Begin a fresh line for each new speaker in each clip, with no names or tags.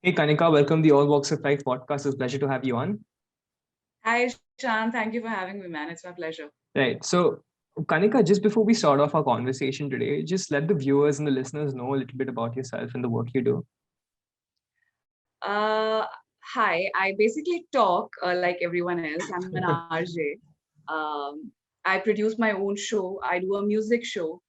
Hey Kanika, welcome to the All Walks of Life podcast. It's a pleasure to have you on.
Hi, Shan. Thank you for having me, man. It's my pleasure.
Right. So, Kanika, just before we start off our conversation today, just let the viewers and the listeners know a little bit about yourself and the work you do.
Uh, Hi. I basically talk like everyone else. I'm an RJ. I produce my own show. I do a music show.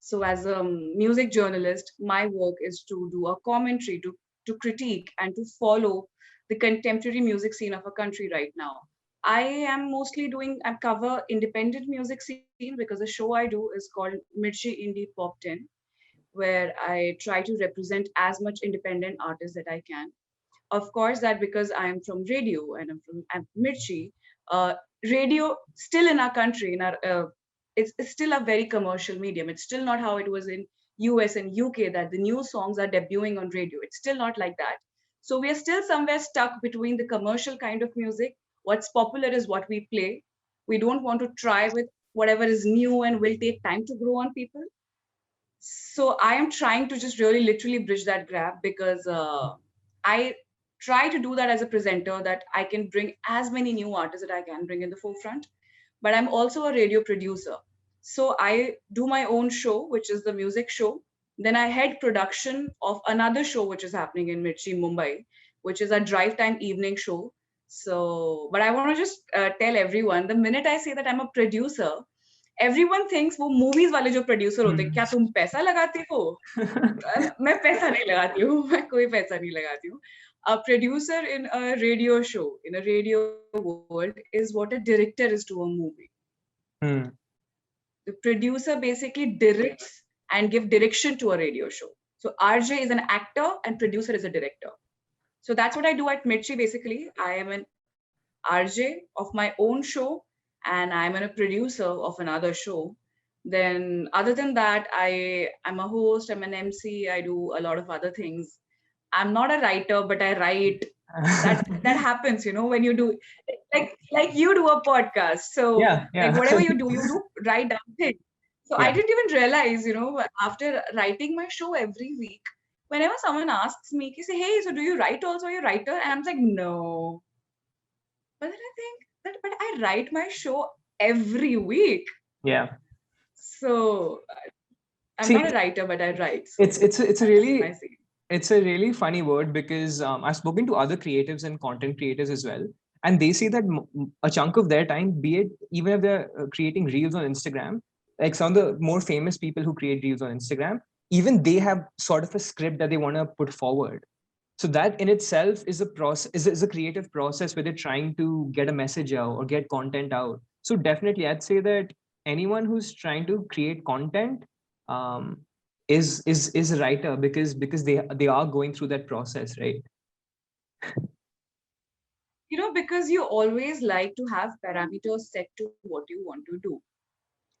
So, as a music journalist, my work is to do a commentary, to critique, and to follow the contemporary music scene of a country right now. I am mostly I cover independent music scene because the show I do is called Mirchi Indie Pop 10, where I try to represent as much independent artists that I can. Of course, that because I'm from radio and I'm Mirchi, uh, radio still in our country, it's still a very commercial medium. It's still not how it was in US and UK that the new songs are debuting on radio. It's still not like that. So we are still somewhere stuck between the commercial kind of music. What's popular is what we play. We don't want to try with whatever is new and will take time to grow on people. So I am trying to just really literally bridge that gap because I try to do that as a presenter, that I can bring as many new artists that I can bring in the forefront. But I'm also a radio producer. So I do my own show, which is the music show. Then I head production of another show which is happening in Mirchi, Mumbai, which is a drive time evening show. So, but I want to just tell everyone, the minute I say that I'm a producer, everyone thinks वो movies वाले जो producer होते हैं, क्या तुम पैसा लगाते हो? मैं पैसा नहीं लगाती हूँ, मैं कोई पैसा नहीं लगाती हूँ. A producer in a radio show, in a radio world, is what a director is to a movie.
Hmm.
The producer basically directs and give direction to a radio show. So RJ is an actor and producer is a director. So that's what I do at Mirchi basically. I am an RJ of my own show and I'm a producer of another show. Then other than that, I'm a host, I'm an MC, I do a lot of other things. I'm not a writer, but I write. That happens, when you do like you do a podcast. So
Yeah,
like
yeah.
whatever you do write down things. So I
Yeah.
didn't even realize, after writing my show every week, whenever someone asks me, they say, hey, so do you write also? Are you a writer? And I'm like, no. But then I think that, but I write my show every week.
Yeah.
So I'm
See,
not a writer, but I write. So
it's a
that's my
really
scene.
it's a really funny word because I've spoken to other creatives and content creators as well, and they say that a chunk of their time, be it even if they're creating reels on Instagram, like some of the more famous people who create reels on Instagram, even they have sort of a script that they want to put forward. So that in itself is a process, is a creative process where they're trying to get a message out or get content out. So definitely, I'd say that anyone who's trying to create content um, is a writer because they are going through that process, right?
Because you always like to have parameters set to what you want to do.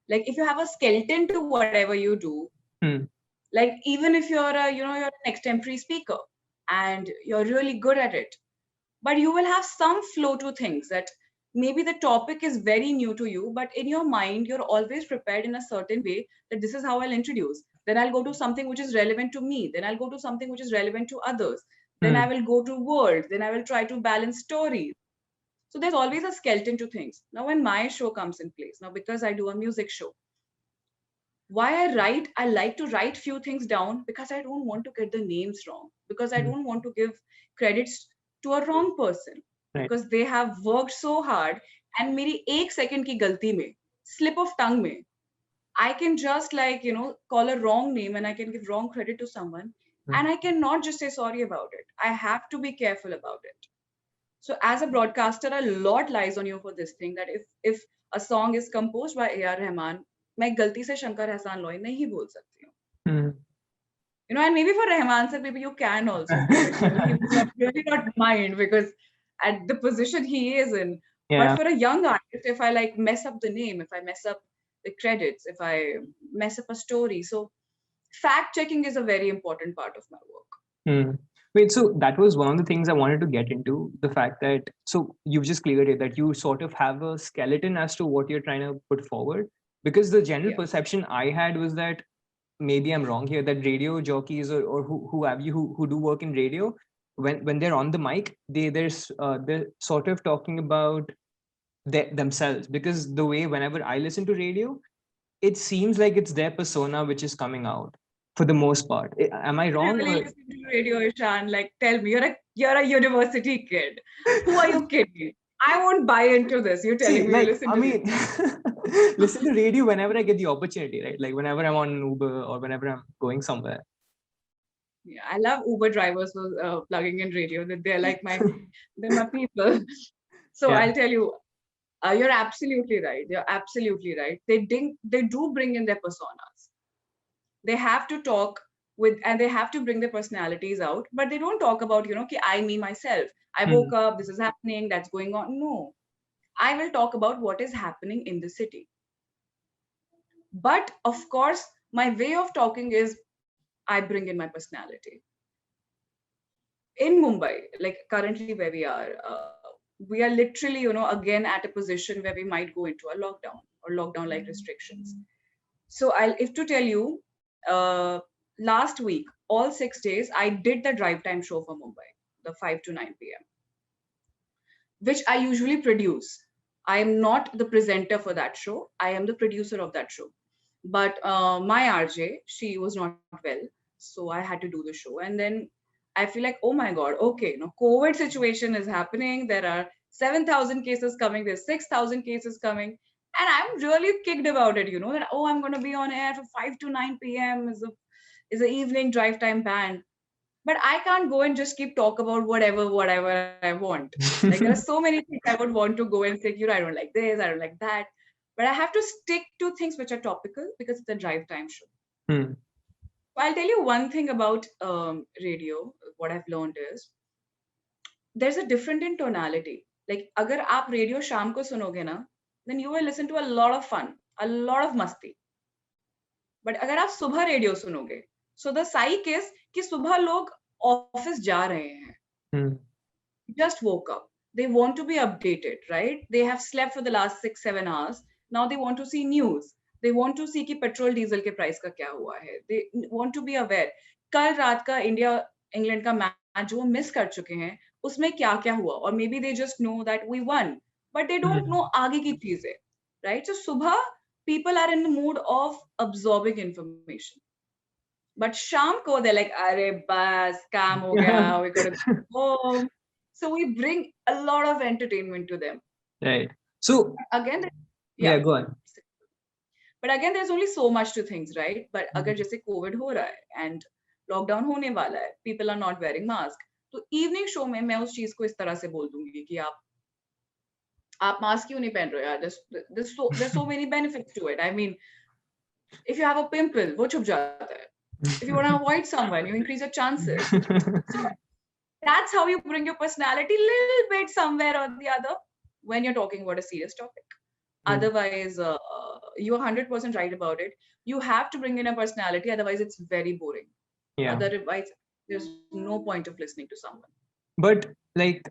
Like if you have a skeleton to whatever you do,
Hmm.
like even if you're an extemporary speaker and you're really good at it, but you will have some flow to things that maybe the topic is very new to you, but in your mind you're always prepared in a certain way that this is how I'll introduce, then I'll go to something which is relevant to me, then I'll go to something which is relevant to others, then I
Hmm.
will go to words, then I will try to balance stories. So there's always a skeleton to things. Now when my show comes in place, now because I do a music show, why I write, I like to write few things down because I don't want to get the names wrong, because I
Hmm.
don't want to give credits to a wrong person,
Right.
because they have worked so hard and मेरी एक second की गलती में, slip of tongue में, I can just call a wrong name and I can give wrong credit to someone,
Hmm.
and I cannot just say sorry about it. I have to be careful about it. So as a broadcaster, a lot lies on you for this thing, that if a song is composed by A.R. Rahman, मैं गलती से शंकर एहसान लोई नहीं बोल सकती हूँ.
Hmm.
And maybe for Rahman sir, maybe you can also say it. He would really not mind, because at the position he is in. But
Yeah.
for a young artist, if I mess up the name, if I mess up the credits, if I mess up a story, so fact checking is a very important part of my work.
Hmm. Wait, so that was one of the things I wanted to get into, the fact that, so you've just cleared it, that you sort of have a skeleton as to what you're trying to put forward. Because the general
Yeah.
perception I had was that, maybe I'm wrong here, that radio jockeys or who have you who do work in radio, when they're on the mic, they're sort of talking about themselves, because the way whenever I listen to radio, it seems like it's their persona which is coming out for the most part. Am I wrong?
Really
Or
listen to radio, Ishan. Like, tell me, you're a university kid. Who are you kidding? I won't buy into this. You're telling
see,
me you
like,
listen
I
to
mean,
radio.
listen to radio whenever I get the opportunity, right? Like whenever I'm on Uber or whenever I'm going somewhere.
Yeah, I love Uber drivers who plugging in radio. That they're my people. So
Yeah.
I'll tell you, you're absolutely right. You're absolutely right. They do bring in their personas. They have to talk with, and they have to bring their personalities out, but they don't talk about, okay, me, myself. I woke
Hmm.
up, this is happening, that's going on. No, I will talk about what is happening in the city. But of course, my way of talking is I bring in my personality. In Mumbai, like currently where we are literally, again at a position where we might go into a lockdown or lockdown like restrictions. So if to tell you, last week, all 6 days, I did the drive time show for Mumbai, the 5 to 9 p.m., which I usually produce. I am not the presenter for that show. I am the producer of that show. But my RJ, she was not well. So I had to do the show. And then I feel like, oh my God, okay, COVID situation is happening. There are 7,000 cases coming. There's 6,000 cases coming. And I'm really kicked about it, that, oh, I'm going to be on air for 5 to 9 p.m. is a evening drive time band. But I can't go and just keep talk about whatever I want. Like there are so many things I would want to go and say, I don't like this, I don't like that. But I have to stick to things which are topical because it's a drive time show.
Hmm.
So I'll tell you one thing about radio. What I've learned is there's a different in tonality. Like agar aap radio sham ko sunoge na, then you will listen to a lot of fun, a lot of masti. But agar aap subha radio sunoge, so the psych is कि सुबह लोग office जा रहे हैं.
Hmm.
Just woke up. They want to be updated, right? They have slept for the last 6-7 hours. Now they want to see news. They want to see कि petrol diesel के price का क्या हुआ है. They want to be aware. कल रात का India England का मैच जो वो मिस कर चुके हैं, उसमें क्या क्या हुआ. और maybe they just know that we won, but they don't know आगे की चीजें, right? So सुबह people are in the mood of absorbing information. But शाम को they're like, अरे बस काम हो गया, we gotta go home. So we bring a lot of entertainment to them.
Right. So
Again,
yeah, go on.
But again, there's only so much to things, right? But अगर जैसे COVID हो रहा है and lockdown होने वाला है, people are not wearing mask. तो evening show में मैं उस चीज को इस तरह से बोल दूंगी कि आप मास्क क्यों नहीं पहन रहे हो यार? There's so many benefits to it. I mean, if you have a pimple, वो छुप जाता है. If you want to avoid someone, you increase your chances. So that's how you bring your personality a little bit somewhere or the other when you're talking about a serious topic. Otherwise, you're 100% right about it. You have to bring in a personality, otherwise it's very boring.
Yeah.
Otherwise, there's no point of listening to someone.
But like,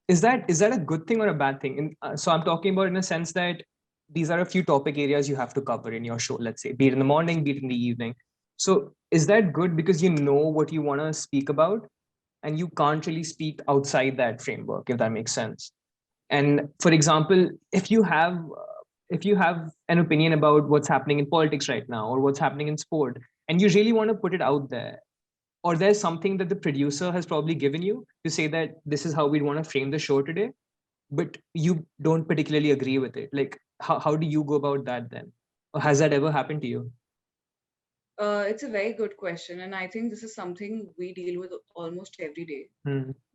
is that a good thing or a bad thing? So I'm talking about in a sense that these are a few topic areas you have to cover in your show, let's say, be it in the morning, be it in the evening. So is that good because you know what you want to speak about and you can't really speak outside that framework, if that makes sense? And for example, if you have an opinion about what's happening in politics right now or what's happening in sport, and you really want to put it out there, or there's something that the producer has probably given you to say that this is how we want to frame the show today, but you don't particularly agree with it, like how do you go about that then? Or has that ever happened to you?
It's a very good question, and I think this is something we deal with almost every day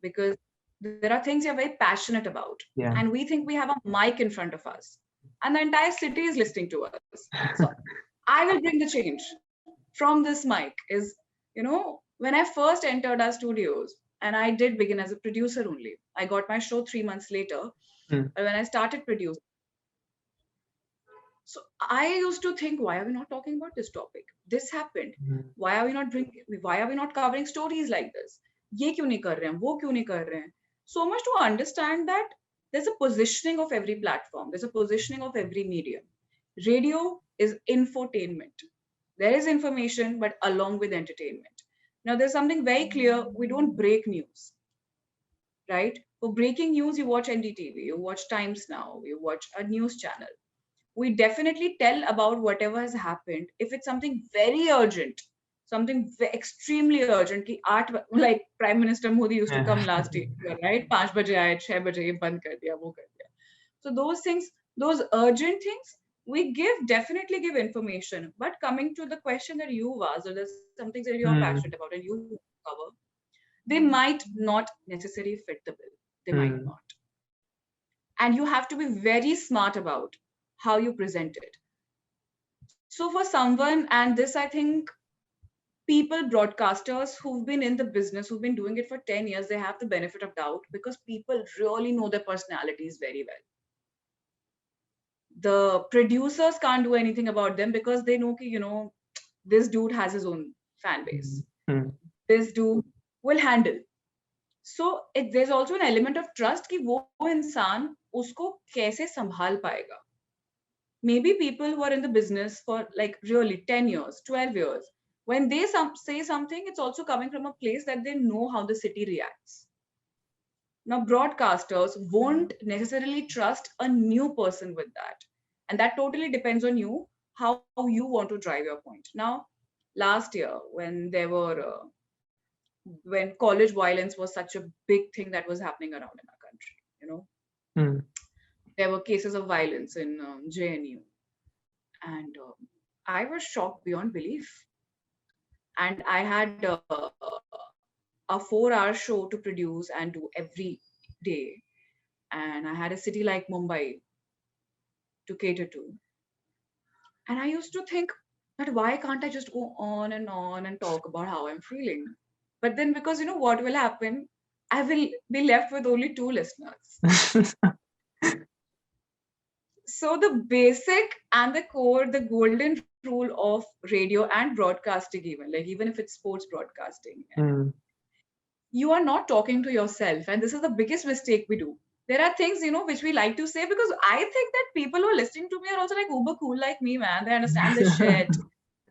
because there are things you're very passionate about, and we think we have a mic in front of us, and the entire city is listening to us. So I will bring the change from this mic. Is when I first entered our studios, and I did begin as a producer only. I got my show 3 months later, when I started producing. So I used to think, why are we not talking about this topic? This happened. Why are we not covering stories like this? ये क्यों नहीं कर रहे हैं? वो क्यों नहीं कर रहे हैं? So much to understand that there's a positioning of every platform. There's a positioning of every medium. Radio is infotainment. There is information, but along with entertainment. Now there's something very clear. We don't break news. right? For breaking news, you watch NDTV, you watch Times Now, you watch a news channel. We definitely tell about whatever has happened. If it's something very urgent, something extremely urgent, ki like Prime Minister Modi used to come last year, right? 5 baje aaye, 6 baje ye band kar diya, wo kar diya. So those things, those urgent things, we definitely give information. But coming to the question that you asked, or there's some things that you're passionate about and you cover, they might not necessarily fit the bill. They might not. And you have to be very smart about how you present it. So for someone, and this I think people, broadcasters who've been in the business, who've been doing it for 10 years, they have the benefit of doubt because people really know their personalities very well. The producers can't do anything about them because they know, this dude has his own fan base. This dude will handle. So there's also an element of trust कि वो इंसान उसको कैसे संभाल पाएगा. Maybe people who are in the business for like really 10 years, 12 years, when they say something, it's also coming from a place that they know how the city reacts. Now, broadcasters won't necessarily trust a new person with that. And that totally depends on you, how you want to drive your point. Now, last year, when when college violence was such a big thing that was happening around in our country, there were cases of violence in JNU. And I was shocked beyond belief. And I had a 4-hour show to produce and do every day. And I had a city like Mumbai to cater to. And I used to think that why can't I just go on and talk about how I'm feeling? But then because what will happen? I will be left with only 2 listeners. So the basic and the core, the golden rule of radio and broadcasting, even if it's sports broadcasting, you are not talking to yourself. And this is the biggest mistake we do. There are things, which we like to say because I think that people who are listening to me are also like uber cool like me, man. They understand this shit.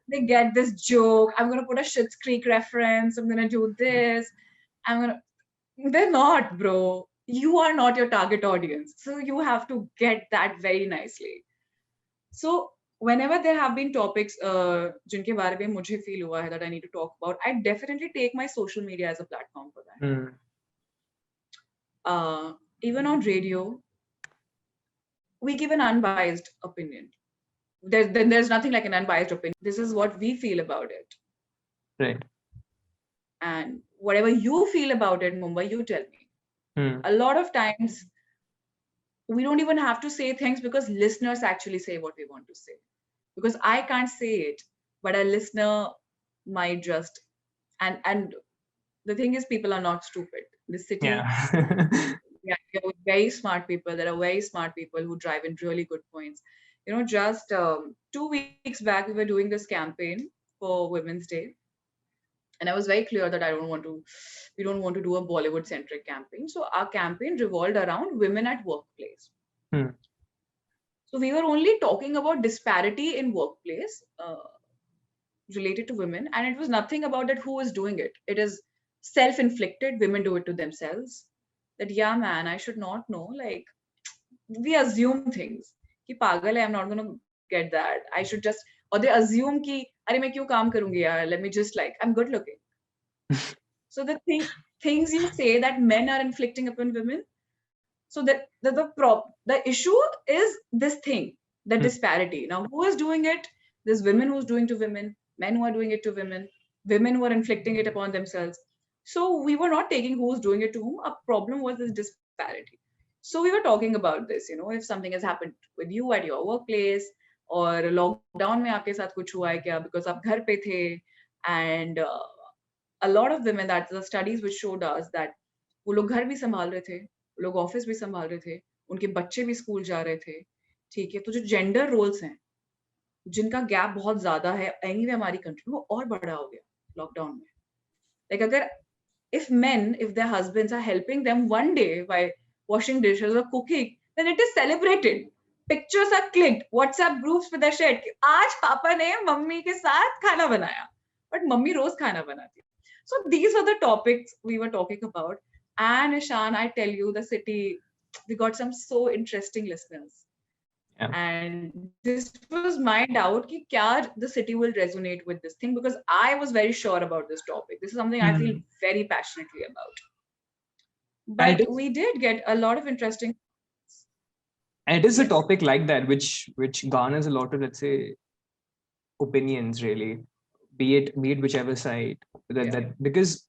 They get this joke. I'm going to put a Schitt's Creek reference. I'm going to do this. They're not, bro. You are not your target audience. So you have to get that very nicely. So whenever there have been topics जिनके बारे में मुझे feel हुआ है that I need to talk about, I definitely take my social media as a platform for that. Even on radio, we give an unbiased opinion. There's nothing like an unbiased opinion. This is what we feel about it.
Right.
And whatever you feel about it, Mumbai, you tell me. A lot of times, we don't even have to say things because listeners actually say what we want to say. Because I can't say it, but a listener might just, and the thing is, people are not stupid. The city, there are very smart people. There are very smart people who drive in really good points. Just 2 weeks back, we were doing this campaign for Women's Day. And I was very clear that we don't want to do a Bollywood centric campaign. So our campaign revolved around women at workplace. So we were only talking about disparity in workplace related to women. And it was nothing about that who is doing it. It is self-inflicted. Women do it to themselves. That, yeah, man, I should not know. Like, we assume things. Ki pagal hai, I'm not going to get that. I should just, or they assume ki, arey main kyun kaam karungi yaar? Let me just I'm good looking. So the things you say that men are inflicting upon women. So the issue is this thing, the disparity. Now, who is doing it? There's women who's doing to women, men who are doing it to women who are inflicting it upon themselves. So we were not taking who's doing it to whom. A problem was this disparity. So we were talking about this, if something has happened with you at your workplace, or lockdown में आपके साथ कुछ हुआ है क्या because आप घर पे थे, and a lot of women, that the studies which showed us that वो लोग घर भी संभाल रहे थे, वो लोग ऑफिस भी संभाल रहे थे, उनके बच्चे भी स्कूल जा रहे थे, ठीक है. तो जो जेंडर रोल्स हैं जिनका गैप बहुत ज्यादा है एनीवे हमारी कंट्री में, वो और बड़ा हो गया लॉकडाउन में. लाइक अगर if their husbands are helping them one day by washing dishes or cooking, then it is celebrated. Pictures are clicked, WhatsApp groups with the shared. आज पापा ने मम्मी के साथ खाना बनाया, but मम्मी रोज खाना बनाती है. So these are the topics we were talking about. And Ishan, I tell you, the city, we got some so interesting listeners.
Yeah.
And this was my doubt कि क्या the city will resonate with this thing, because I was very sure about this topic. This is something I feel very passionately about.
And
But we did get a lot of interesting.
it is a
Yes.
topic like that which garners a lot of, let's say, opinions, really, be it whichever side, that because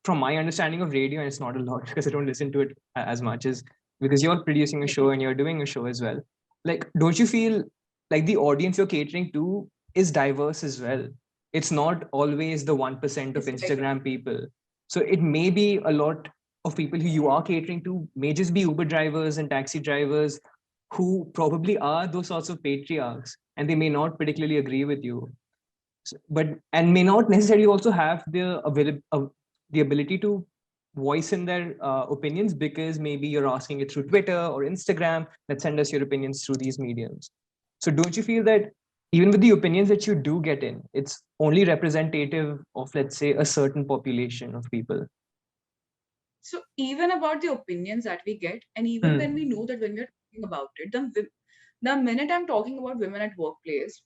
from my understanding of radio, and it's not a lot because I don't listen to it as much, as because you're producing a show and you're doing a show as well. Like, don't you feel like the audience you're catering to is diverse as well? It's not always the 1% of
It's very
Instagram people. So it may be a lot of people who you are catering to may just be Uber drivers and taxi drivers who probably are those sorts of patriarchs, and they may not particularly agree with you, but and may not necessarily also have the ability to voice in their opinions, because maybe you're asking it through Twitter or Instagram, that send us your opinions through these mediums. So don't you feel that even with the opinions that you do get in, it's only representative of, let's say, a certain population of people?
So even about the opinions that we get, and even when we know that when we're talking about it, the minute I'm talking about women at workplace,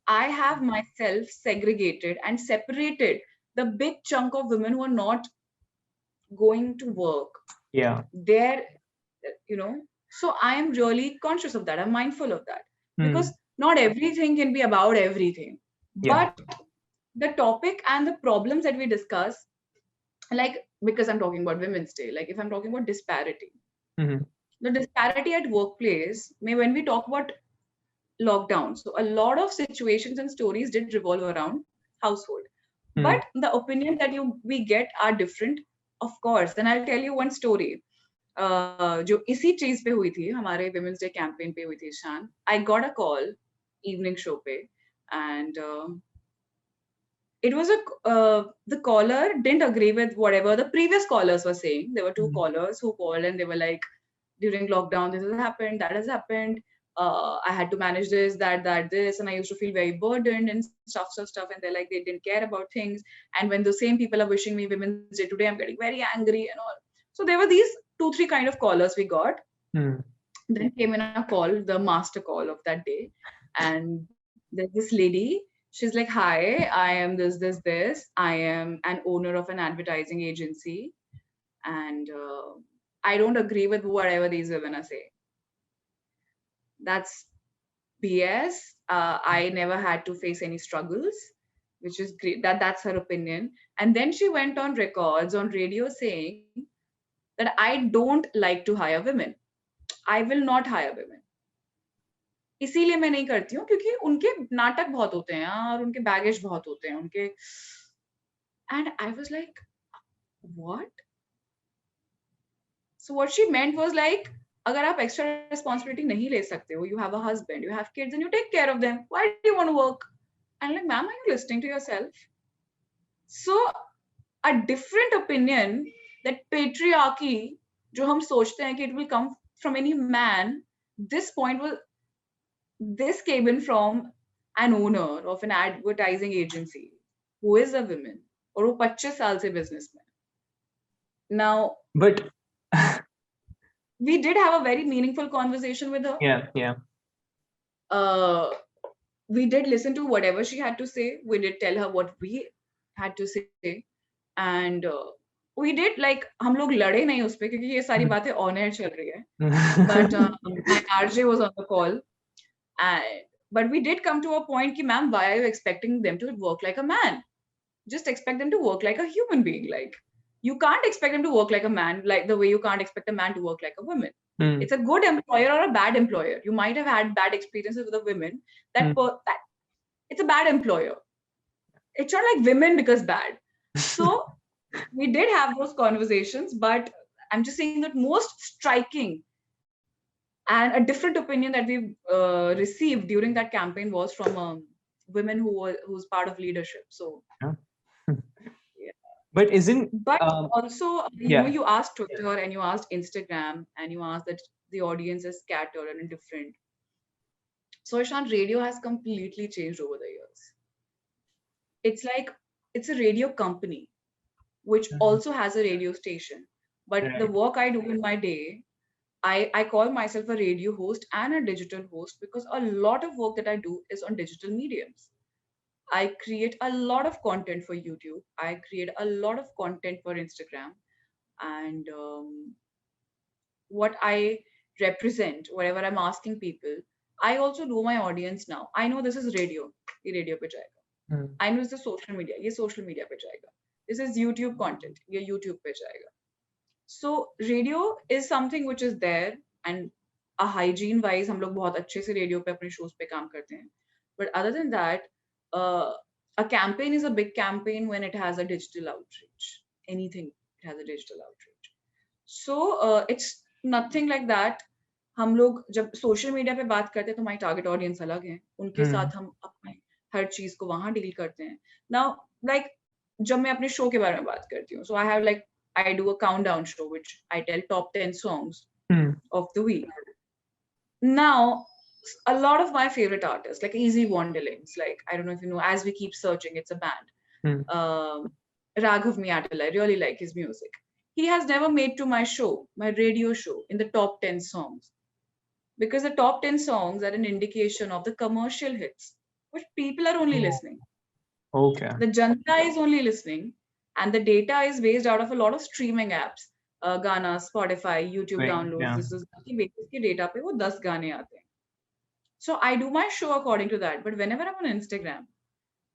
I have myself segregated and separated the big chunk of women who are not going to work.
Yeah.
They're, so I am really conscious of that. I'm mindful of that, because not everything can be about everything.
Yeah.
But the topic and the problems that we discuss, like, because I'm talking about Women's Day, like if I'm talking about disparity, the disparity at workplace, when we talk about lockdown, so a lot of situations and stories did revolve around household. But the opinion that we get are different, of course. And I'll tell you one story. जो इसी चीज पे हुई थी, हमारे Women's Day campaign पे हुई थी, Shan. I got a call evening show पे, and it was the caller didn't agree with whatever the previous callers were saying. There were two callers who called and they were like, during lockdown, this has happened, that has happened. I had to manage this, this, and I used to feel very burdened and stuff. And they're like, they didn't care about things. And when the same people are wishing me Women's Day today, I'm getting very angry and all. So there were these 2-3 kind of callers we got. Then came in a call, the master call of that day. And there's this lady. She's like, hi, I am this. I am an owner of an advertising agency. And I don't agree with whatever these women are saying. That's BS. I never had to face any struggles, which is great. That's her opinion. And then she went on records on radio saying that I don't like to hire women. I will not hire women. इसीलिए मैं नहीं करती हूँ क्योंकि उनके नाटक बहुत होते हैं और उनके बैगेज बहुत होते हैं उनके. And I was like, what? So what she meant was like, अगर आप extra responsibility नहीं ले सकते हो, you have a husband, you have kids, and you take care of them. Why do you want to work? And I'm like, ma'am, are you listening to yourself? So a different opinion, that patriarchy, जो हम सोचते हैं कि it will come from any man, this came in from an owner of an advertising agency who is a woman, और वो 25 साल से business में. Now,
But
we did have a very meaningful conversation with her.
yeah.
We did listen to whatever she had to say. We did tell her what we had to say. And we did, like, हम लोग लड़े नहीं उस पे क्योंकि ये सारी बातें on air चल रही है. But my RJ was on the call. But we did come to a point कि, ma'am, why are you expecting them to work like a man? Just expect them to work like a human being. Like, you can't expect them to work like a man, like the way you can't expect a man to work like a woman. It's a good employer or a bad employer. You might have had bad experiences with a woman. That it's a bad employer. It's not like women because bad. So we did have those conversations, but I'm just saying that most striking and a different opinion that we received during that campaign was from women who's part of leadership. So.
But
also, you asked Twitter and you asked Instagram and you asked that the audience is scattered and indifferent. So, Ishan, radio has completely changed over the years. It's like, it's a radio company, which also has a radio station. But the
Right.
work I do in my day, I call myself a radio host and a digital host because a lot of work that I do is on digital mediums. I create a lot of content for YouTube. I create a lot of content for Instagram. And what I represent, whatever I'm asking people, I also know my audience now. I know this is radio, ये radio पे जाएगा.
Mm.
I know this is social media, ये social media पे जाएगा. This is YouTube content, ये YouTube पे जाएगा. So radio is something which is there, and a hygiene wise हम लोग बहुत अच्छे से radio पे अपने shows पे काम करते हैं. But other than that, uh, a campaign is a big campaign when it has a digital outreach. Anything, it has a digital outreach. So it's nothing like that. हम लोग जब सोशल मीडिया पे बात करते हैं तो हमारी टारगेट ऑडियंस अलग है, उनके साथ हम अपने हर चीज को वहां डील करते हैं. नाउ लाइक जब मैं अपने शो के बारे में बात करती हूँ, so I have like I do a countdown show which I tell top 10 songs of the week. Now, a lot of my favorite artists, like Easy Wanderlings, like I don't know if you know, As We Keep Searching, it's a band. Raghav Miatal, I really like his music. He has never made to my show, my radio show, in the top 10 songs. Because the top 10 songs are an indication of the commercial hits, which people are only listening.
Okay.
The Janta is only listening, and the data is based out of a lot of streaming apps. Gaana, Spotify, YouTube
Right,
downloads.
yeah.
This is the basis के data पे वो 10 गाने आते हैं. So I do my show according to that. But whenever I'm on Instagram,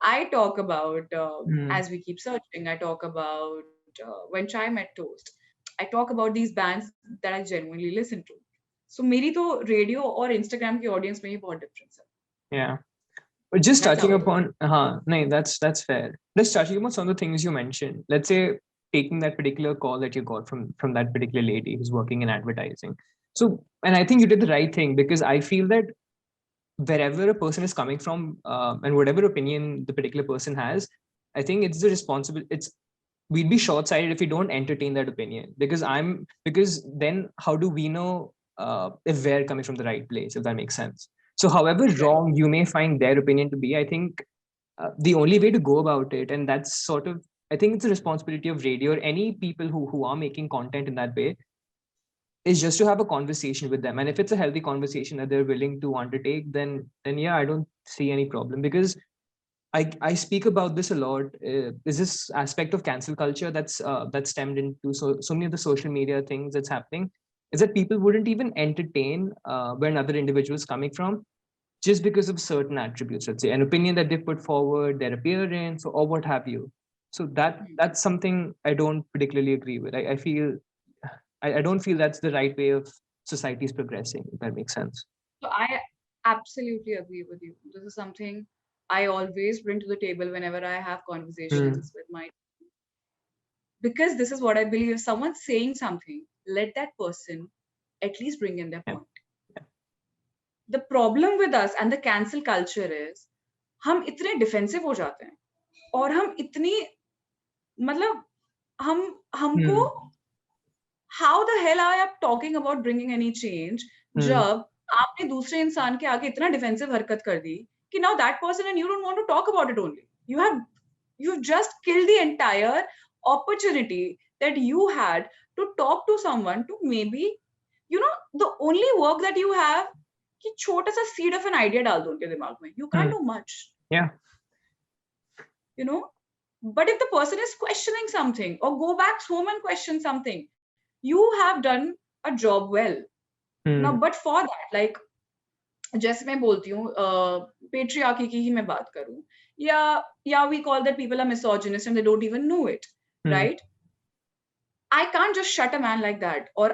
I talk about As We Keep Searching. I talk about When Chai Met Toast. I talk about these bands that I genuinely listen to. So मेरी तो radio और Instagram की audience में ही बहुत difference है.
Yeah. But just
That's
touching
how it
upon, no, that's fair. Just touching upon some of the things you mentioned. Let's say taking that particular call that you got from that particular lady who's working in advertising. So, and I think you did the right thing, because I feel that wherever a person is coming from, and whatever opinion the particular person has, I think it's the responsibility. We'd be short-sighted if we don't entertain that opinion, because then how do we know if we're coming from the right place, if that makes sense? So however wrong you may find their opinion to be, I think the only way to go about it, and that's sort of, I think it's a responsibility of radio or any people who are making content in that way, is just to have a conversation with them. And if it's a healthy conversation that they're willing to undertake, then yeah, I don't see any problem. Because I speak about this a lot. Is this aspect of cancel culture that's stemmed into so many of the social media things that's happening, is that people wouldn't even entertain where another individual is coming from, just because of certain attributes, let's say an opinion that they put forward, their appearance, or what have you. So that's something I don't particularly agree with. I feel I don't feel that's the right way of society's progressing, if that makes sense.
So I absolutely agree with you. This is something I always bring to the table whenever I have conversations with my team. Because this is what I believe. If someone's saying something, let that person at least bring in their point. The problem with us and the cancel culture is हम इतने defensive हो जाते हैं और हम इतनी मतलब हमको how the hell are you talking about bringing any change जब आपने दूसरे इंसान के आगे इतना defensive हरकत कर दी कि now that person and you don't want to talk about it only. You've just killed the entire opportunity that you had to talk to someone to maybe, you know, the only work that you have कि छोटा सा seed of an idea डाल दो उनके दिमाग में. You can't do much.
Yeah.
You know, but if the person is questioning something or go back home and question something, you have done a job well. Now, but for that, like, जैसे मैं बोलती हूँ patriarchy की ही मैं बात करूँ, या we call that people are misogynist and they don't even know it, right? I can't just shut a man like that or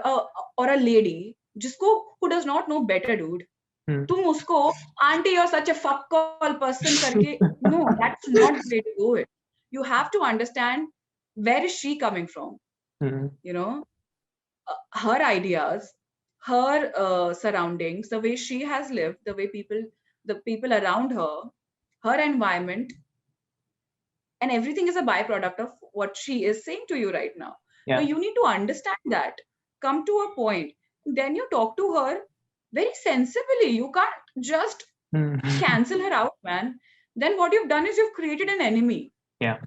a lady जिसको who does not know better, dude. तुम उसको auntie you're such a fuck call person करके, no, that's not the way to do it. You have to understand where is she coming from. You know, her ideas, her surroundings, the way she has lived, the way the people around her, her environment, and everything is a byproduct of what she is saying to you right now.
Yeah.
So you need to understand that, come to a point, then you talk to her very sensibly. You can't just cancel her out, man. Then what you've done is you've created an enemy.
Yeah.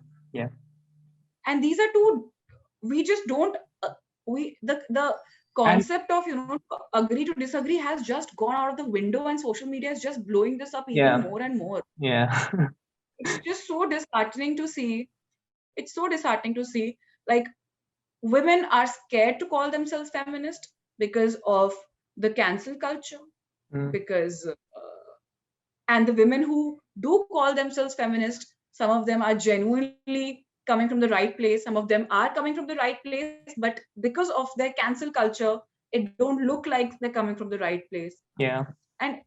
And these are two, we just don't the concept of agree to disagree has just gone out of the window, and social media is just blowing this up even more and more. It's just so disheartening to see. It's so disheartening to see, like, women are scared to call themselves feminist because of the cancel culture, because and the women who do call themselves feminist, some of them are genuinely coming from the right place, some of them are coming from the right place, but because of their cancel culture, it don't look like they're coming from the right place. And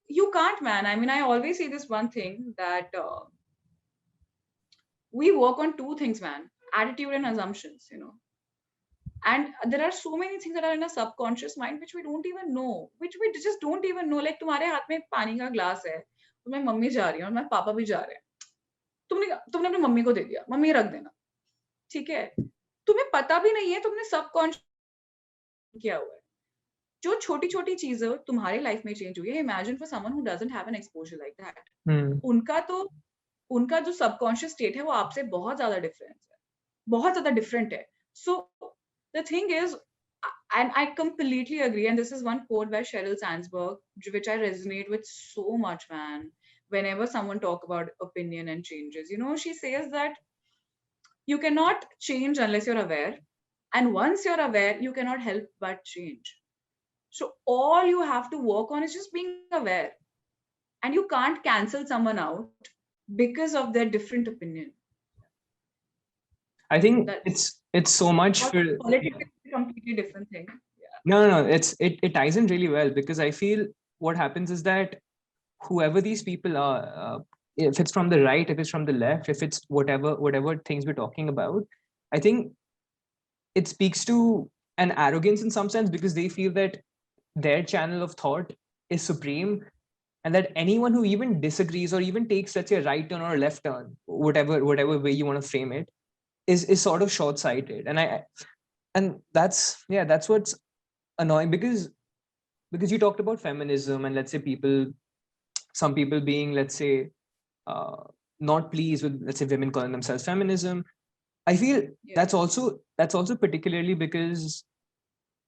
you can't, man. I mean, I always say this one thing, that we work on two things, man: attitude and assumptions, and there are so many things that are in a subconscious mind which we don't even know, which we just don't even know. Like, तुम्हारे हाथ में पानी का glass है, तो मैं mummy जा रही हूँ और मैं पापा भी जा रहे हैं, तुमने अपनी मम्मी को दे दिया, मम्मी रख देना, ठीक है? तुम्हें पता भी नहीं है, तुमने सबकॉन्शियस किया हुआ है। जो छोटी छोटी चीजें तुम्हारे लाइफ में चेंज हुई है, imagine for someone who doesn't have an exposure like that, उनका जो सबकॉन्शियस स्टेट है वो आपसे बहुत ज्यादा डिफरेंट है। सो the thing is, and I completely agree, and this is one quote by Sheryl Sandberg, which I resonate with so much, man. Whenever someone talk about opinion and changes, she says that you cannot change unless you're aware, and once you're aware, you cannot help but change. So all you have to work on is just being aware, and you can't cancel someone out because of their different opinion.
I think it's so much for
politics is a completely different thing.
No, it ties in really well, because I feel what happens is that whoever these people are, if it's from the right, if it's from the left, if it's whatever things we're talking about, I think it speaks to an arrogance in some sense, because they feel that their channel of thought is supreme, and that anyone who even disagrees or even takes, let's say, a right turn or a left turn, whatever way you want to frame it, is sort of short-sighted. And that's what's annoying, because you talked about feminism, and let's say some people being, let's say, not pleased with, let's say, women calling themselves feminism. I feel that's also particularly because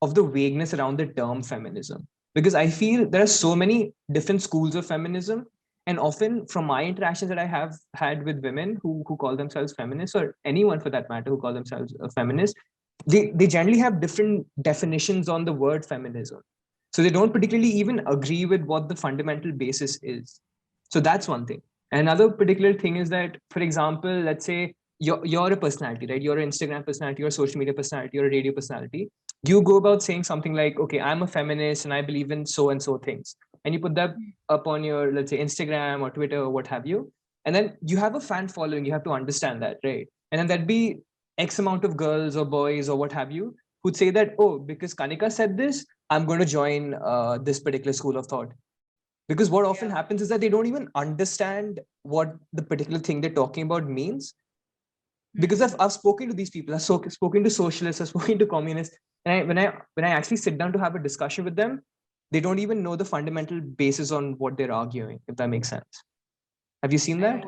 of the vagueness around the term feminism, because I feel there are so many different schools of feminism. And often from my interactions that I have had with women who call themselves feminists, or anyone for that matter who call themselves a feminist, they generally have different definitions on the word feminism. So they don't particularly even agree with what the fundamental basis is. So that's one thing. And another particular thing is that, for example, let's say you're a personality, right? You're an Instagram personality, you're a social media personality, you're a radio personality. You go about saying something like, okay, I'm a feminist and I believe in so and so things. And you put that up on your, let's say, Instagram or Twitter or what have you. And then you have a fan following. You have to understand that, right? And then there'd be X amount of girls or boys or what have you who'd say that, oh, because Kanika said this, I'm going to join this particular school of thought. Because what often happens is that they don't even understand what the particular thing they're talking about means. Because I've spoken to these people, I've spoken to socialists, I've spoken to communists, and when I actually sit down to have a discussion with them, they don't even know the fundamental basis on what they're arguing, if that makes sense. Have you seen that?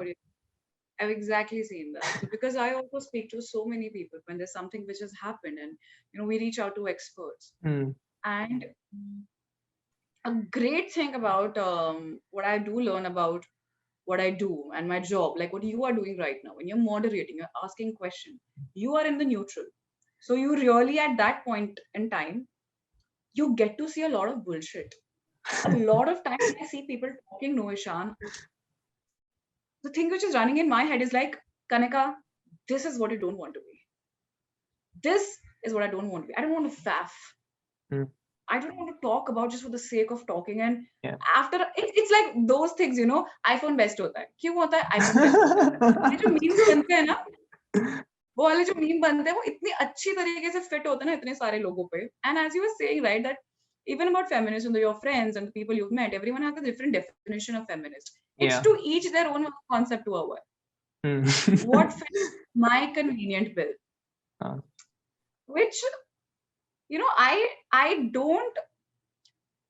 I've exactly seen that, because I also speak to so many people when there's something which has happened, and we reach out to experts. And a great thing about what I do learn about what I do and my job, like what you are doing right now, when you're moderating, you're asking questions, you are in the neutral. So you really, at that point in time, you get to see a lot of bullshit. A lot of times I see people talking, no, Ishan, the thing which is running in my head is like, Kanika, this is what you don't want to be. This is what I don't want to be. I don't want to faff. I don't want to talk about just for the sake of talking. And after, it's like those things, iPhone best hota hai. Kyun hota hai? iPhone best hota hai. जो memes बनते हैं ना, वो वाले जो meme बनते हैं, वो इतनी अच्छी तरीके से fit होते हैं ना इतने सारे लोगों पे. And as you were saying, right, that even about feminism, your friends and the people you've met, everyone has a different definition of feminist. It's to each their own concept to our. What fits my convenient bill? Which, I don't.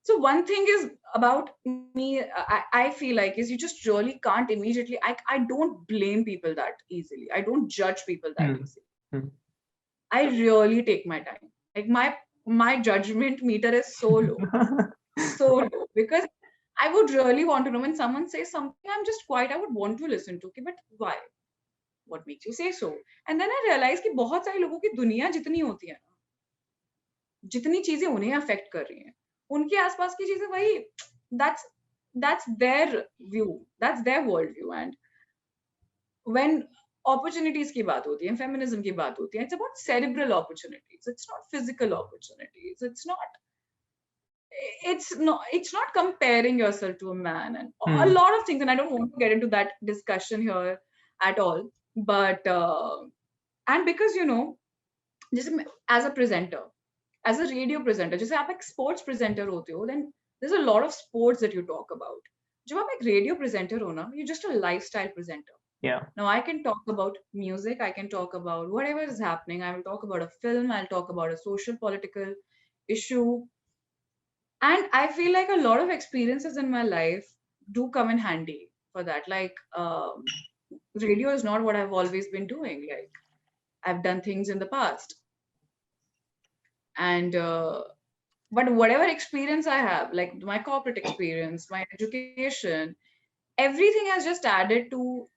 So one thing is about me, I feel like, is you just really can't immediately, I don't blame people that easily. I don't judge people that easily. I really take my time. Like my judgment meter is so low, because I would really want to know when someone says something, I'm just quiet. I would want to listen to, okay, but why? What makes you say so? And then I realized कि बहुत सारे लोगों की दुनिया जितनी होती है ना, जितनी चीजें उन्हें अफेक्ट कर रही हैं, उनके आसपास की चीजें वही, that's that's their view, that's their world view. And when opportunities की बात होती है, feminism की बात होती है, it's about cerebral opportunities. It's not physical opportunities. It's not comparing yourself to a man and a lot of things. And I don't want to get into that discussion here at all. But and because just as a presenter, as a radio presenter, जैसे आप एक sports presenter होते हो, then there's a lot of sports that you talk about. जब आप एक radio presenter हो ना, you're just a lifestyle presenter.
Yeah.
Now I can talk about music, I can talk about whatever is happening. I will talk about a film, I'll talk about a social political issue. And I feel like a lot of experiences in my life do come in handy for that. Like radio is not what I've always been doing. Like I've done things in the past. And but whatever experience I have, like my corporate experience, my education, everything has just added to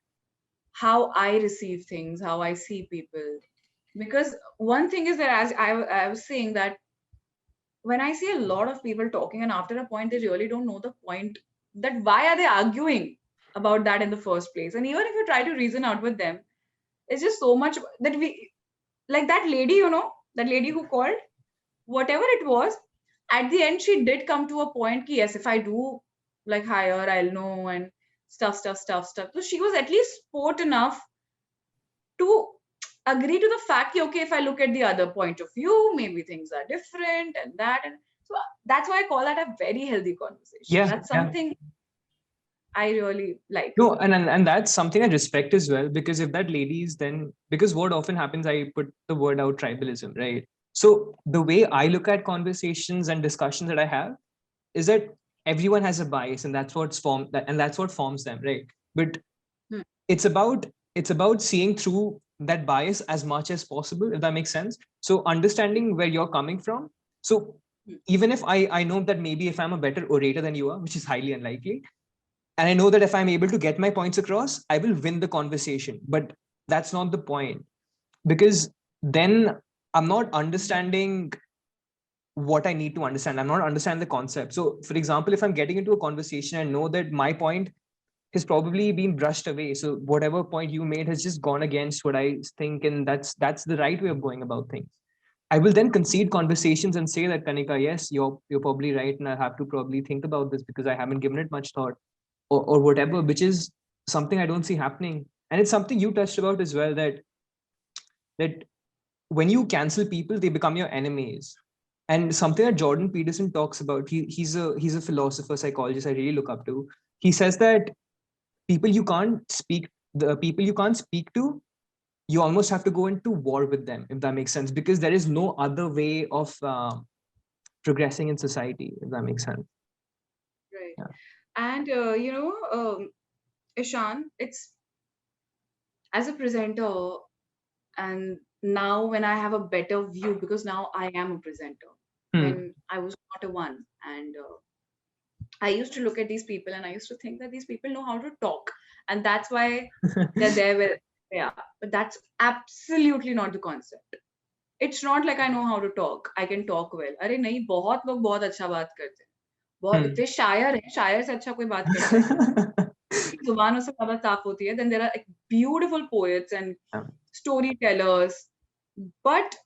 how I receive things, how I see people. Because one thing is that, as I was saying, that when I see a lot of people talking, and after a point they really don't know the point, that why are they arguing about that in the first place? And even if you try to reason out with them, it's just so much that we, like that lady, that lady who called, whatever it was, at the end she did come to a point ki, yes, if I do like higher, I'll know, and stuff. So she was at least sport enough to agree to the fact that, okay, if I look at the other point of view, maybe things are different and that. And so that's why I call that a very healthy conversation.
Yeah,
that's something I really like.
No, and that's something I respect as well, because if that lady is then, because what often happens, I put the word out, tribalism, right? So the way I look at conversations and discussions that I have is that everyone has a bias, and that's what forms them, right? But it's about seeing through that bias as much as possible, if that makes sense. So understanding where you're coming from. So even if I know that maybe if I'm a better orator than you are, which is highly unlikely, and I know that if I'm able to get my points across, I will win the conversation. But that's not the point, because then I'm not understanding what I need to understand. I'm not understanding the concept. So for example, if I'm getting into a conversation and know that my point has probably been brushed away, so whatever point you made has just gone against what I think, and that's the right way of going about things, I will then concede conversations and say that, Kanika, yes, you're probably right, and I have to probably think about this because I haven't given it much thought, or whatever, which is something I don't see happening. And it's something you touched about as well, that when you cancel people, they become your enemies. And something that Jordan Peterson talks about, he's a philosopher, psychologist I really look up to. He says that the people you can't speak to, you almost have to go into war with them, if that makes sense, because there is no other way of progressing in society, if that makes sense.
Right.
Yeah.
And Ishan, it's as a presenter, and now when I have a better view, because now I am a presenter. When I was not a one, and I used to look at these people and I used to think that these people know how to talk, and that's why they're there where they are. But that's absolutely not the concept. It's not like I know how to talk, I can talk well. अरे नहीं, बहुत लोग बहुत अच्छा बात करते हैं, बहुत इतने शायर हैं, शायर से अच्छा कोई बात करता है, जुबानों से ज़्यादा साफ होती है. Then there are like beautiful poets and storytellers, but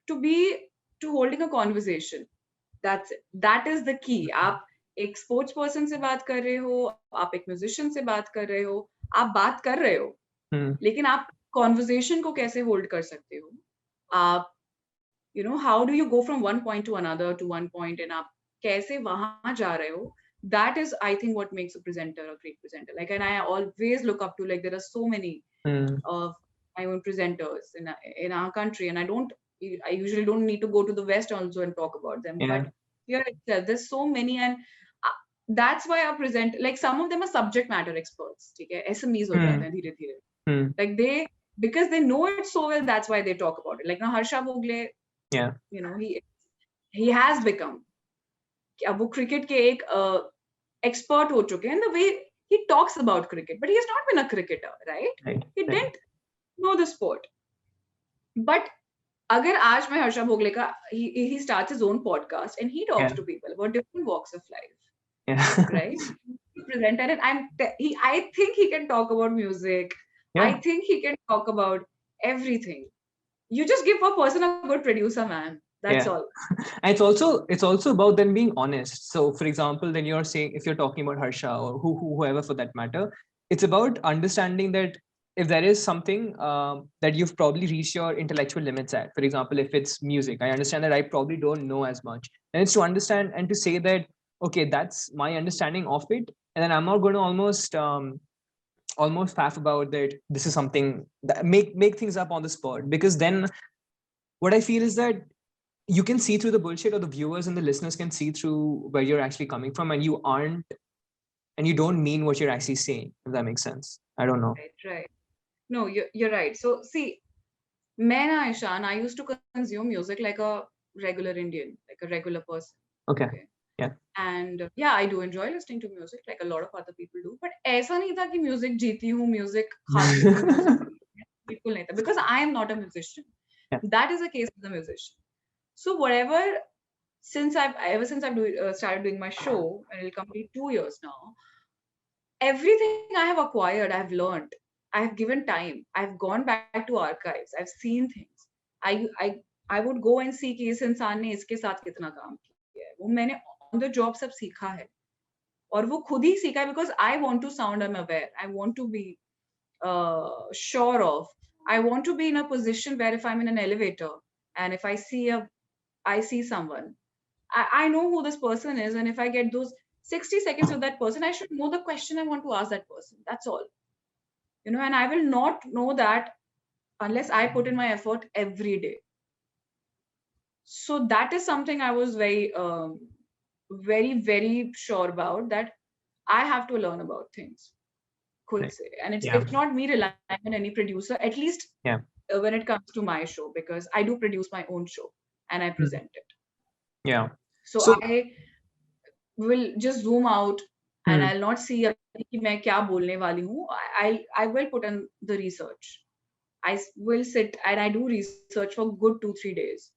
to holding a conversation, that's it. That is the key. आप एक स्पोर्ट्स पर्सन से बात कर रहे हो, आप एक म्यूजिशियन से बात कर रहे हो, आप बात कर रहे हो, लेकिन आप कॉन्वर्सेशन को कैसे होल्ड कर सकते हो, आप how do you go from one point to another to one point, and आप कैसे वहां जा रहे हो, that is, I think, what makes a presenter a great presenter. Like, and I always look up to, like, there are so many of my own presenters in our country, and I usually don't need to go to the West also and talk about them, but here itself there's so many, and that's why I present, like, some of them are subject matter experts, okay? SMEs ho jate hain dheere dheere, like because they know it so well, that's why they talk about it. Like now Harsha Bhogle,
Yeah.
You know, he has become. अब वो cricket के एक expert हो चुके हैं. The way he talks about cricket, but he has not been a cricketer, right?
Right.
He
Right.
didn't know the sport. But अगर आज मैं हर्षा भोगले का he starts his own podcast and he talks
Yeah.
to people about different walks of life,
Yeah.
right? Presenter and I think he can talk about music. I
Yeah.
think he can talk about everything. You just give a person a good producer, man. That's
Yeah.
all.
And it's also about them being honest. So for example, then you're saying, if you're talking about Harsha or whoever for that matter, it's about understanding that if there is something that you've probably reached your intellectual limits at, for example, if it's music, I understand that I probably don't know as much, and it's to understand and to say that, okay, that's my understanding of it, and then I'm not going to almost faff about that. This is something that make things up on the spot, because then what I feel is that you can see through the bullshit, or the viewers and the listeners can see through where you're actually coming from, and you don't mean what you're actually saying, if that makes sense. I don't know.
Right. No, you're right. So see, Mena Ishan, I used to consume music like a regular Indian, like a regular person.
Okay.
Okay.
Yeah.
And yeah, I do enjoy listening to music like a lot of other people do. But ऐसा नहीं था कि music जीती हूँ, music खाती हूँ, music बिल्कुल नहीं था. Because I am not a musician.
Yeah.
That is the case with the musician. So whatever, ever since I've started doing my show, and it'll complete 2 years now, everything I have acquired, I've learned. I have given time. I've gone back to archives. I've seen things. I would go and see कि इस इंसान ने इसके साथ कितना काम किया है. वो मैंने on the job सब सीखा है. और वो खुद ही सीखा है because I want to sound aware. I want to be sure of. I want to be in a position where if I'm in an elevator and if I see someone, I know who this person is, and if I get those 60 seconds with that person, I should know the question I want to ask that person. That's all. You know, and I will not know that unless I put in my effort every day. So that is something I was very, very sure about, that I have to learn about things.
Right.
And it's
Yeah.
not me relying on any producer, at least
Yeah.
when it comes to my show, because I do produce my own show and I present it.
Yeah.
So I will just zoom out and I'll not see कि मैं क्या बोलने वाली हूँ. I will put in the research. I will sit and I do research for good 2-3 days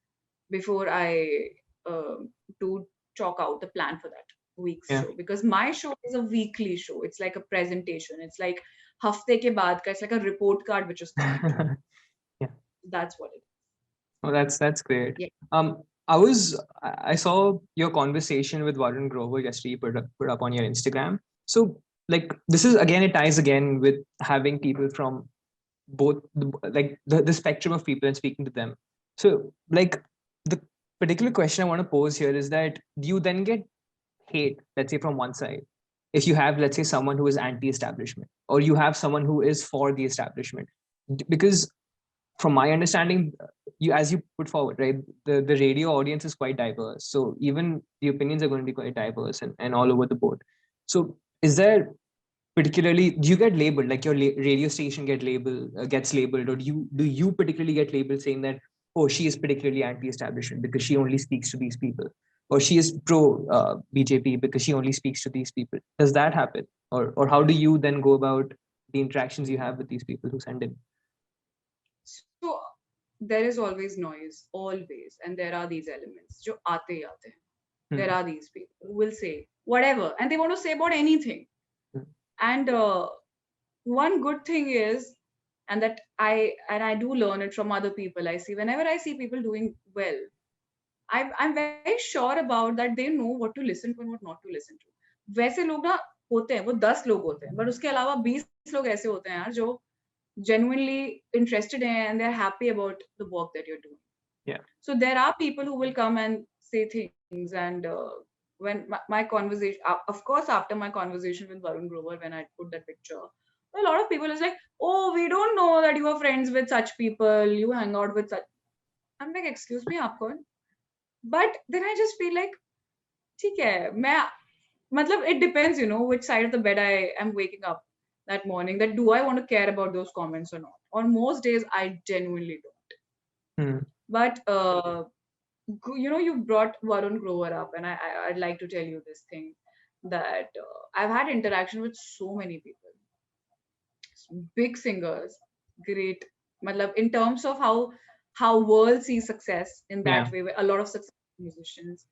before I do chalk out the plan for that week's show, because my show is a weekly show. It's like a presentation. It's like hafte ke baad ka. It's like a report card which is coming.
Yeah.
That's what it is.
Oh, that's great.
Yeah.
I saw your conversation with Varun Grover yesterday, put up on your Instagram. So like, this is again, it ties again with having people from both the spectrum of people and speaking to them. So like, the particular question I want to pose here is that, do you then get hate, let's say from one side, if you have, let's say, someone who is anti-establishment, or you have someone who is for the establishment? Because from my understanding, as you put forward, right, the radio audience is quite diverse, so even the opinions are going to be quite diverse and all over the board. So is there, particularly, do you get labeled, like your radio station gets labeled, or do you particularly get labeled saying that, oh, she is particularly anti-establishment because she only speaks to these people, or she is pro BJP because she only speaks to these people? Does that happen, or how do you then go about the interactions you have with these people who send in?
So there is always noise, always, and there are these elements. जो आते ही आते हैं. There are these people who will say whatever, and they want to say about anything. And one good thing is, and that I do learn it from other people. I see, whenever I see people doing well, I'm very sure about that. They know what to listen to and what not to listen to. वैसे लोग ना होते हैं, वो 10 लोग होते हैं, but उसके अलावा 20 लोग ऐसे होते हैं यार, जो genuinely interested in and they're happy about the work that you're doing.
Yeah.
So there are people who will come and say things, and when my conversation, of course, after my conversation with Varun Grover, when I put that picture, a lot of people is like, oh, we don't know that you are friends with such people, you hang out with such. I'm like, excuse me, aap kaun? But then I just feel like, ठीक है, it depends, you know, which side of the bed I am waking up that morning, that do I want to care about those comments or not. On most days, I genuinely don't. But You brought Varun Grover up, and I'd like to tell you this thing that I've had interaction with so many people, big singers, great. Matlab, in terms of how world sees success in
Yeah.
that way, a lot of successful musicians.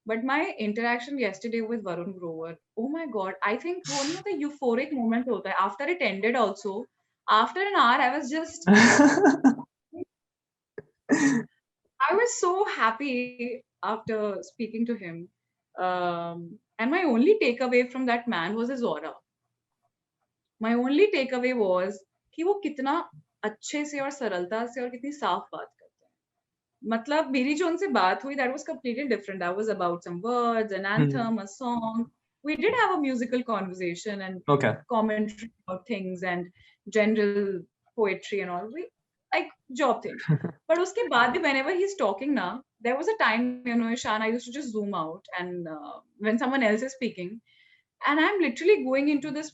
But my interaction yesterday with Varun Grover, oh my God, I think वो नहीं होता euphoric moment होता है. After it ended also, after an hour, I was so happy after speaking to him. And my only takeaway from that man was his aura. My only takeaway was कि वो कितना अच्छे से और सरलता से और कितनी साफ बात करते हैं. मतलब मेरी जो उनसे बात हुई, that was completely different. That was about some words, an anthem, a song. We did have a musical conversation and
Okay.
commentary about things and general poetry and all. We like job things. But uske baad bhi, whenever he's talking now, there was a time, Ishan, I used to just zoom out and when someone else is speaking, and I'm literally going into this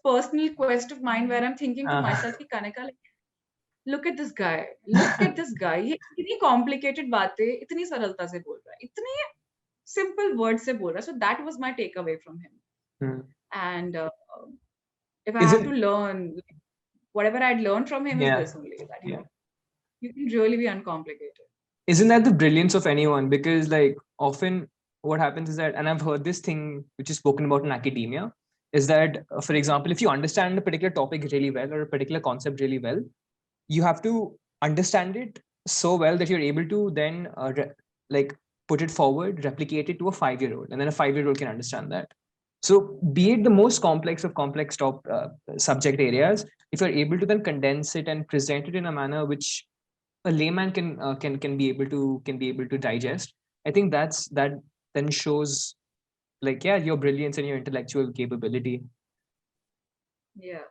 personal quest of mine where I'm thinking to myself, कि Kanika, like, look at this guy, look at this guy. ये इतनी complicated बातें इतनी सरलता से बोल रहा है, इतनी simple words से बोल रहा है. So that was my takeaway from him. And if I have to learn, whatever I'd learned from him is this only, that you can really be uncomplicated.
Isn't that the brilliance of anyone? Because like often what happens is that, and I've heard this thing which is spoken about in academia, is that, for example, if you understand a particular topic really well or a particular concept really well, you have to understand it so well that you're able to then like put it forward, replicate it to a 5-year-old, and then a 5-year-old can understand that. So be it the most complex of complex subject areas, if you're able to then condense it and present it in a manner which a layman can be able to digest, I think that then shows like your brilliance and your intellectual capability.
Yeah.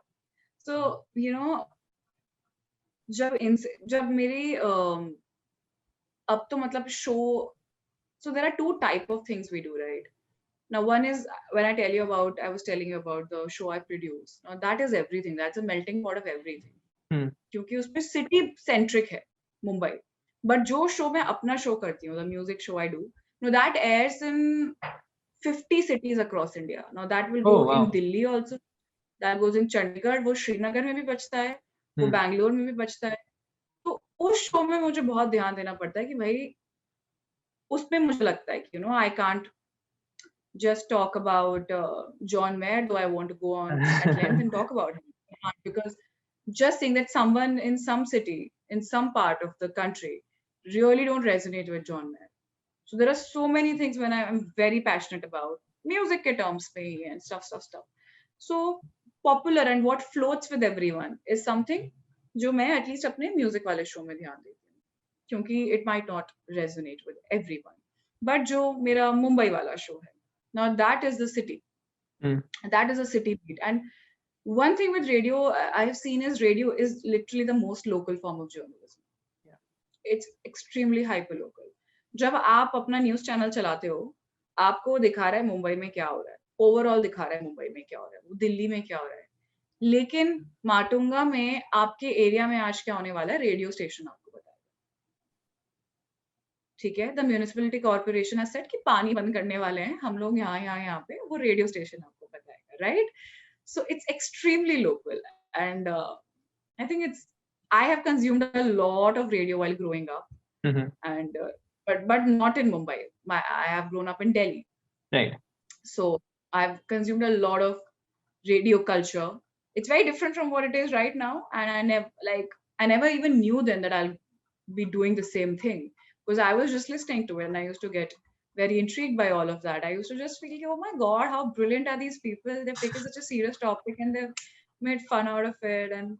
So जब मेरी अब तो मतलब show, so there are two type of things we do, right? Now one is when I was telling you about the show I produce. Now that is everything. That's a melting pot of everything. क्योंकि उसमें city centric है Mumbai. But जो show मैं अपना show करती हूँ, the music show I do, that airs in 50 cities across India. Now that will go in Delhi also. That goes in Chandigarh. वो श्रीनगर में भी बजता है, वो बैंगलोर में भी बजता है. तो उस शो में मुझे बहुत ध्यान देना पड़ता है कि भाई उसमें मुझे लगता है कि I can't just talk about John Mayer, though I want to go on at length and talk about him. Because just saying that someone in some city, in some part of the country, really don't resonate with John Mayer. So there are so many things when I'm very passionate about music ke terms mein and stuff. So popular and what floats with everyone is something जो मैं at least अपने music वाले show में ध्यान देती हूँ, क्योंकि it might not resonate with everyone. But जो मेरा मुंबई वाला show है, now that is the city. That is a city beat. And one thing with radio I have seen is radio is literally the most local form of journalism. It's extremely hyper local. जब आप अपना news channel चलाते हो, आपको दिखा रहा है मुंबई में क्या हो रहा है, ओवरऑल दिखा रहा है मुंबई में क्या हो रहा है, दिल्ली में क्या हो रहा है, लेकिन माटुंगा में आपके एरिया में आज क्या होने वाला है, रेडियो स्टेशन आपको बताएगा. ठीक है, the municipality corporation has said कि पानी बंद करने वाले हैं हम लोग यहाँ पे, वो रेडियो स्टेशन आपको बताएगा, right? So it's extremely local. And I think I have consumed a lot of radio while growing up, and but not in Mumbai. I have grown up in Delhi,
right?
So I've consumed a lot of radio culture. It's very different from what it is right now, and I never even knew then that I'll be doing the same thing, because I was just listening to it and I used to get very intrigued by all of that. I used to just feel, oh my God, how brilliant are these people? They've taken such a serious topic and they've made fun out of it and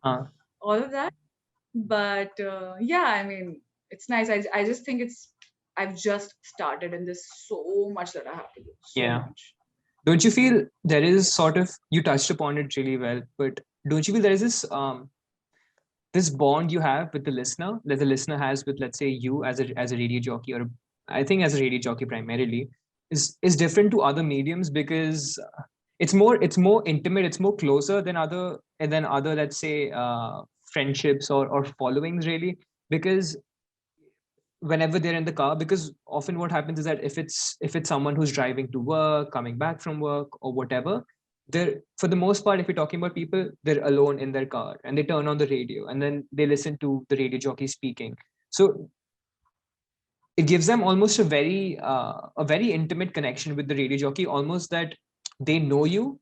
all of that. But yeah, I mean, it's nice. I just think I've just started and there's so much that I have to do. So much.
Don't you feel there is sort of, you touched upon it really well, but don't you feel there is this bond you have with the listener, that the listener has with, let's say, you as a radio jockey, or I think as a radio jockey primarily, is different to other mediums, because it's more intimate, it's more closer than other let's say friendships or followings, really, because whenever they're in the car, because often what happens is that if it's someone who's driving to work, coming back from work or whatever, they're, for the most part, if you're talking about people, they're alone in their car and they turn on the radio and then they listen to the radio jockey speaking. So it gives them almost a very intimate connection with the radio jockey, almost that they know you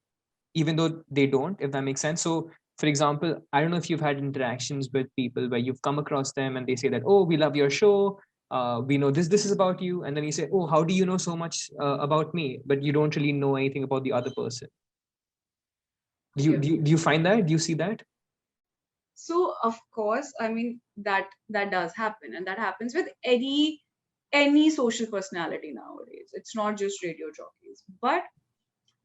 even though they don't, if that makes sense. So for example, I don't know if you've had interactions with people where you've come across them and they say that, oh, we love your show, we know this is about you, and then you say, oh, how do you know so much about me, but you don't really know anything about the other person. Do you find that, do you see that?
So of course, I mean that does happen, and that happens with any social personality nowadays. It's not just radio jockeys, but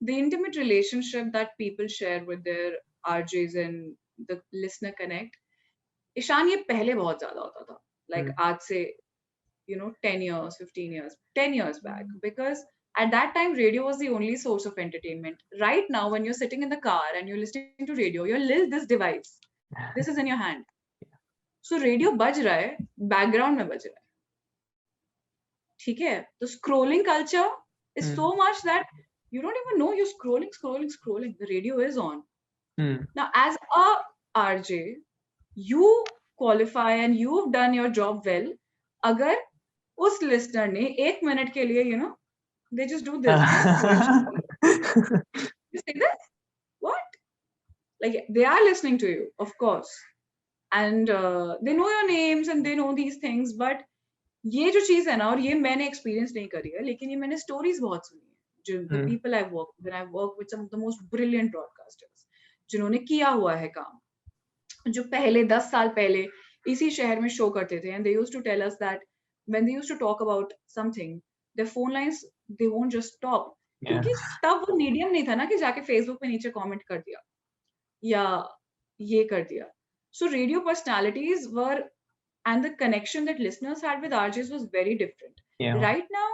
the intimate relationship that people share with their RJs and the listener connect, Ishan ये पहले बहुत ज्यादा होता था, like आज से 10 years, 15 years, 10 years back, because at that time radio was the only source of entertainment. Right now, when you're sitting in the car and you're listening to radio, you're this device, this is in your hand, so radio बज रहा है, background में बज रहा है, ठीक है? The scrolling culture is so much that you don't even know you're scrolling. The radio is on. Now, as a RJ, you qualify and you've done your job well. अगर उस listener ने 1 minute के लिए, they just do this. You say this? What? Like, they are listening to you, of course. And they know your names and they know these things, but ये जो चीज है ना, और ये मैंने एक्सपीरियंस नहीं करी है, लेकिन ये मैंने स्टोरीज बहुत सुनी है. The people I've worked with, I've worked with some of the most brilliant broadcasters, जिन्होंने किया हुआ है काम, जो पहले 10 साल पहले इसी शहर में शो करते थे, and they used to tell us that when they used to talk about something, their phone lines, they won't just stop, क्योंकि तब वो मीडियम नहीं था ना कि जाके फेसबुक पे नीचे कमेंट कर दिया या ये कर दिया. So radio personalities were, and the connection that listeners had with RJs was very different. Right now,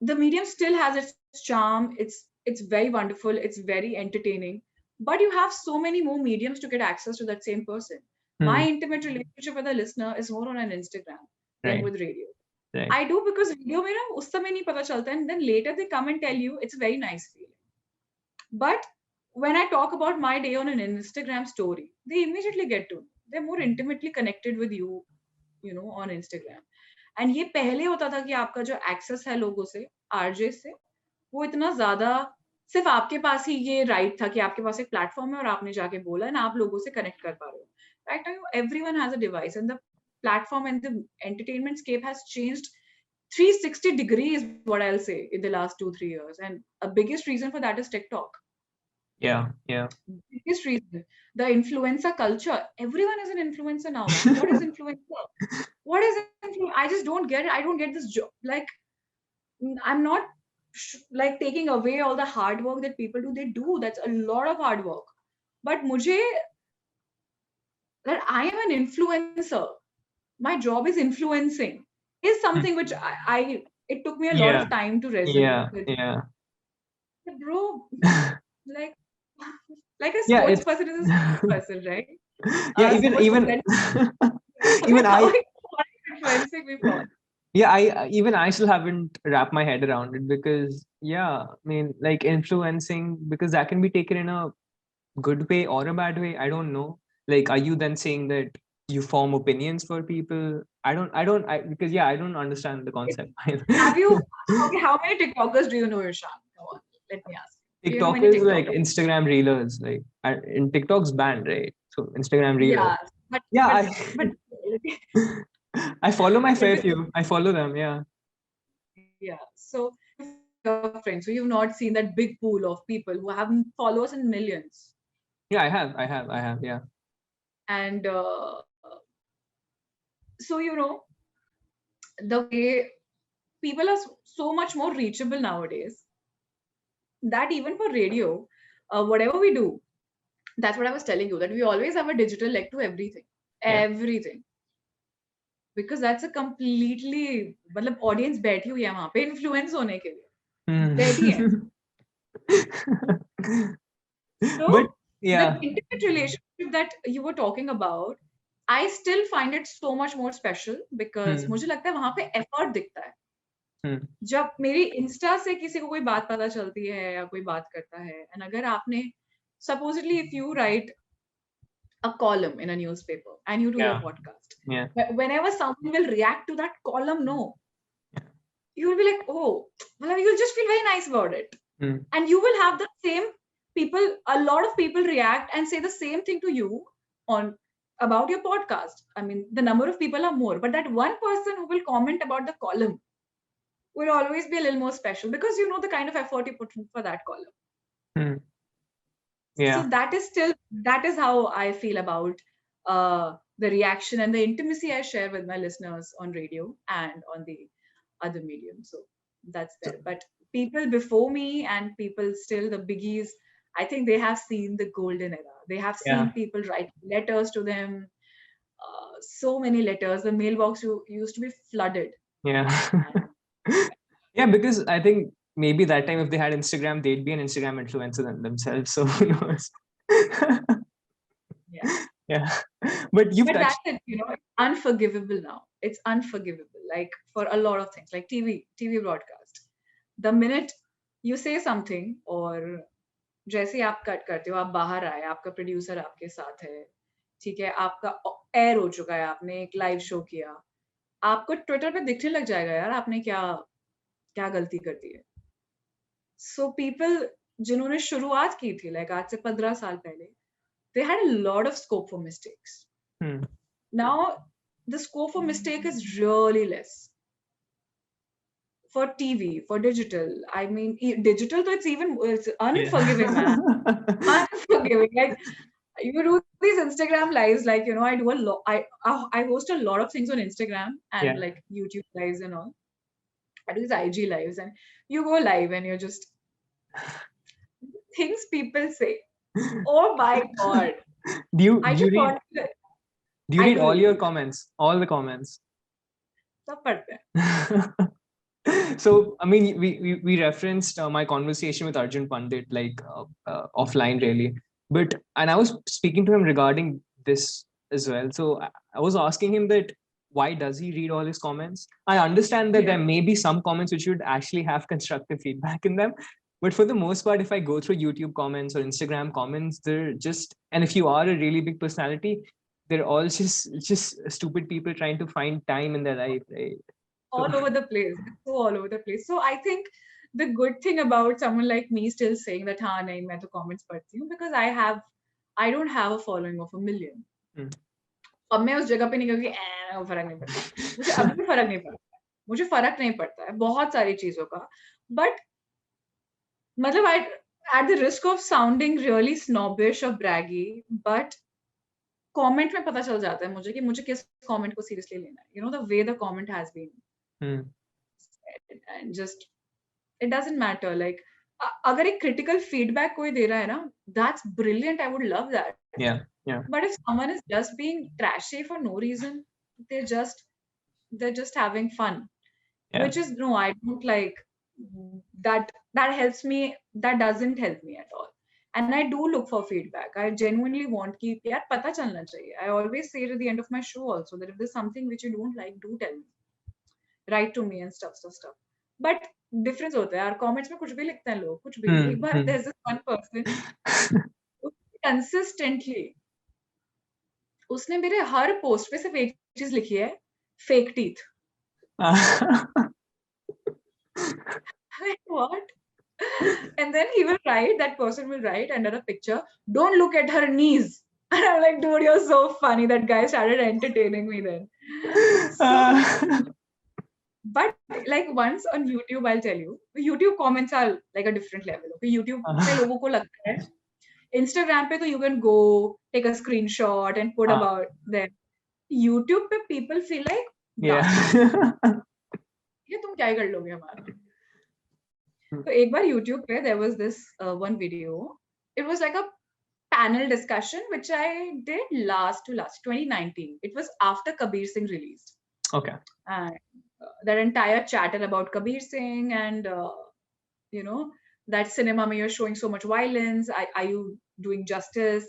the medium still has its charm. It's very wonderful. It's very entertaining. But you have so many more mediums to get access to that same person. My intimate relationship with a listener is more on an Instagram than with radio. I do, because radio में ना उस समय नहीं पता चलता, and then later they come and tell you. It's a very nice feeling. But when I talk about my day on an Instagram story, they immediately get to know. They're more intimately connected with you, on Instagram. And ये पहले होता था कि आपका जो access है लोगों से, RJ से, वो इतना ज़्यादा सिर्फ आपके पास ही ये right था कि आपके पास एक platform है और आपने जाके बोला and आप लोगों से connect कर पा रहे हो. Right now, everyone has a device, and the platform and the entertainment scape has changed 360 degrees, what I'll say, in the last 2-3 years. And a biggest reason for that is TikTok.
Yeah.
Biggest reason. The influencer culture. Everyone is an influencer now. What is influencer? What is influencer? I just don't get it. I don't get this job. Like, I'm not like taking away all the hard work that people do. They do. That's a lot of hard work. But that I am an influencer. My job is influencing. Is something which it took me a lot of time to resonate with.
Yeah.
Bro, like a sports person is a sports person, right?
Yeah, even I.
Influencing before.
Yeah, I still haven't wrapped my head around it, because I mean, like, influencing, because that can be taken in a good way or a bad way. I don't know. Like, are you then saying that you form opinions for people? Because I don't understand the concept.
Have you? Okay, how many TikTokers do you know, Ishan? Come on, let me ask.
TikTok is like Instagram reelers. Like, in TikTok's banned, right? So Instagram reelers.
Yeah, but
I follow my fair few. I follow them. Yeah.
Yeah. So your friends, so you've not seen that big pool of people who have followers in millions.
Yeah, I have. Yeah.
And so the way people are so much more reachable nowadays, that even for radio, whatever we do, that's what I was telling you, that we always have a digital leg to everything. Everything. Because that's a completely, मतलब audience बैठी हुई है वहाँ पे influence होने के लिए, बैठी है. So,
but
the intimate relationship that you were talking about, I still find it so much more special because मुझे लगता है वहां पे effort दिखता है. जब मेरी इंस्टा से किसी को कोई बात पता चलती है या कोई बात करता है, and अगर आपने supposedly if you write a column in a newspaper and you do your podcast, whenever someone will react to that column, you will be like, oh, well, you'll just feel very nice about it. And you will have the same people, a lot of people react and say the same thing to you about your podcast. I mean, the number of people are more, but that one person who will comment about the column will always be a little more special because you know the kind of effort you put in for that column. So that is how I feel about the reaction and the intimacy I share with my listeners on radio and on the other medium. So that's there. But people before me and people still, the biggies, I think they have seen the golden era. They have seen people write letters to them. So many letters. The mailbox used to be flooded.
Yeah, because I think maybe that time if they had Instagram, they'd be an Instagram influencer themselves. So who knows? But
that's it, you know, it's unforgivable now. It's unforgivable. Like for a lot of things, like TV broadcast. The minute you say something or जैसे आप cut करते हो, आप बाहर आए, आपका producer आपके साथ है, ठीक है, आपका एयर हो चुका है, आपने एक लाइव शो किया, आपको ट्विटर पे दिखने लग जाएगा यार आपने क्या गलती कर दी है. So people जिन्होंने शुरुआत की थी, like आज से 15 साल पहले, they had a lot of scope for mistakes. Now the scope for mistake is really less. For TV, for digital, I mean, digital, so it's unforgiving, man. Unforgiving. Like you do these Instagram lives, like, you know, I do a lot. I host a lot of things on Instagram and like YouTube lives and all. I do these IG lives, and you go live and you're just things people say. Oh my god!
Do you read all your comments? All the comments?
सब पढ़ते हैं.
So, I mean, we referenced my conversation with Arjun Pandit, like offline really. And I was speaking to him regarding this as well. So I was asking him that why does he read all his comments? I understand that there may be some comments which would actually have constructive feedback in them. But for the most part, if I go through YouTube comments or Instagram comments, they're just, and if you are a really big personality, they're all just stupid people trying to find time in their life, right?
All over the place. So all over the place. So I think the good thing about someone like me still saying that हाँ नहीं मैं तो comments पढ़ती हूँ because I don't have a following of 1 million. अब मैं उस जगह पे नहीं कहूँगी फर्क नहीं पड़ता. मुझे अभी भी फर्क नहीं पड़ता. मुझे फर्क नहीं पड़ता है बहुत सारी चीजों का. But मतलब at the risk of sounding really snobbish or braggy, but comment में पता चल जाता है मुझे कि मुझे किस comment को seriously लेना है. You know, the way the comment has been. And just it doesn't matter. Like अगर एक critical feedback कोई दे रहा है ना, that's brilliant. I would love that.
Yeah.
But if someone is just being trashy for no reason, they're just having fun. Which is no, I don't like that. That helps me. That doesn't help me at all. And I do look for feedback. I genuinely want कि यार पता चलना चाहिए. I always say at the end of my show also that if there's something which you don't like, do tell me. Write to me and stuff. But difference होता है यार. Comments में कुछ भी लिखते हैं लोग, कुछ भी. एक बार there's this one person consistently उसने मेरे हर पोस्ट पे सिर्फ एक चीज लिखी है, fake teeth. Like what? And then that person will write under a picture, don't look at her knees. And I'm like, dude, you're so funny. That guy started entertaining me then. But like once on YouTube, I'll tell you, YouTube comments are like a different level. Okay, YouTube पे लोगों को लगता है, Instagram पे तो you can go take a screenshot and put about them. YouTube पे people feel like, ये तुम क्या कर लोगे हमारा? So एक बार YouTube पे there was this one video. It was like a panel discussion which I did last 2019. It was after Kabir Singh released.
Okay.
And that entire chatter about Kabir Singh and you know that cinema you're showing so much violence. Are you doing justice?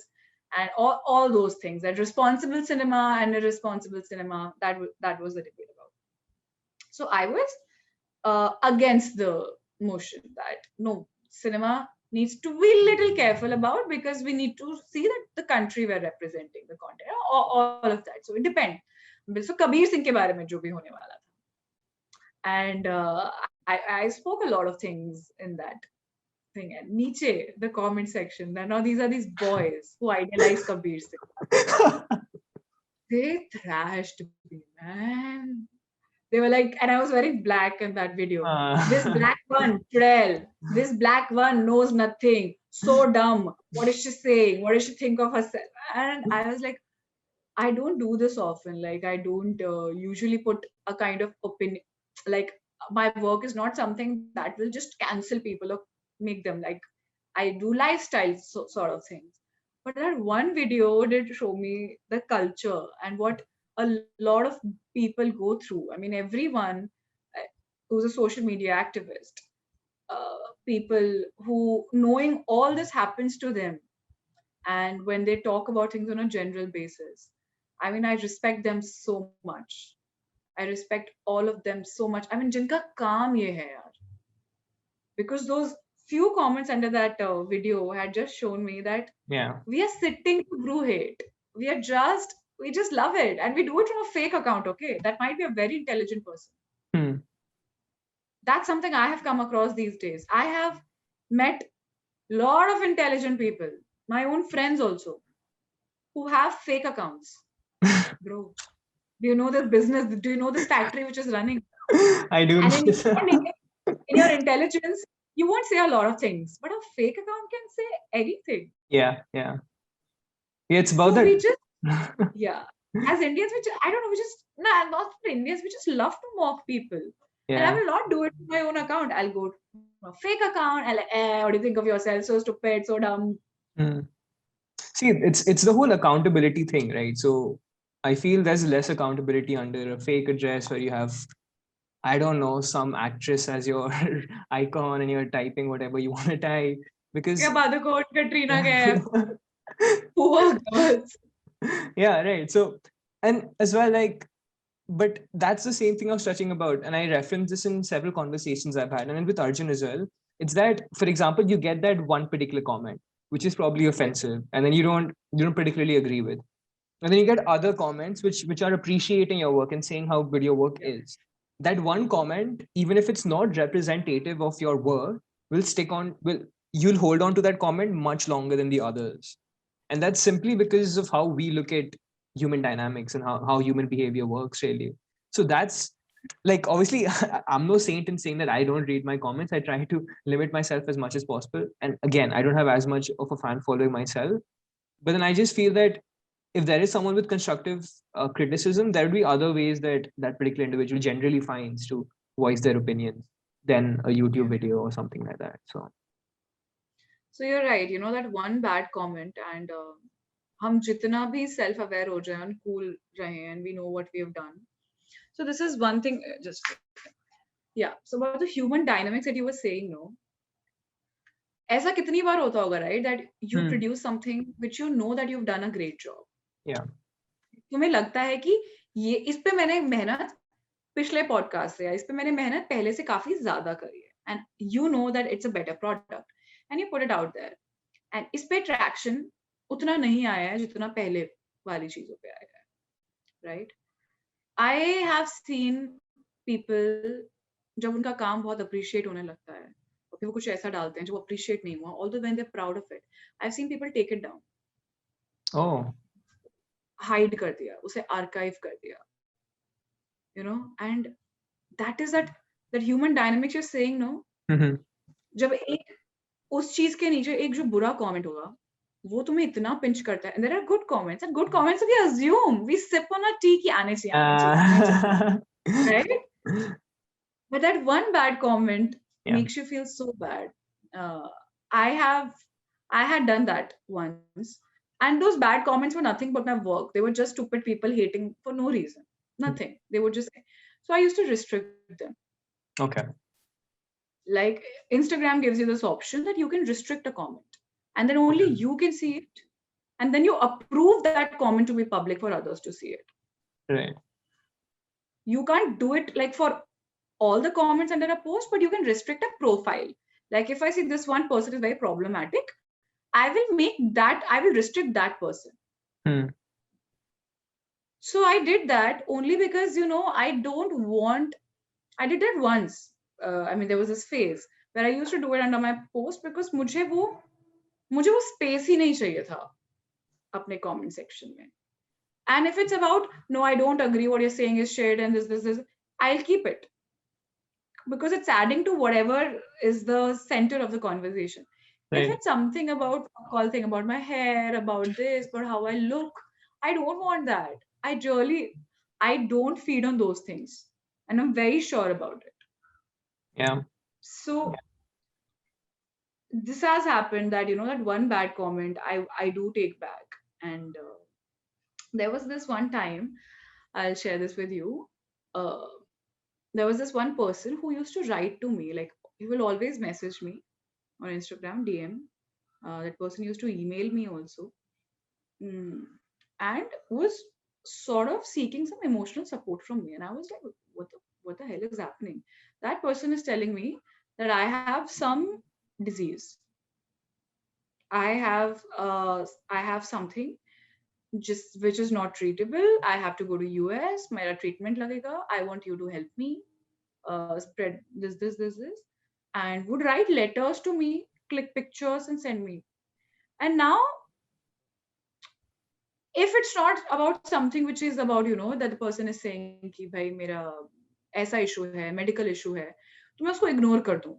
and all those things, that responsible cinema and irresponsible cinema, that was the debate about. So I was against the motion that no, cinema needs to be a little careful about, because we need to see that the country we're representing, the content, all of that. So it depends. So Kabir Singh ke bare mein jo bhi hone wala tha. And I spoke a lot of things in that thing. And niche, the comment section, now these are these boys who idolize Kabir Singh. They thrashed me, man. They were like, and I was wearing black in that video. This black one, Trell. This black one knows nothing. So dumb. What is she saying? What does she think of herself? And I was like, I don't do this often. Like, I don't usually put a kind of opinion. Like, my work is not something that will just cancel people or make them like. I do lifestyle sort of things. But that one video did show me the culture and what a lot of people go through. I mean, everyone who's a social media activist, people who knowing all this happens to them, and when they talk about things on a general basis, I mean, I respect them so much. I respect all of them so much. I mean, jinka kaam ye hai yaar. Because those few comments under that video had just shown me that we are sitting to brew hate. We just love it, and we do it from a fake account. Okay, that might be a very intelligent person. That's something I have come across these days. I have met a lot of intelligent people, my own friends also, who have fake accounts. Bro, do you know this business? Do you know this factory which is running?
I do.
And in your intelligence, you won't say a lot of things, but a fake account can say anything.
Yeah. It's about
so
that.
We just, as Indians, I don't know, not for Indians, we just love to mock people. And I will not do it on my own account. I'll go to a fake account. I'll like, what do you think of yourself? So stupid, so dumb.
See, it's the whole accountability thing, right? So I feel there's less accountability under a fake address where you have, I don't know, some actress as your icon and you're typing whatever you want to type. Because
Katrina Kaif. Poor girls.
Yeah, right. So, and as well, like, but that's the same thing I was touching about. And I referenced this in several conversations I've had, and with Arjun as well. It's that, for example, you get that one particular comment, which is probably offensive, and then you don't particularly agree with. And then you get other comments which are appreciating your work and saying how good your work is. That one comment, even if it's not representative of your work, you'll hold on to that comment much longer than the others. And that's simply because of how we look at human dynamics and how human behavior works, really. So that's like, obviously, I'm no saint in saying that I don't read my comments. I try to limit myself as much as possible. And again, I don't have as much of a fan following myself. But then I just feel that if there is someone with constructive criticism, there would be other ways that that particular individual generally finds to voice their opinions than a YouTube video or something like that.
So you're right, you know, that one bad comment, and hum jitna bhi self-aware ho jaye and cool rahe, and we know what we have done. So this is one thing, so about the human dynamics that you were saying, no, ऐसा कितनी बार होता होगा, right, that you produce something which you know that you've done a great job. तुम्हें लगता है कि ये इस पे मैंने मेहनत पिछले पॉडकास्ट से, इस पे मैंने मेहनत पहले से काफी ज्यादा करी है, and you know that it's a better product and you put it out there, and इस पे traction उतना नहीं आया है जितना पहले वाली चीजों पे आया है, right? I have seen people जब उनका काम बहुत appreciate होने लगता है और फिर वो कुछ ऐसा डालते हैं जो appreciate नहीं हुआ, although when they're proud of it, I've seen people take it down. Hide कर दिया, उसे archive कर दिया, you know, and that is that human dynamics you're saying, no? जब एक उस चीज के नीचे एक जो बुरा comment होगा, वो तुम्हें इतना pinch करता है, and there are good comments, and good comments we assume, we sip on our tea कि आने चाहिए, right? But that one bad comment makes you feel so bad. I had done that once, and those bad comments were nothing but my work. They were just stupid people hating for no reason, nothing. They would just say. So I used to restrict them.
Okay.
Like Instagram gives you this option that you can restrict a comment, and then only you can see it. and then you approve that comment to be public for others to see it.
Right.
You can't do it like for all the comments under a post, but you can restrict a profile. Like if I see this one person is very problematic, I will restrict that person. So I did that only because, I did that once. There was this phase where I used to do it under my post because मुझे वो space ही नहीं चाहिए था अपने comment section में. And if it's about, no, I don't agree, what you're saying is shit and this, I'll keep it. Because it's adding to whatever is the center of the conversation. Right. If it's something about my hair, about this, about how I look, I don't want that. I don't feed on those things. And I'm very sure about it.
Yeah.
So this has happened that, that one bad comment I do take back. And there was this one time, I'll share this with you. There was this one person who used to write to me, like he will always message me on Instagram, DM. That person used to email me also. And was sort of seeking some emotional support from me. And I was like, what the hell is happening? That person is telling me that I have some disease. I have something just which is not treatable. I have to go to US. My treatment lagega. I want you to help me spread this, and would write letters to me, click pictures and send me. And now, if it's not about something which is about, that the person is saying कि भाई मेरा ऐसा issue है, medical issue है, तो मैं उसको ignore कर दूँ.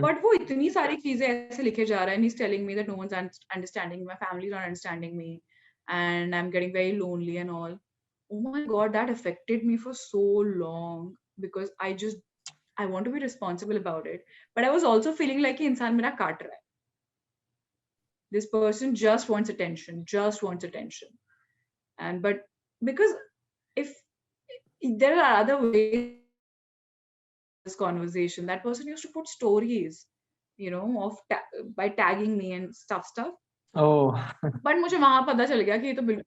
But वो इतनी सारी चीजें ऐसे लिखे जा रहा है, and he's telling me that no one's understanding, my family's not understanding me, and I'm getting very lonely and all. Oh my God, that affected me for so long because I want to be responsible about it. But I was also feeling like इंसान मेरा काट रहा है. This person just wants attention. But because if there are other ways this conversation, that person used to put stories, by tagging me and stuff.
Oh.
But मुझे वहां पता चल गया कि ये तो बिल्कुल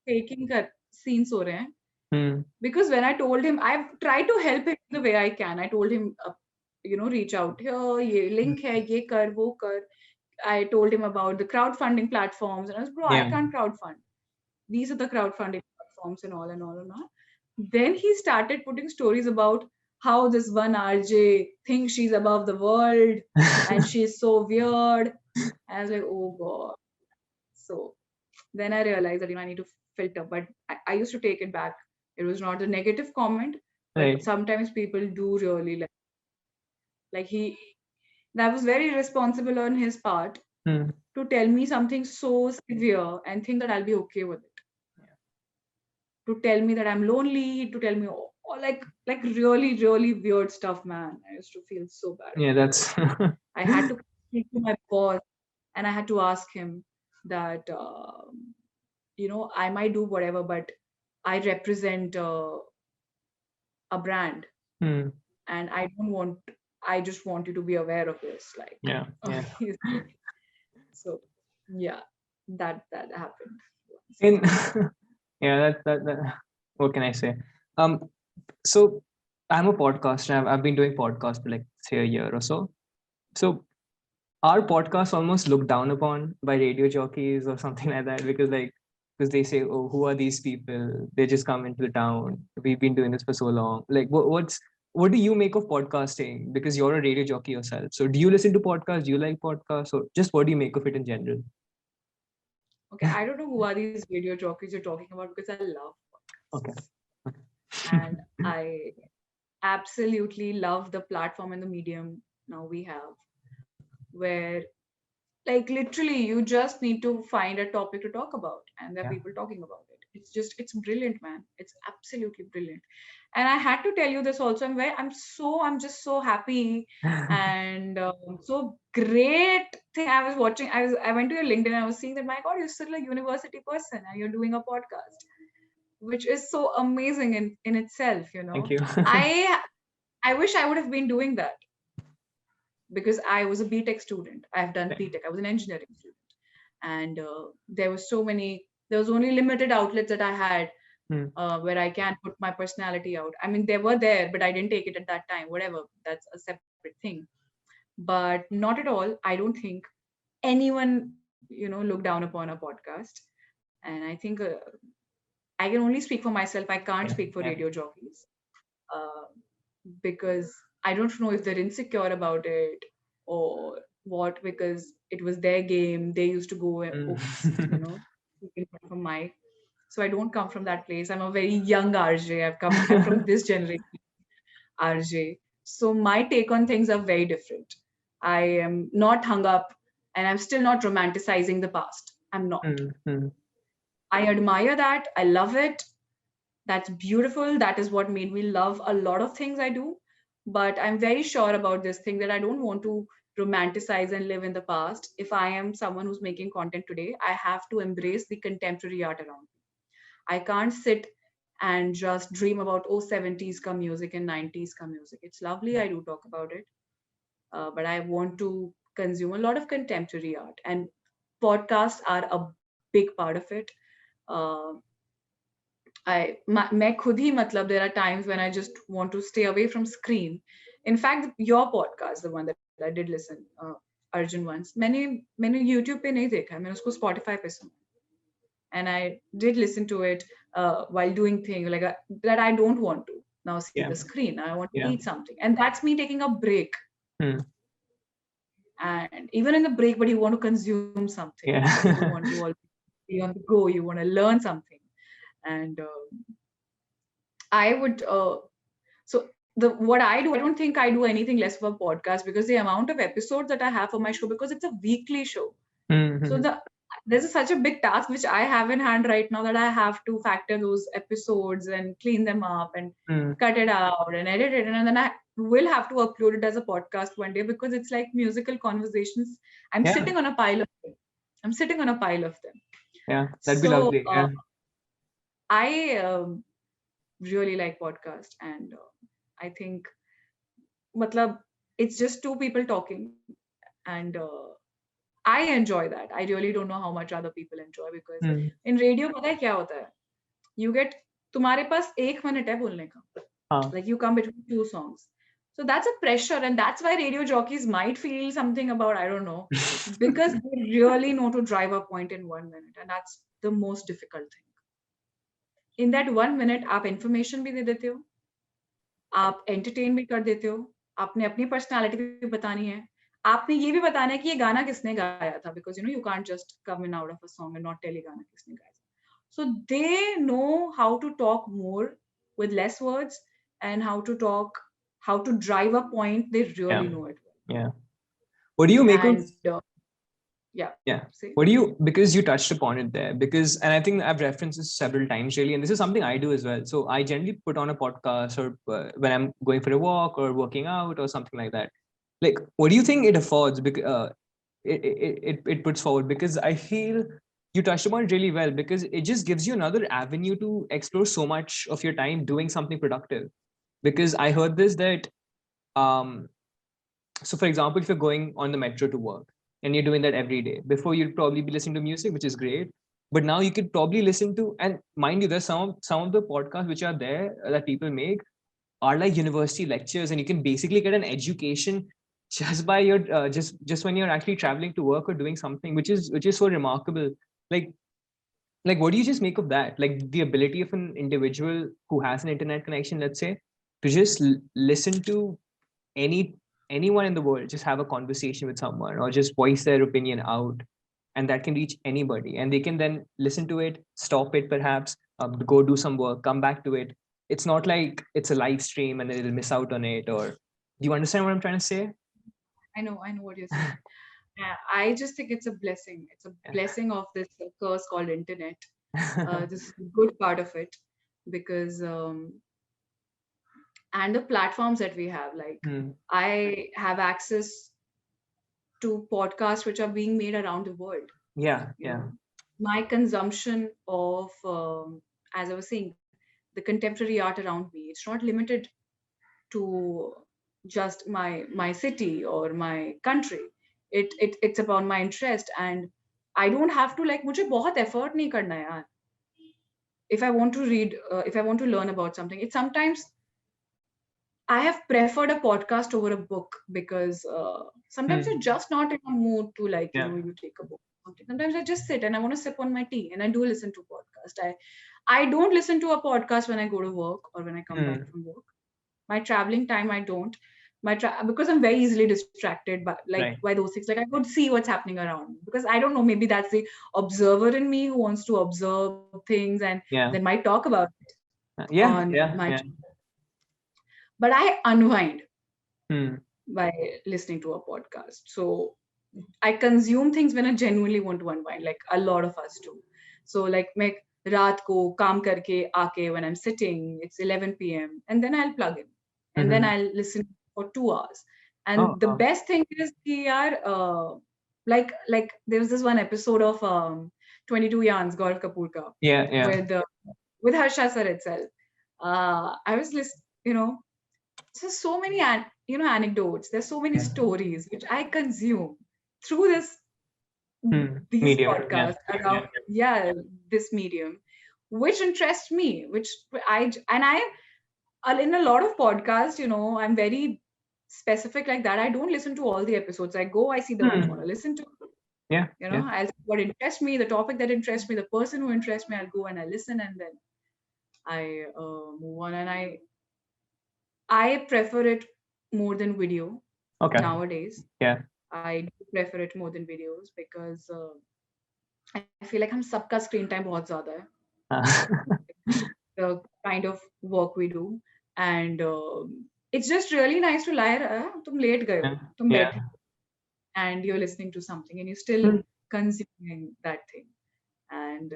faking का scenes हो रहे हैं. Because when I told him, I've tried to help him the way I can. I told him, reach out here, ye link hai, ye kar, wo kar. I told him about the crowdfunding platforms, and I was, bro, I can't crowdfund. These are the crowdfunding platforms and all. Then he started putting stories about how this one RJ thinks she's above the world and she's so weird. And I was like, oh God. So then I realized that I need to filter, but I used to take it back. It was not a negative comment, but right. Sometimes people do really like that was very responsible on his part to tell me something so severe and think that I'll be okay with it. Yeah. To tell me that I'm lonely, to tell me like really, really weird stuff, man. I used to feel so bad.
Yeah, that's...
I had to speak to my boss and I had to ask him that, I might do whatever, but I represent a brand. And I just want you to be aware of this. Like,
yeah.
So, yeah, that happened.
Yeah, that what can I say? So I'm a podcaster. I've been doing podcasts for like say a year or so. So our podcasts almost looked down upon by radio jockeys or something like that because they say, oh, who are these people? They just come into the town. We've been doing this for so long. Like, what do you make of podcasting? Because you're a radio jockey yourself. So do you listen to podcasts? Do you like podcasts? Or just what do you make of it in general?
Okay, I don't know who are these radio jockeys you're talking about because I love podcasts.
Okay.
And I absolutely love the platform and the medium now we have, where like literally you just need to find a topic to talk about and there are people talking about it. It's brilliant, man. It's absolutely brilliant. And I had to tell you this also. I'm just so happy and so great thing. I was watching. I went to your LinkedIn and I was seeing that, my God, you're still a university person and you're doing a podcast, which is so amazing in itself.
Thank you.
I wish I would have been doing that because I was a BTech student. I've done BTech. I was an engineering student. and there was only limited outlets that I had where I can put my personality out. I mean, they were there, but I didn't take it at that time. Whatever, that's a separate thing. But not at all. I don't think anyone, look down upon a podcast. And I think I can only speak for myself. I can't
Yeah,
speak for
yeah.
radio jockeys uh, because I don't know if they're insecure about it or what. Because it was their game. They used to go,
Mm.
speak in front of a mic. So I don't come from that place. I'm a very young RJ. I'm from this generation RJ. So my take on things are very different. I am not hung up, and I'm still not romanticizing the past. I'm not.
Mm.
I admire that. I love it. That's beautiful. That is what made me love a lot of things I do. But I'm very sure about this thing that I don't want to romanticize and live in the past. If I am someone who's making content today, I have to embrace the contemporary art around me. I can't sit and just dream about 70s ka music and 90s ka music. It's lovely. I do talk about it. But I want to consume a lot of contemporary art. And podcasts are a big part of it. Uh, मैं खुद ही मतलब there are times when I just want to stay away from screen. In fact, your podcast, the one that I did listen, Arjun once, मैंने YouTube पे नहीं देखा है, मैंने उसको Spotify पे सुना. And I did listen to it while doing things like that I don't want to now see
Yeah,
the screen. I want to
yeah.
eat something, and that's me taking a break.
Hmm.
And even in the break, but you want to consume something.
Yeah.
You don't want to always be on the go. You want to learn something, and I would. So what I do, I don't think I do anything less of a podcast because the amount of episodes that I have for my show, because it's a weekly show. So
Mhm.
there's such a big task which I have in hand right now that I have to factor those episodes and clean them up and
Mm.
cut it out and edit it, and then I will have to upload it as a podcast one day because it's like musical conversations. I'm
Yeah,
sitting on a pile of them. I'm sitting on a pile of them.
yeah, that'd be
So
lovely. Yeah.
I really like podcast, and I think, matlab, it's just two people talking, and I enjoy that. I really don't know how much other people enjoy because
Mm.
in radio, पता है क्या होता है? You get, तुम्हारे पास 1 minute है बोलने का.
हाँ.
Like you come between two songs. So that's a pressure, and that's why radio jockeys might feel something about, I don't know, because they really know to drive a point in 1 minute, and that's the most difficult thing. In that 1 minute, आप information भी दे देते हो, आप entertain भी कर देते हो, आपने अपनी personality भी बतानी है, आपने ये भी बताना है कि ये गाना किसने गाया था, because you can't just come in out of a song and not tell ये गाना किसने गाया था. So they know how to talk more with less words and how to drive a point. They really
Yeah,
know it
yeah. What do you
well.
make of?
And yeah,
Yeah.
see,
What do you, because you touched upon it there, because, and I think I've referenced this several times really, and this is something I do as well. So I generally put on a podcast or when I'm going for a walk or working out or something like that. Like, what do you think it affords? Because it puts forward, because I feel you touched upon it really well, because it just gives you another avenue to explore so much of your time doing something productive. Because I heard this that, um, so for example, if you're going on the metro to work and you're doing that every day, before you'd probably be listening to music, which is great. But now you could probably listen to, and mind you, there's some of the podcasts which are there that people make are like university lectures, and you can basically get an education just by your just when you're actually traveling to work or doing something, which is so remarkable. Like what do you just make of that? Like the ability of an individual who has an internet connection, let's say, to just listen to any anyone in the world, just have a conversation with someone or just voice their opinion out, and that can reach anybody, and they can then listen to it, stop it perhaps, go do some work, come back to it. It's not like it's a live stream and they'll miss out on it. Or do you understand what I'm trying to say?
I know what you're saying. I just think it's a blessing. It's a blessing of this curse called internet. This is a good part of it because and the platforms that we have, like I have access to podcasts which are being made around the world.
Yeah,
You know, my consumption of, as I was saying, the contemporary art around me, it's not limited to just my city or my country. It's about my interest, and I don't have to like मुझे बहुत effort नहीं करना है यार. If I want to read, if I want to learn about something, it's sometimes I have preferred a podcast over a book because sometimes you're just not in a mood to like, you
Yeah.
know, you take a book. Sometimes I just sit and I want to sip on my tea and I do listen to podcast. I don't listen to a podcast when I go to work or when I come back from work. My traveling time, I don't. Because I'm very easily distracted by
Right.
by those things. Like I could see what's happening around me because I don't know. Maybe that's the observer in me who wants to observe things and
Yeah.
then might talk about it
Yeah.
on
Yeah.
my.
Yeah.
But I unwind
Hmm.
by listening to a podcast. So I consume things when I genuinely want to unwind, like a lot of us do. So like मैं रात को काम करके आके when I'm sitting, it's 11 p.m. and then I'll plug in and then I'll listen for 2 hours. And
Oh,
the
oh.
best thing is कि यार like there was this one episode of 22 Yarns, Gaurav Kapoor ka,
Yeah. Yeah.
with Harsha sir itself. I was listening, you know, so many anecdotes. There's so many
Yeah.
stories which I consume through these
Medium.
podcasts
Yeah.
around this medium, which interests me. Which in a lot of podcasts, you know, I'm very specific like that. I don't listen to all the episodes. I go, I see the ones I want to listen to.
Yeah.
You know, I'll see what interests me, the topic that interests me, the person who interests me. I'll go and I listen, and then I move on. And I prefer it more than video
Okay.
nowadays.
Yeah.
I do prefer it more than videos because I feel like हम सबका screen time बहुत ज़्यादा है. The kind of work we do, and it's just really nice to lie. तुम late गए हो, तुम बैठे हो, and you're listening to something and you're still consuming that thing. And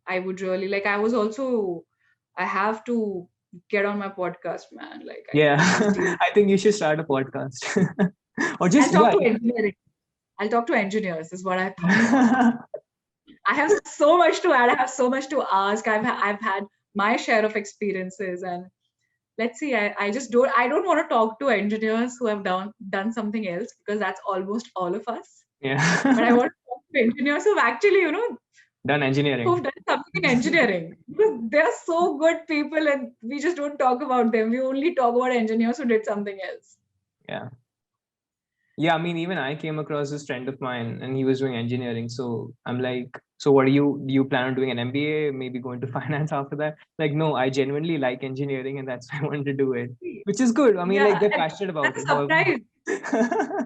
I would really like. I have to get on my podcast, man. Like
I think you should start a podcast. Or
I'll
just
talk to engineering. I'll talk to engineers. Is what I thought. I have so much to add. I have so much to ask. I've had my share of experiences, and let's see. I don't want to talk to engineers who have done something else because that's almost all of us.
Yeah.
But I want to talk to engineers who've actually, you know,
done engineering.
who've done something in engineering. Because they're so good people, and we just don't talk about them. We only talk about engineers who did something else.
Yeah. Yeah, I mean, even I came across this friend of mine and he was doing engineering. So I'm like, so what do you plan on doing an MBA, maybe going to finance after that? Like, no, I genuinely like engineering and that's why I wanted to do it, which is good. I mean, like they're passionate about
that's
it.
Surprised.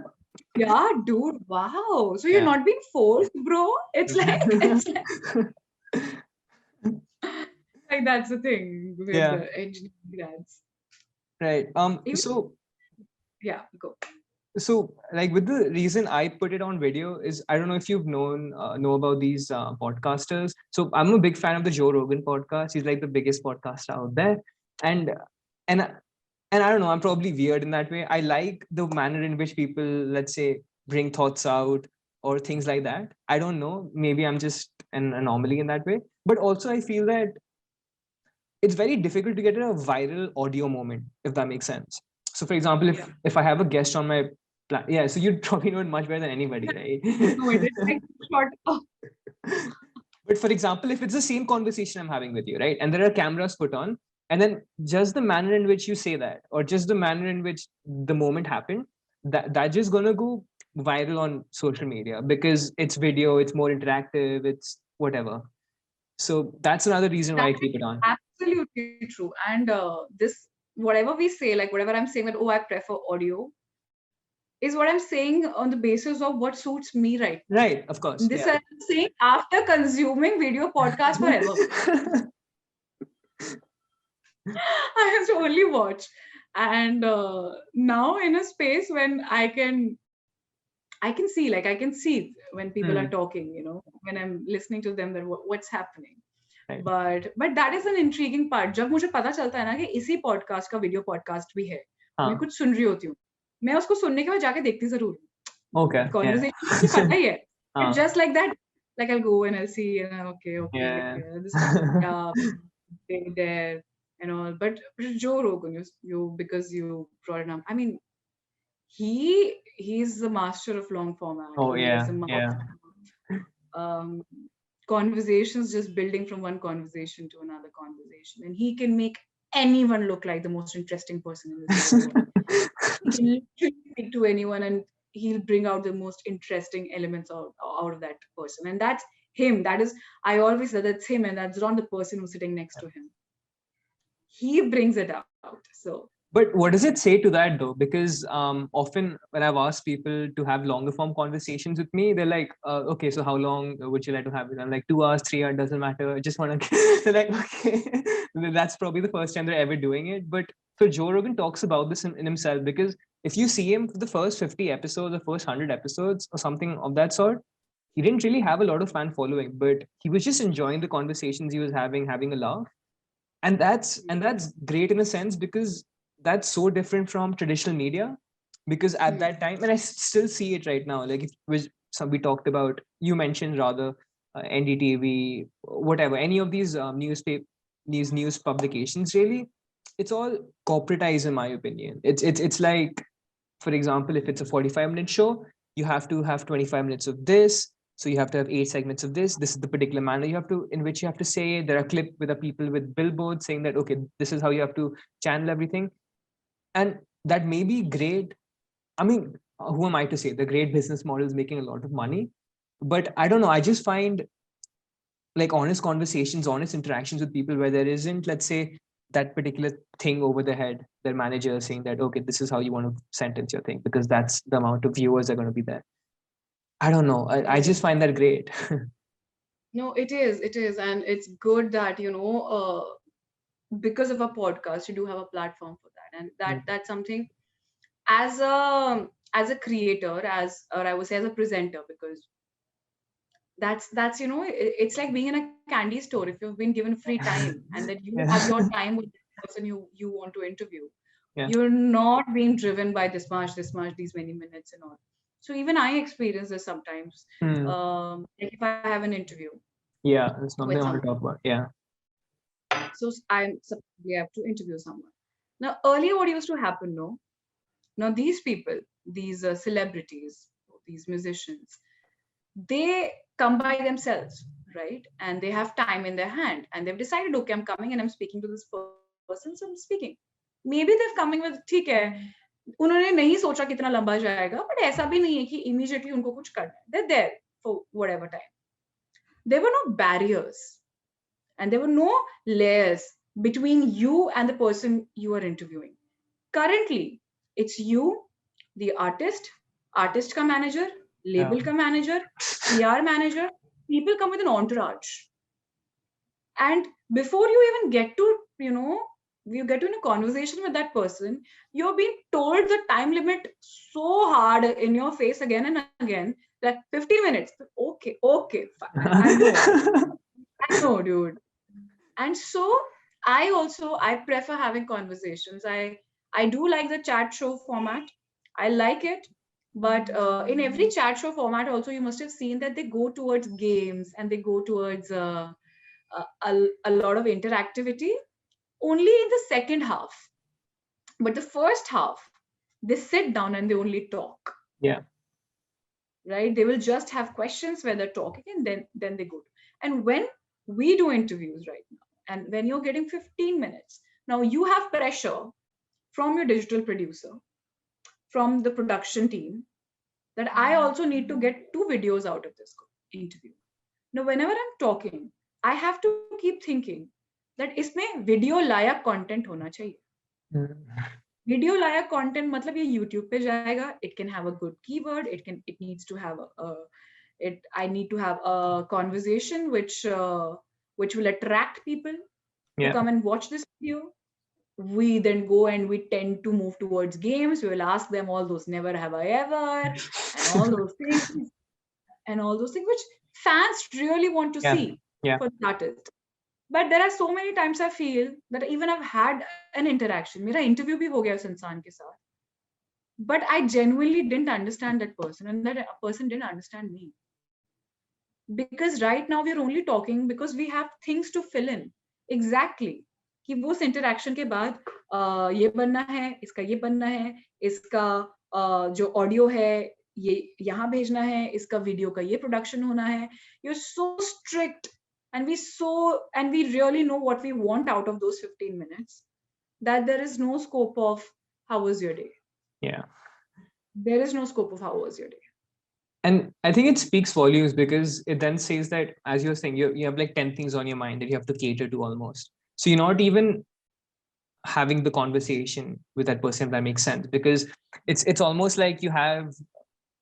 Yeah, dude, wow. So you're
Yeah.
not being forced, bro. It's like like that's the thing with the engineering grads.
Right. So
yeah, go.
So like with the reason I put it on video is I don't know if you've know about these podcasters. So I'm a big fan of the Joe Rogan podcast. He's like the biggest podcaster out there, and and I don't know, I'm probably weird in that way. I like the manner in which people, let's say, bring thoughts out or things like that. I don't know, maybe I'm just an anomaly in that way, but also I feel that it's very difficult to get a viral audio moment, if that makes sense. So for example, if I have a guest on my so you'd probably know it much better than anybody, right?
No, it is like short.
But for example, if it's the same conversation I'm having with you, right, and there are cameras put on, and then just the manner in which you say that, or just the manner in which the moment happened, that's just gonna go viral on social media because it's video, it's more interactive, it's whatever. So that's another reason why I keep it on.
Absolutely true. And this, whatever we say, like whatever I'm saying that, oh, I prefer audio, is what I'm saying on the basis of what suits me right now.
Right, of course.
This I'm saying after consuming video podcast forever. I have to only watch. And now in a space when I can see when people are talking, you know, when I'm listening to them, that what's happening. Right. But that is an intriguing part. जब मुझे पता चलता है ना कि इसी podcast का video podcast भी है, मैं कुछ सुन रही होती हूँ, मैं उसको सुनने के बाद जाके देखती जरूर हूँ. Okay. Conversation मुझे पता ही है. But just like that, like I'll go and I'll see and okay, this is there and all. But Joe Rogan, because you brought it up. I mean, he's the master of long format.
Oh yeah,
conversations just building from one conversation to another conversation, and he can make anyone look like the most interesting person in this world. He can literally speak to anyone and he'll bring out the most interesting elements out of that person. And that's him. That is, I always say that's him, and that's not the person who's sitting next to him. He brings it out. So
But what does it say to that though? Because often when I've asked people to have longer form conversations with me, they're like, okay, so how long would you like to have it? I'm like, 2 hours, 3 hours, doesn't matter. I just want to, they're like, okay. That's probably the first time they're ever doing it. But so Joe Rogan talks about this in himself, because if you see him for the first 50 episodes, the first 100 episodes or something of that sort, he didn't really have a lot of fan following, but he was just enjoying the conversations he was having a laugh. And that's great in a sense, because that's so different from traditional media. Because at that time, and I still see it right now, like if we talked about, you mentioned rather, NDTV, whatever, any of these these news publications, really, it's all corporatized in my opinion. It's like, for example, if it's a 45-minute show, you have to have 25 minutes of this. So you have to have 8 segments of this. This is the particular manner you have to, in which you have to say it. There are clips with the people with billboards saying that, okay, this is how you have to channel everything. And that may be great. I mean, who am I to say? The great business model is making a lot of money. But I don't know. I just find like honest conversations, honest interactions with people where there isn't, let's say, that particular thing over the head, their manager saying that, okay, this is how you want to sentence your thing, because that's the amount of viewers are going to be there. I don't know. I just find that great.
no, it is, and it's good that because of a podcast, you do have a platform for that, and that's something as a creator, or I would say as a presenter, because that's it's like being in a candy store. If you've been given free time and that you have your time with the person you want to interview,
Yeah.
you're not being driven by this much, these many minutes and all. So even I experience this sometimes. Like if I have an interview
Yeah, that's something
with
I want to
someone,
talk about. Yeah.
so we have to interview someone. Now earlier, what used to happen? No, now these people, these celebrities, these musicians, they come by themselves, right? And they have time in their hand, and they've decided, okay, I'm coming and I'm speaking to this person, so I'm speaking. Maybe they're coming with, ठीक है, उन्होंने नहीं सोचा कितना लंबा जाएगा, but ऐसा भी नहीं है कि immediately उनको कुछ करना है. They're there for whatever time. There were no barriers, and there were no layers between you and the person you are interviewing. Currently, it's you, the artist ka manager, label ka manager, PR manager. People come with an entourage, and before you even get to you get in a conversation with that person, you're being told the time limit so hard in your face again and again, like 15 minutes. Okay, fine. I know, dude. And so I prefer having conversations. I do like the chat show format. I like it. But in every chat show format also, you must have seen that they go towards games and they go towards a lot of interactivity only in the second half. But the first half, they sit down and they only talk.
Yeah.
Right? They will just have questions where they're talking, and then they go. And when we do interviews right now, and when you're getting 15 minutes, now you have pressure from your digital producer, from the production team, that I also need to get 2 videos out of this interview. Now, whenever I'm talking, I have to keep thinking that इसमें video लायक content होना चाहिए. Video लायक content मतलब ये YouTube पे जाएगा. It can have a good keyword. It needs to have I need to have a conversation which will attract people to come and watch this video. We then go and we tend to move towards games. We will ask them all those never have I ever and all those things which fans really want to see for the artist. But there are so many times I feel that even I've had an interaction. मेरा interview भी हो गया उस इंसान के साथ. But I genuinely didn't understand that person, and that person didn't understand me. Because right now we're only talking because we have things to fill in. Exactly. कि वो उस interaction के बाद ये बनना है, इसका ये बनना है, इसका जो audio है, ये यहाँ भेजना है, इसका वीडियो का ये प्रोडक्शन होना है. You're so strict, and we really know what we want out of those 15 minutes, that there is no scope of how was your day.
Yeah.
There is no scope of how was your day.
And I think it speaks volumes, because it then says that, as you're saying, you have like 10 things on your mind that you have to cater to almost. So you're not even having the conversation with that person, if that makes sense, because it's almost like you have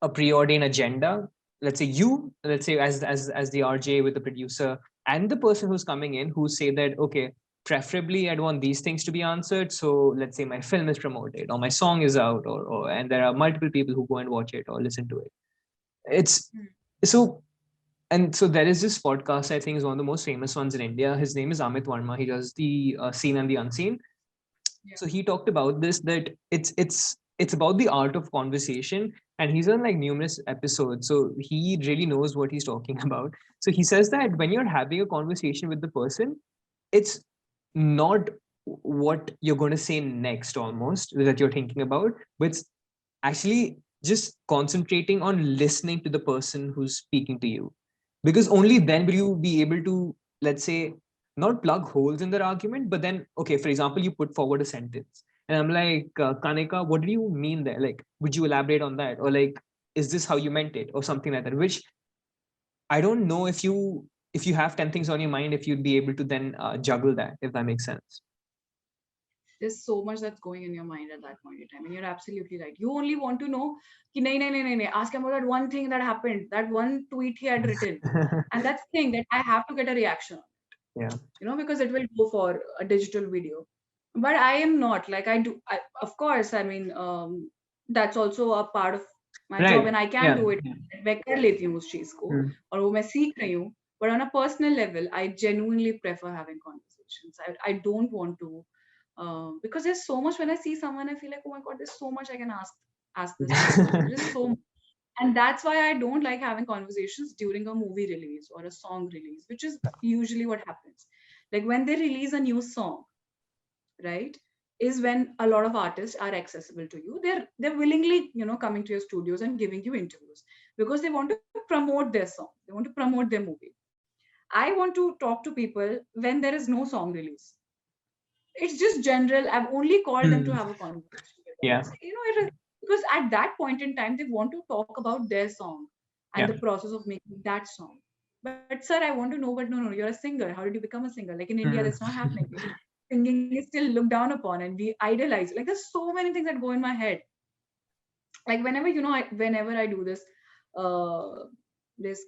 a preordained agenda. Let's say as the RJ with the producer and the person who's coming in, who say that, okay, preferably I'd want these things to be answered. So let's say my film is promoted, or my song is out, or and there are multiple people who go and watch it or listen to it. It's so. And so there is this podcast, I think is one of the most famous ones in India. His name is Amit Varma. He does the Seen and the Unseen. So he talked about this, that it's about the art of conversation, and he's on like numerous episodes, so he really knows what he's talking about. So he says that when you're having a conversation with the person, it's not what you're going to say next almost that you're thinking about, but it's actually just concentrating on listening to the person who's speaking to you, because only then will you be able to, let's say, not plug holes in their argument, but then, okay, for example, you put forward a sentence and I'm like, Kanika, what do you mean there? Like, would you elaborate on that? Or like, is this how you meant it? Or something like that, which I don't know if you have 10 things on your mind, if you'd be able to then juggle that, if that makes sense.
There's so much that's going in your mind at that point in time, and you're absolutely right. You only want to know, ki nahi, ask him about that one thing that happened, that one tweet he had written, and that's the thing that I have to get a reaction on.
Yeah.
Because it will go for a digital video. But I am not like of course, I mean, that's also a part of my job, and I can do it. मैं कर लेती हूँ उस चीज को, और वो मैं सीख रही हूँ. But on a personal level, I genuinely prefer having conversations. I don't want to, because there's so much. When I see someone, I feel like, oh my god, there's so much I can ask this person. There is so much. And that's why I don't like having conversations during a movie release or a song release, which is usually what happens. Like when they release a new song, right, is when a lot of artists are accessible to you. They're willingly, coming to your studios and giving you interviews because they want to promote their song. They want to promote their movie. I want to talk to people when there is no song release. It's just general. I've only called them to have a conversation.
Yeah.
It is because at that point in time, they want to talk about their song and the process of making that song. But sir, I want to know, but no, you're a singer. How did you become a singer? Like in India, that's not happening. Singing is still looked down upon and we idolize. Like there's so many things that go in my head. Like whenever, whenever I do this, this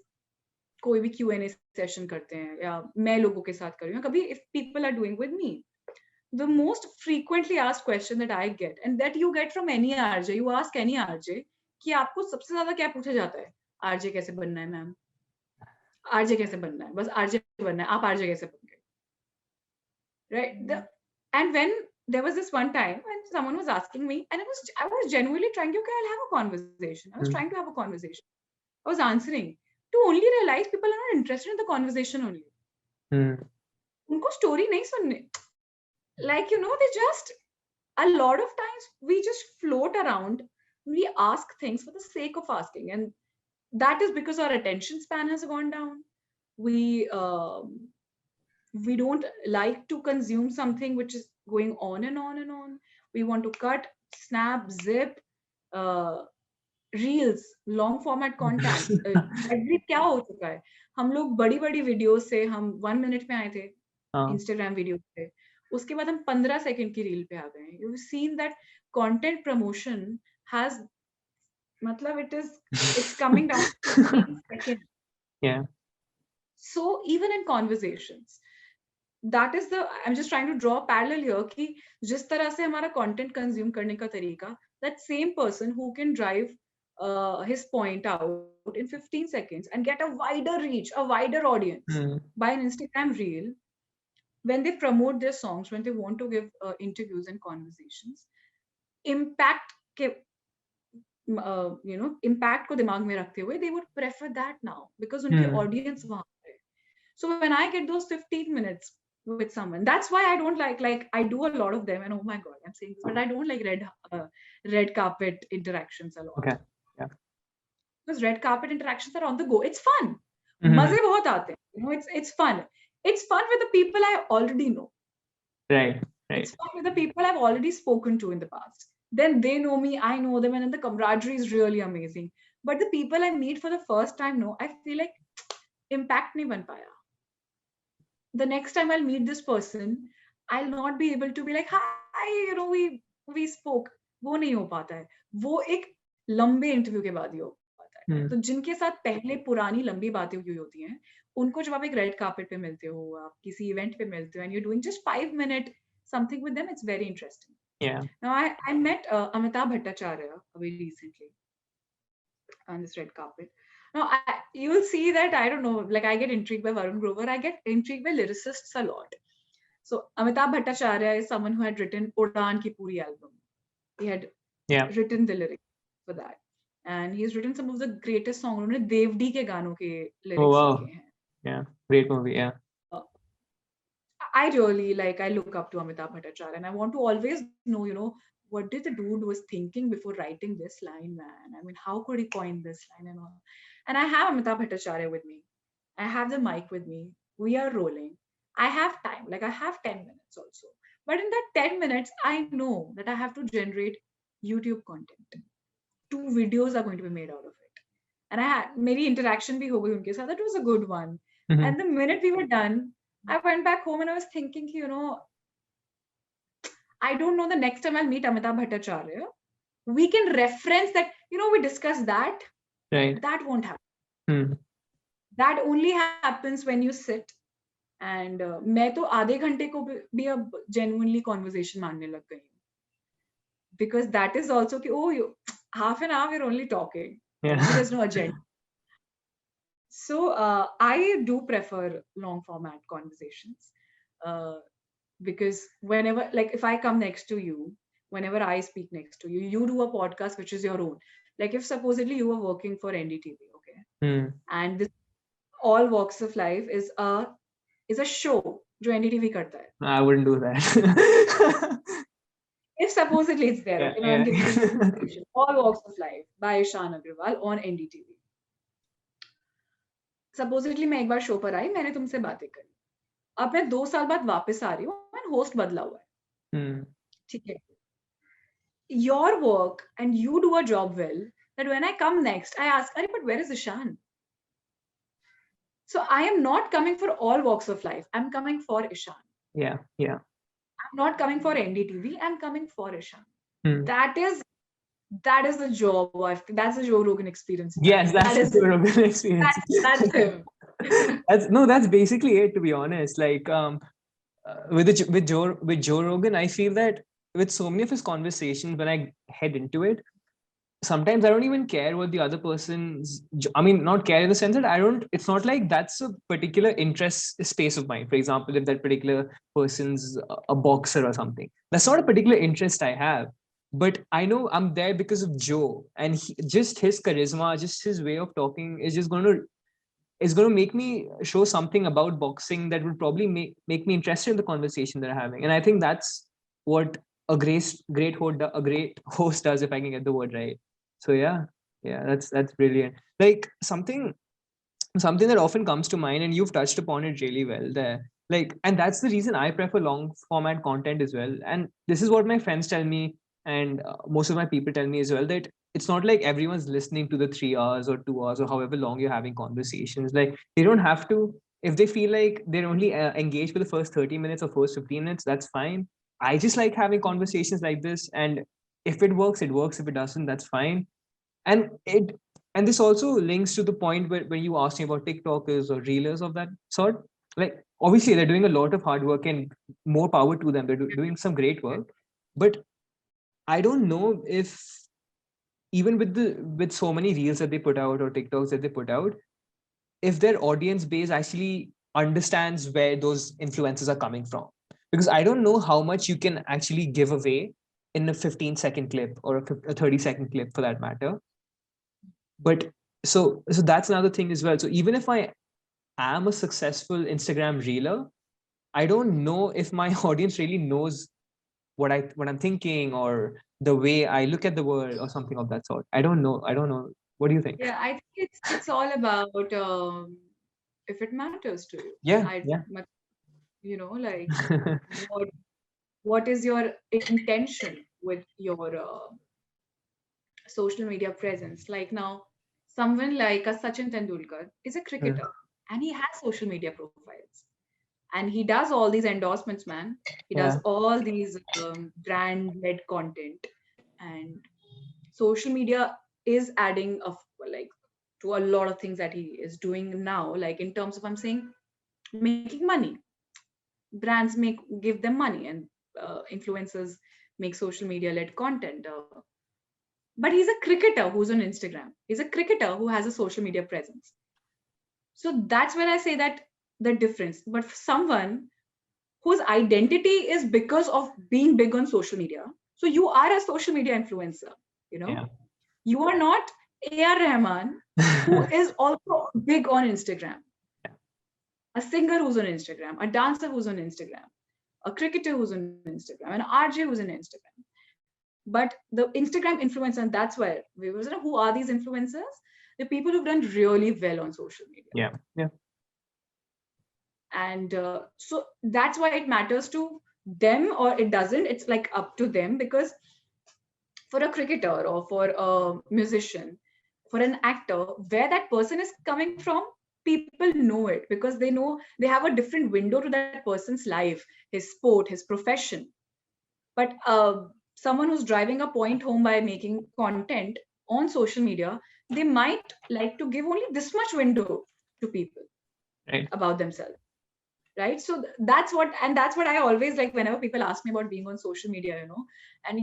कोई भी Q&A session करते हैं या मैं लोगों के साथ कर रही हूँ कभी, if people are doing with me, the most frequently asked question that I get, and that you get from any RJ, you ask any RJ कि आपको सबसे ज्यादा क्या पूछा जाता है? RJ कैसे बनना है मैम? RJ कैसे बनना है? बस RJ बनना है. आप RJ कैसे बन गए? Right? And when there was this one time when someone was asking me, and I was genuinely trying to, okay, I'll have a conversation. I was trying to have a conversation. I was answering to only realize people are not interested in the conversation only. उनको story नहीं सुनने. Like, they just, a lot of times we just float around. We ask things for the sake of asking. And that is because our attention span has gone down. We don't like to consume something which is going on and on and on. We want to cut, snap, zip, reels, long format content. Every क्या हो चुका है? हम लोग बड़ी videos से हम 1 minute में आए थे Instagram वीडियो पे. उसके बाद हम 15 सेकंड की रील पे आ गए. You've seen that content promotion has, मतलब it's coming down to 15 seconds.
Yeah.
So even in conversations, that is I'm just trying to draw a parallel here कि जिस तरह से हमारा content consume करने का तरीका, that same person who can drive his point out in 15 seconds and get a wider reach, a wider audience by an Instagram reel, when they promote their songs, when they want to give interviews and conversations, impact impact को दिमाग में रखते हुए, they would prefer that now because उनकी audience वहाँ पे. So when I get those 15 minutes with someone, that's why I don't like I do a lot of them, and oh my god, I'm saying this, but I don't like red carpet interactions a lot.
Okay. Yeah.
because red carpet interactions are on the go. It's fun.
Mhm.
Maze bahut aate hain. It's fun. It's fun with the people I already know.
Right.
It's fun with the people I've already spoken to in the past. Then they know me, I know them, and then the camaraderie is really amazing. But the people I meet for the first time, no, I feel like impact nahi ban paya. The next time I'll meet this person, I'll not be able to be like, hi, we spoke. वो नहीं हो पाता है. वो एक लंबे interview के बाद ही हो पाता है.
Hmm.
तो जिनके साथ पहले पुरानी लंबी बातें हुई होती हैं, उनको जब आप एक रेड कार्पेट पे मिलते हो, आप किसी इवेंट पे मिलते हो, and you're doing just 5 minute something with them, it's very interesting.
Yeah.
Now I met Amitabh Bhattacharya very recently on this red carpet. Now you will see that I don't know, like I get intrigued by Varun Grover, I get intrigued by lyricists a lot. So Amitabh Bhattacharya is someone who had written Udan ki puri album. He had written the lyrics for that, and he's written some of the greatest songs. उन्होंने देवडी के गानों के lyrics लिखे हैं.
Yeah, great movie. Yeah.
I really I look up to Amitabh Bhattacharya, and I want to always know, what did the dude was thinking before writing this line, man? I mean, how could he coin this line and all? And I have Amitabh Bhattacharya with me. I have the mic with me. We are rolling. I have time. I have 10 minutes also. But in that 10 minutes, I know that I have to generate YouTube content. 2 videos are going to be made out of it. And meri interaction bhi ho gayi unke sath. That was a good one.
Mhm.
And the minute we were done, I went back home and I was thinking, I don't know the next time I'll meet Amitabh Bhattacharya, we can reference that, we discussed that.
Right.
That won't happen.
Hmm.
That only happens when you sit. And मैं तो आधे घंटे को भी अब genuinely conversation मानने लग गई हूँ. Because that is also half an hour we're only talking.
Yeah.
There's no agenda. So I do prefer long format conversations because whenever, if I come next to you, whenever I speak next to you, you do a podcast which is your own. Like if supposedly you were working for NDTV, okay, and this all walks of life is a show जो NDTV करता है.
I wouldn't do that.
If supposedly it's there,
Yeah,
okay, I'm giving you information. All Walks of Life by Ishan Agrawal on NDTV. Supposedly मैं एक बार show पर आई, मैंने तुमसे बातें करी. अब मैं 2 साल बाद वापस आ रही हूँ, and host बदला हुआ है. ठीक है. Your work and you do a job well. That when I come next, I ask, "Arey, but where is Ishan?" So I am not coming for all walks of life. I'm coming for Ishan.
Yeah.
I'm not coming for NDTV. I'm coming for Ishan. That is the job. That's the Joe Rogan experience.
Yes, that's the Joe Rogan experience.
That's him.
That's basically it, to be honest. Like with Joe Rogan, I feel that with so many of his conversations, when I head into it, sometimes I don't even care what the other person's. I mean, not care in the sense that it's not like that's a particular interest space of mine. For example, if that particular person's a boxer or something, that's not a particular interest I have. But I know I'm there because of Joe, and just his charisma, just his way of talking is just going to make me show something about boxing that would probably make me interested in the conversation they're having. And I think that's what a great host does, if I can get the word right. So yeah, that's brilliant. Like something that often comes to mind, and you've touched upon it really well there. Like, and that's the reason I prefer long format content as well. And this is what my friends tell me, and most of my people tell me as well, that it's not like everyone's listening to the 3 hours or 2 hours or however long you're having conversations. Like they don't have to. If they feel like they're only engaged for the first 30 minutes or first 15 minutes, that's fine. I just like having conversations like this, and if it works, it works. If it doesn't, that's fine. And this also links to the point where you asked me about TikTokers or reelers of that sort. Like obviously they're doing a lot of hard work, and more power to them. They're doing some great work. But I don't know if even with so many reels that they put out or TikToks that they put out, if their audience base actually understands where those influences are coming from. Because I don't know how much you can actually give away in a 15-second clip or a 30-second clip for that matter. But so that's another thing as well. So even if I am a successful Instagram reeler, I don't know if my audience really knows what I'm thinking or the way I look at the world or something of that sort. I don't know What do you think?
Yeah, I think it's all about if it matters to you.
Yeah,
I
yeah.
like what what is your intention with your social media presence? Like now, someone like a Sachin Tendulkar is a
Hmm.
cricketer and he has social media profiles and he does all these endorsements, man. He does
Yeah,
all these brand-led content, and social media is adding like to a lot of things that he is doing now. Like in terms of, I'm saying, making money. Brands give them money, and influencers make social media-led content. But he's a cricketer who's on Instagram. He's a cricketer who has a social media presence. So that's where I say that the difference. But for someone whose identity is because of being big on social media, so you are a social media influencer, you know,
yeah.
you are not A.R. Rahman, who is also big on Instagram, a singer who's on Instagram, a dancer who's on Instagram, a cricketer who's on Instagram, an RJ who's on Instagram. But the Instagram influencer, and that's where we was, who are these influencers? The people who've done really well on social media.
Yeah, yeah.
And so that's why it matters to them or it doesn't. It's like up to them, because for a cricketer or for a musician, for an actor, where that person is coming from, people know it because they know they have a different window to that person's life, his sport, his profession. But someone who's driving a point home by making content on social media, they might like to give only this much window to people
Right.
about themselves, right? So that's what I always like whenever people ask me about being on social media, and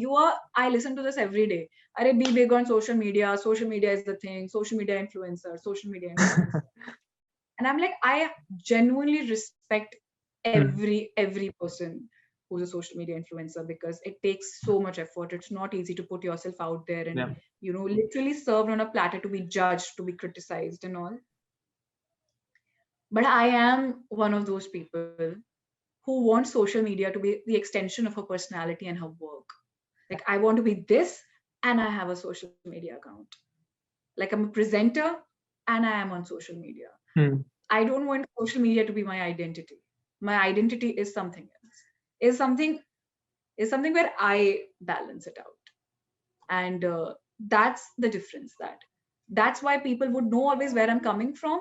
I listen to this every day. Are be big on social media, social media is the thing, social media influencer, social media influencer. And I'm like, I genuinely respect
Hmm.
every person who's a social media influencer, because it takes so much effort. It's not easy to put yourself out there and
Yeah.
literally served on a platter to be judged, to be criticized and all. But I am one of those people who want social media to be the extension of her personality and her work. Like, I want to be this, and I have a social media account. Like, I'm a presenter and I am on social media.
Hmm.
I don't want social media to be my identity. My identity is something else. Is something is something where I balance it out, and that's the difference. That's why people would know always where I'm coming from,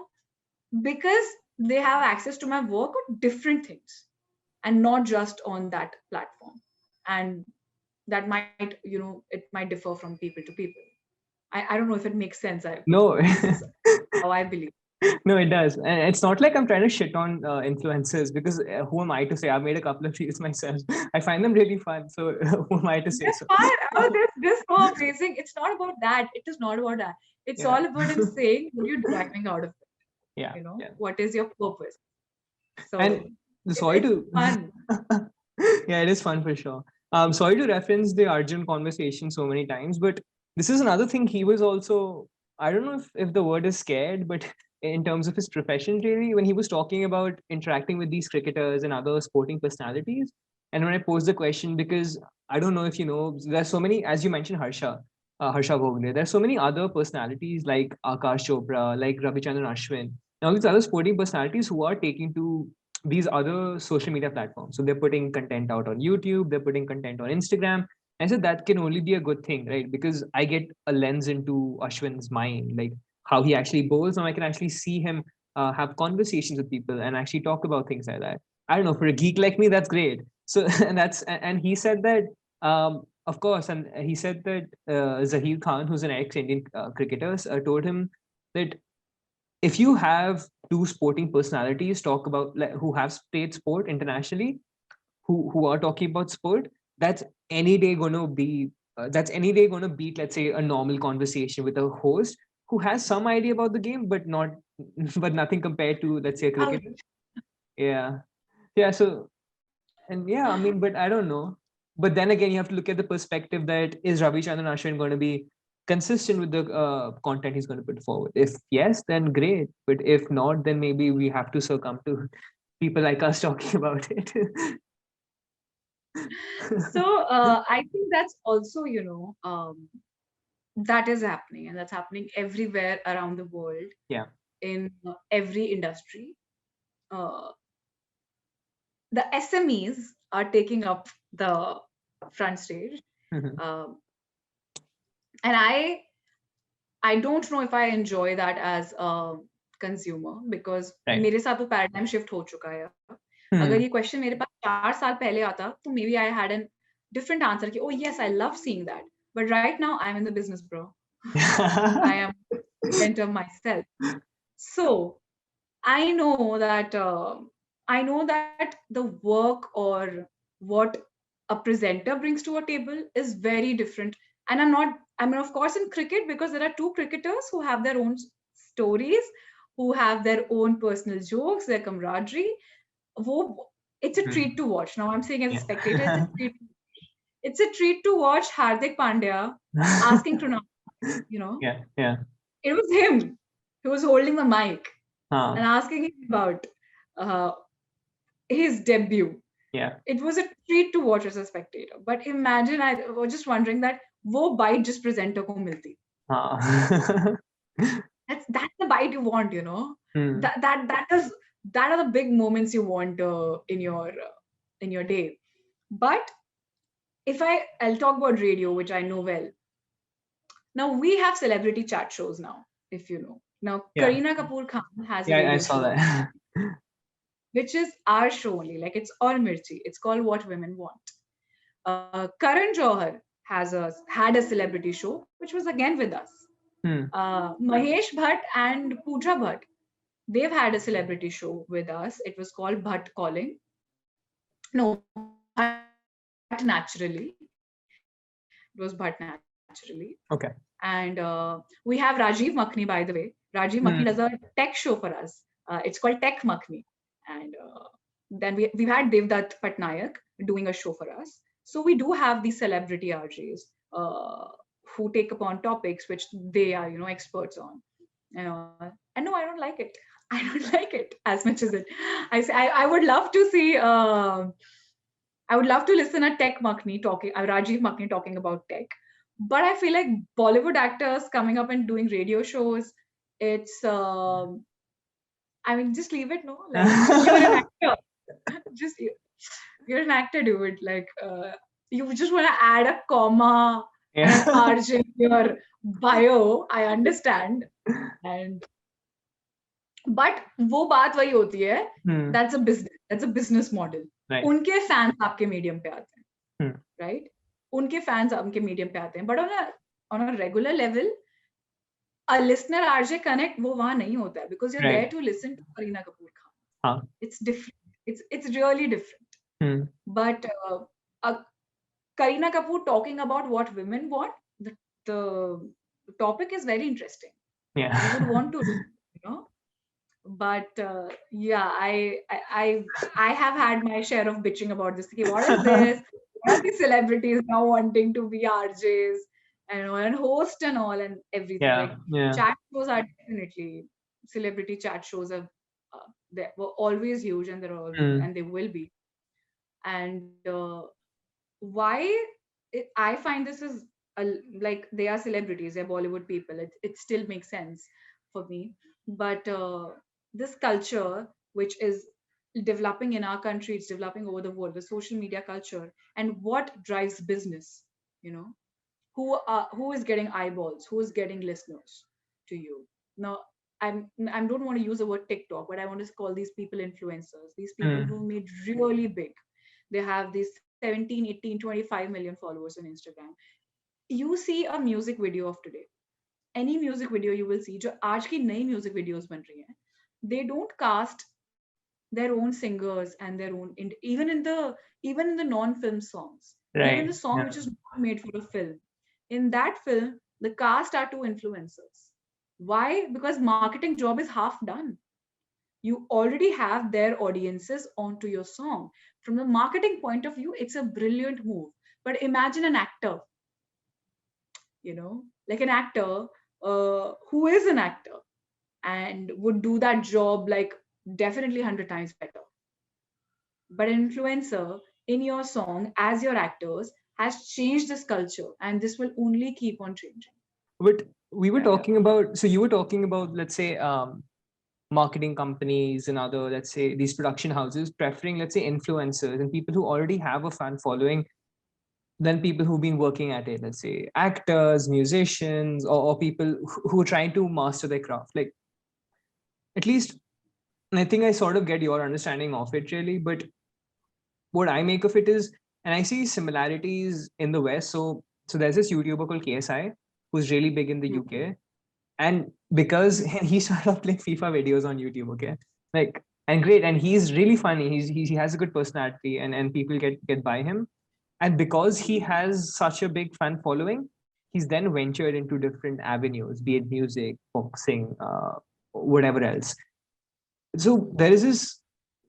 because they have access to my work on different things and not just on that platform. And that might, it might differ from people to people. I don't know if it makes sense.
No.
This is how I believe.
No, it does. And it's not like I'm trying to shit on influencers, because who am I to say? I've made a couple of reels myself. I find them really fun. So who am I to say
That's
so?
fine. Oh, this so amazing. It's not about that. It is not about that. It's
Yeah.
all about him saying what you're driving out of it.
Yeah. Yeah.
What is your purpose?
And
So
sorry
it's
to,
fun.
yeah, it is fun for sure. Sorry to reference the Arjun conversation so many times, but this is another thing. He was also, I don't know if the word is scared, but in terms of his profession, really, when he was talking about interacting with these cricketers and other sporting personalities. And when I posed the question, because I don't know if you know, there's so many, as you mentioned, Harsha Bhogle, there's so many other personalities like Akash Chopra, like Ravichandran Ashwin, and all these other sporting personalities who are taking to these other social media platforms. So they're putting content out on YouTube, they're putting content on Instagram. I said that can only be a good thing, right? Because I get a lens into Ashwin's mind, like how he actually bowls, and I can actually see him have conversations with people and actually talk about things like that. I don't know, for a geek like me, that's great. So and he said that of course, and he said that Zahir Khan, who's an ex-Indian cricketer, told him that if you have two sporting personalities talk about, like, who have played sport internationally, who are talking about sport, that's any day going to be that's any day going to beat, let's say, a normal conversation with a host who has some idea about the game but not but nothing compared to, let's say, a
Ouch.
cricketer. Yeah. Yeah. So, and yeah, I mean, but I don't know. But then again, you have to look at the perspective that, is Ravi Chandran Ashwin going to be consistent with the content he's going to put forward? If yes, then great. But if not, then maybe we have to succumb to people like us talking about it.
So I think that's also, that is happening, and that's happening everywhere around the world
Yeah.
in every industry. Uh, the SMEs are taking up the front stage,
Mhm.
um, and I don't know if I enjoy that as a consumer, because
Right.
मेरे साथ तो paradigm shift हो चुका है. अगर
Mhm.
ये question मेरे पास 4 साल पहले आता, तो maybe I had a different answer कि oh yes, I love seeing that. But right now I'm in the business, bro. I am a presenter myself. So I know that the work or what a presenter brings to a table is very different. And I mean, of course, in cricket, because there are two cricketers who have their own stories, who have their own personal jokes, their camaraderie. It's a treat
Mhm.
to watch. Now, I'm saying as a spectator, it's a
Yeah.
treat. It's a treat to watch Hardik Pandya asking pronouncements.
Yeah. Yeah.
It was him who was holding the mic and
Huh.
asking him about uh, his debut.
Yeah.
It was a treat to watch as a spectator. But imagine, I was just wondering that wo bite just presenter ko milti.
Huh.
That's the bite you want,
Hmm.
That are the big moments you want in your day. But if I'll talk about radio, which I know well. Now we have celebrity chat shows now, if you know. Now
Yeah.
Kareena Kapoor Khan has a
Yeah. I
radio
saw
show,
that.
which is our show only. Like it's all Mirchi. It's called What Women Want. Karan Johar had a celebrity show, which was again with us.
Hmm.
Mahesh Bhatt and Pooja Bhatt, they've had a celebrity show with us. It was called Bhatt Calling. No, Bhatt Naturally. It was Bhatt Naturally. And
Okay.
we have Rajiv Makhni, by the way. Rajiv Makhni does a
Hmm.
tech show for us. It's called Tech Makhni. And then we've had Devdutt Patnaik doing a show for us. So we do have these celebrity RJs uh, who take upon topics which they are, experts on. And no, I don't like it. I don't like it as much as it. I would love to see. I would love to listen to Tech Makhni talking, Rajiv Makhni talking about tech. But I feel like Bollywood actors coming up and doing radio shows, it's I mean, just leave it, no? Like, you're an actor. Just you're an actor, dude. Like, you just want to add a comma and an
Yeah.
RJ in your bio. I understand. And but वो बात वही होती है.
Hmm.
That's a business. That's a business model.
Right.
उनके fans आपके medium पे आते हैं,
Hmm.
right? उनके fans आपके medium पे आते हैं. But on a regular level, a listener RJ connect वो वहाँ नहीं होता है, because you're there
Right.
to listen to Kareena Kapoor Khan.
Huh.
It's different. It's really different.
Hmm.
But Kareena Kapoor talking about what women want, the topic is very interesting. You would
Yeah.
want to, But yeah, I have had my share of bitching about this. Okay, what is this? What are these celebrities now wanting to be RJs and host and all and everything?
Yeah.
Like
Yeah.
chat shows are definitely celebrity chat shows are they were always huge, and
Hmm.
and they will be. And why I find this is like they are celebrities, they're Bollywood people. It still makes sense for me. But this culture, which is developing in our country, it's developing over the world, the social media culture, and what drives business, you know, who is getting eyeballs, who is getting listeners to you. Now, I don't want to use the word TikTok, but I want to call these people influencers. These people
Hmm.
who made really big. They have these 17, 18, 25 million followers on Instagram. You see a music video of today. Any music video you will see, जो आज की नई music videos बन रही हैं, they don't cast their own singers and their own even in the non-film songs, even
Right.
the song
Yeah.
which is not made for a film. In that film, the cast are two influencers. Why? Because marketing job is half done. You already have their audiences onto your song. From the marketing point of view, it's a brilliant move. But imagine an actor, like an actor who is an actor and would do that job like definitely 100 times better. But an influencer in your song as your actors has changed this culture, and this will only keep on changing.
But we were
Yeah, yeah.
talking about, so you were talking about, let's say, marketing companies and other, let's say, these production houses preferring, let's say, influencers and people who already have a fan following than people who've been working at it, let's say actors, musicians, or people who are trying to master their craft. Like, at least, and I think I sort of get your understanding of it really, but what I make of it is, and I see similarities in the West. So there's this YouTuber called KSI who's really big in the
Hmm.
UK, and because
Hmm.
he started off playing FIFA videos on YouTube, okay, like, and great, and he's really funny. He has a good personality, and people get by him, and because he
Hmm.
has such a big fan following, he's then ventured into different avenues, be it music, boxing, whatever else. So there is this,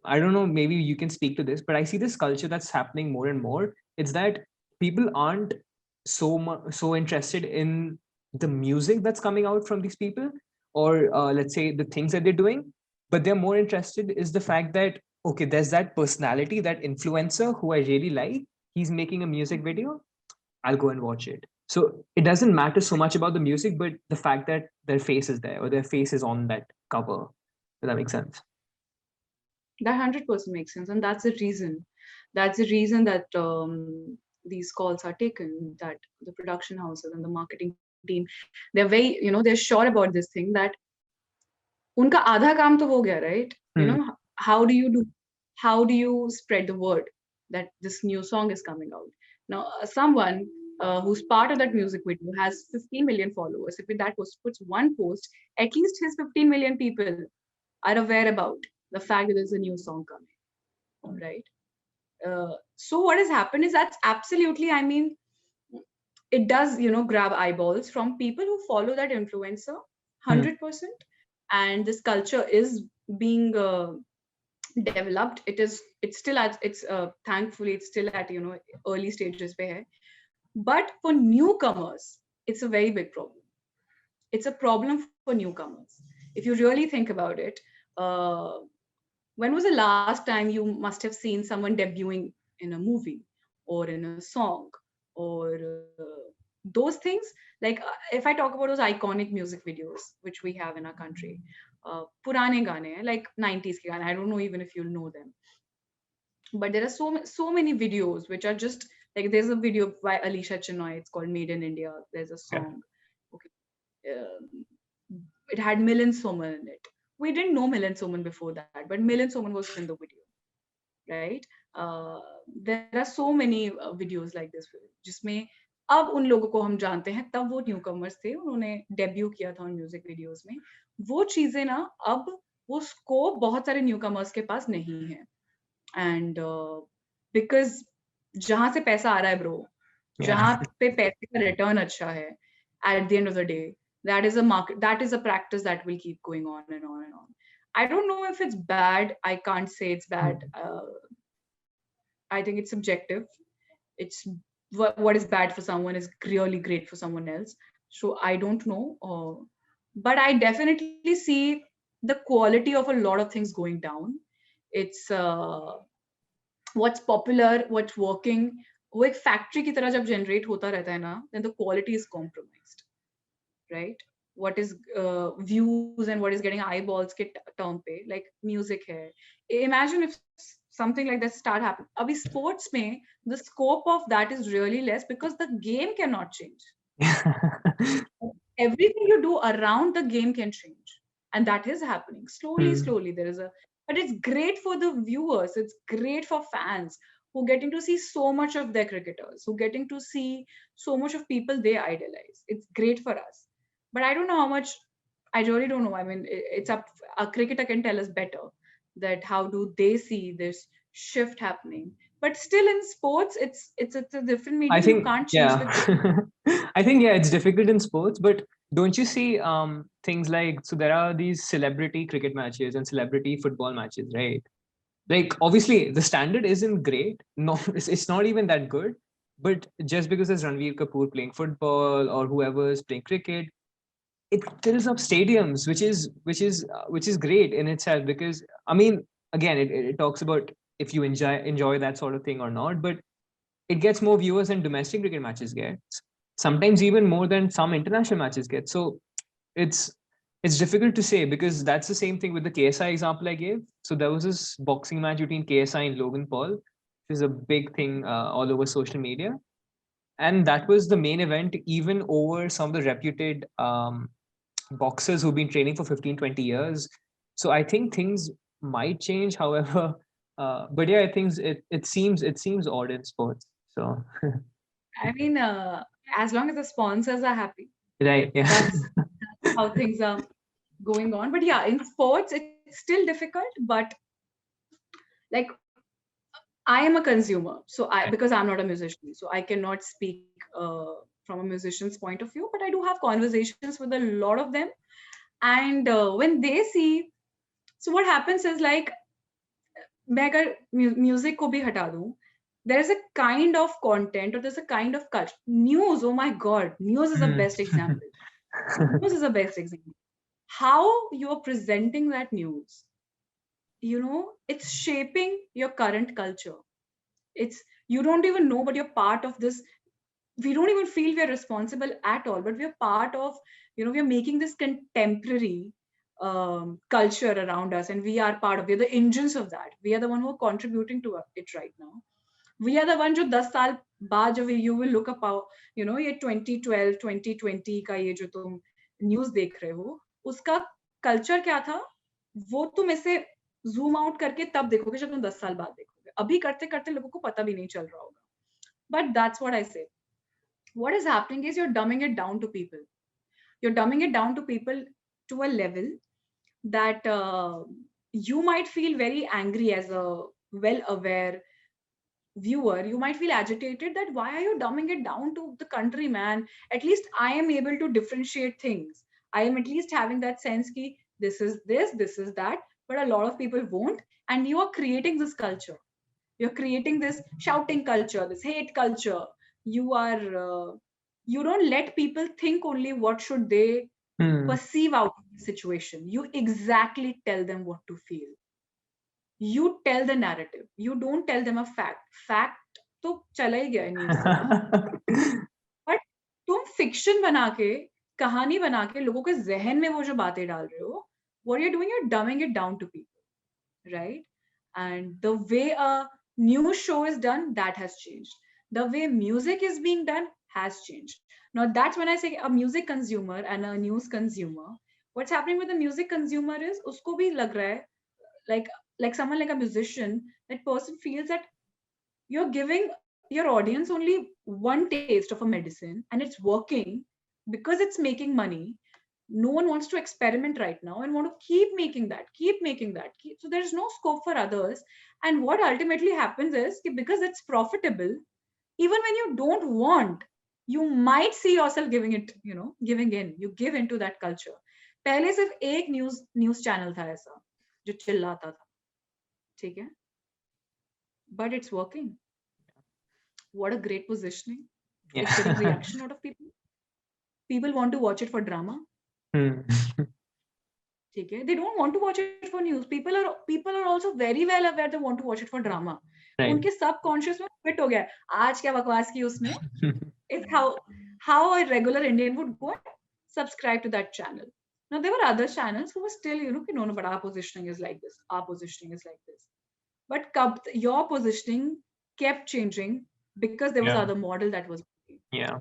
I don't know, maybe you can speak to this, but I see this culture that's happening more and more. It's that people aren't so interested in the music that's coming out from these people, or let's say the things that they're doing, but they're more interested is the fact that, okay, there's that personality, that influencer who I really like, he's making a music video, I'll go and watch it. So it doesn't matter so much about the music, but the fact that their face is there or their face is on that cover. Does that make sense?
That 100% makes sense, and that's the reason. That's the reason that these calls are taken. That the production houses and the marketing team, they're very, they're sure about this thing that उनका आधा काम तो हो गया, right?
Hmm.
How do you do? How do you spread the word that this new song is coming out? Now, someone who's part of that music video has 15 million followers. If that was puts one post, at least his 15 million people are aware about the fact that there's a new song coming, right? So what has happened is that's absolutely, I mean, it does, grab eyeballs from people who follow that influencer
Hmm.
100%. And this culture is being developed. It's still at it's thankfully it's still at early stages pe hai. But for newcomers, it's a very big problem. It's a problem for newcomers. If you really think about it, uh, when was the last time you must have seen someone debuting in a movie or in a song or those things? Like if I talk about those iconic music videos which we have in our country, purane gaane hain, like 90s ke gaane. I don't know even if you'll know them, but there are so many videos which are just like, there's a video by Alicia Chinoy. It's called Made in India. There's a
Yeah.
song. Okay, it had Milan Soman in it. We didn't know Milan Soman before that, but Milan Soman was in the video, right? There are so many videos like this जिसमें अब उन लोगों को हम जानते हैं, तब वो न्यूकमर्स थे, उन्होंने डेब्यू किया था उन म्यूजिक वीडियोस में. वो चीजें ना, अब वो स्कोप बहुत सारे न्यूकमर्स के पास नहीं है. एंड बिकॉज जहां से पैसा आ रहा है ब्रो,
Yeah.
जहां पे पैसे का रिटर्न अच्छा है, at the end of the day, that is a market, that is a practice that will keep going on and on and on. I don't know if it's bad. I can't say it's bad. I think it's subjective. It's what is bad for someone is really great for someone else. So I don't know. But I definitely see the quality of a lot of things going down. It's what's popular, what's working. वो एक factory की तरह जब generate होता रहता है ना, then the quality is compromised, right? What is views and what is getting eyeballs के term पे, like music है. Imagine if something like that start happening. अभी sports में the scope of that is really less because the game cannot change. Everything you do around the game can change, and that is happening slowly.
Hmm.
Slowly, there is a, but it's great for the viewers. It's great for fans who getting to see so much of their cricketers, who getting to see so much of people they idolize. It's great for us, but I don't know how much. I really don't know. I mean, it's up. A cricketer can tell us better that how do they see this shift happening. But still, in sports, it's a different
I
medium. You
think,
can't change
yeah.
the game.
I think, yeah, it's difficult in sports, but don't you see things like, so there are these celebrity cricket matches and celebrity football matches, right? Like, obviously the standard isn't great. No, it's not even that good. But just because there's Ranveer Kapoor playing football or whoever is playing cricket, it fills up stadiums, which is great in itself. Because I mean, again, it talks about if you enjoy that sort of thing or not, but it gets more viewers than domestic cricket matches get. sometimes even more than some international matches get. So it's difficult to say, because that's the same thing with the KSI example I gave. So there was this boxing match between KSI and Logan Paul, which is a big thing all over social media, and that was the main event, even over some of the reputed boxers who've been training for 15-20 years. So I think things might change, however, but yeah, I think it seems odd in sports. So
I mean, as long as the sponsors are happy,
right, yeah.
that's how things are going on. But yeah, in sports, it's still difficult. But like, I am a consumer, so because I'm not a musician, so I cannot speak from a musician's point of view. But I do have conversations with a lot of them, and when they see, so what happens is like, मैं अगर music को भी हटा दूं, there's a kind of content or there's a kind of culture. News, oh my God, news is the best example. News is the best example. How you're presenting that news, it's shaping your current culture. It's, you don't even know, but you're part of this. We don't even feel we're responsible at all, but we're part of, we're making this contemporary culture around us, and we are part of, we're the engines of that. We are the one who are contributing to it right now. We are the one जो 10 साल बाद जब you will look up, ये 2012 2020 का ये जो तुम news देख रहे हो, उसका कल्चर क्या था, वो तुम ऐसे जूम आउट करके तब देखोगे जब तुम 10 साल बाद देखोगे. अभी करते करते लोगों को पता भी नहीं चल रहा होगा. But that's what I say. What is happening is you're dumbing it down to people. You're dumbing it down to people to a level that you might feel very angry as a well-aware viewer. You might feel agitated that why are you dumbing it down to the country, man? At least I am able to differentiate things. I am at least having that sense ki this is this, this is that, but a lot of people won't. And you are creating this culture. You're creating this shouting culture, this hate culture. You are, you don't let people think only what should they perceive out of the situation. You exactly tell them what to feel. You tell the narrative. You don't tell them a fact. Fact तो चला ही गया है news से ना. But तुम fiction बना के, कहानी बना के लोगों के जहन में वो जो बातें डाल रहे हो, what you're doing, you're dumbing it down to people, right? And the way a news show is done, that has changed. The way music is being done has changed. Now that's when I say a music consumer and a news consumer. What's happening with the music consumer is उसको भी लग रहा है, like someone like a musician, that person feels that you're giving your audience only one taste of a medicine and it's working because it's making money. No one wants to experiment right now and want to keep making that. So there's no scope for others. And what ultimately happens is because it's profitable, even when you don't want, you might see yourself giving in. You give into that culture. पहले सिर्फ एक news channel था ऐसा जो चिल्लाता था, ठीक है? But it's working. What a great positioning.
Yeah.
It's getting reaction out of people. People want to watch it for drama. Okay? They don't want to watch it for news. People are also very well aware they want to watch it for drama.
Right.
उनके subconscious में fit हो गया. आज क्या बकवास की उसने? It's how a regular Indian would go and subscribe to that channel. Now there were other channels who were still, no, but our positioning is like this. Our positioning is like this. But your positioning kept changing because there was other model that was working.
Yeah.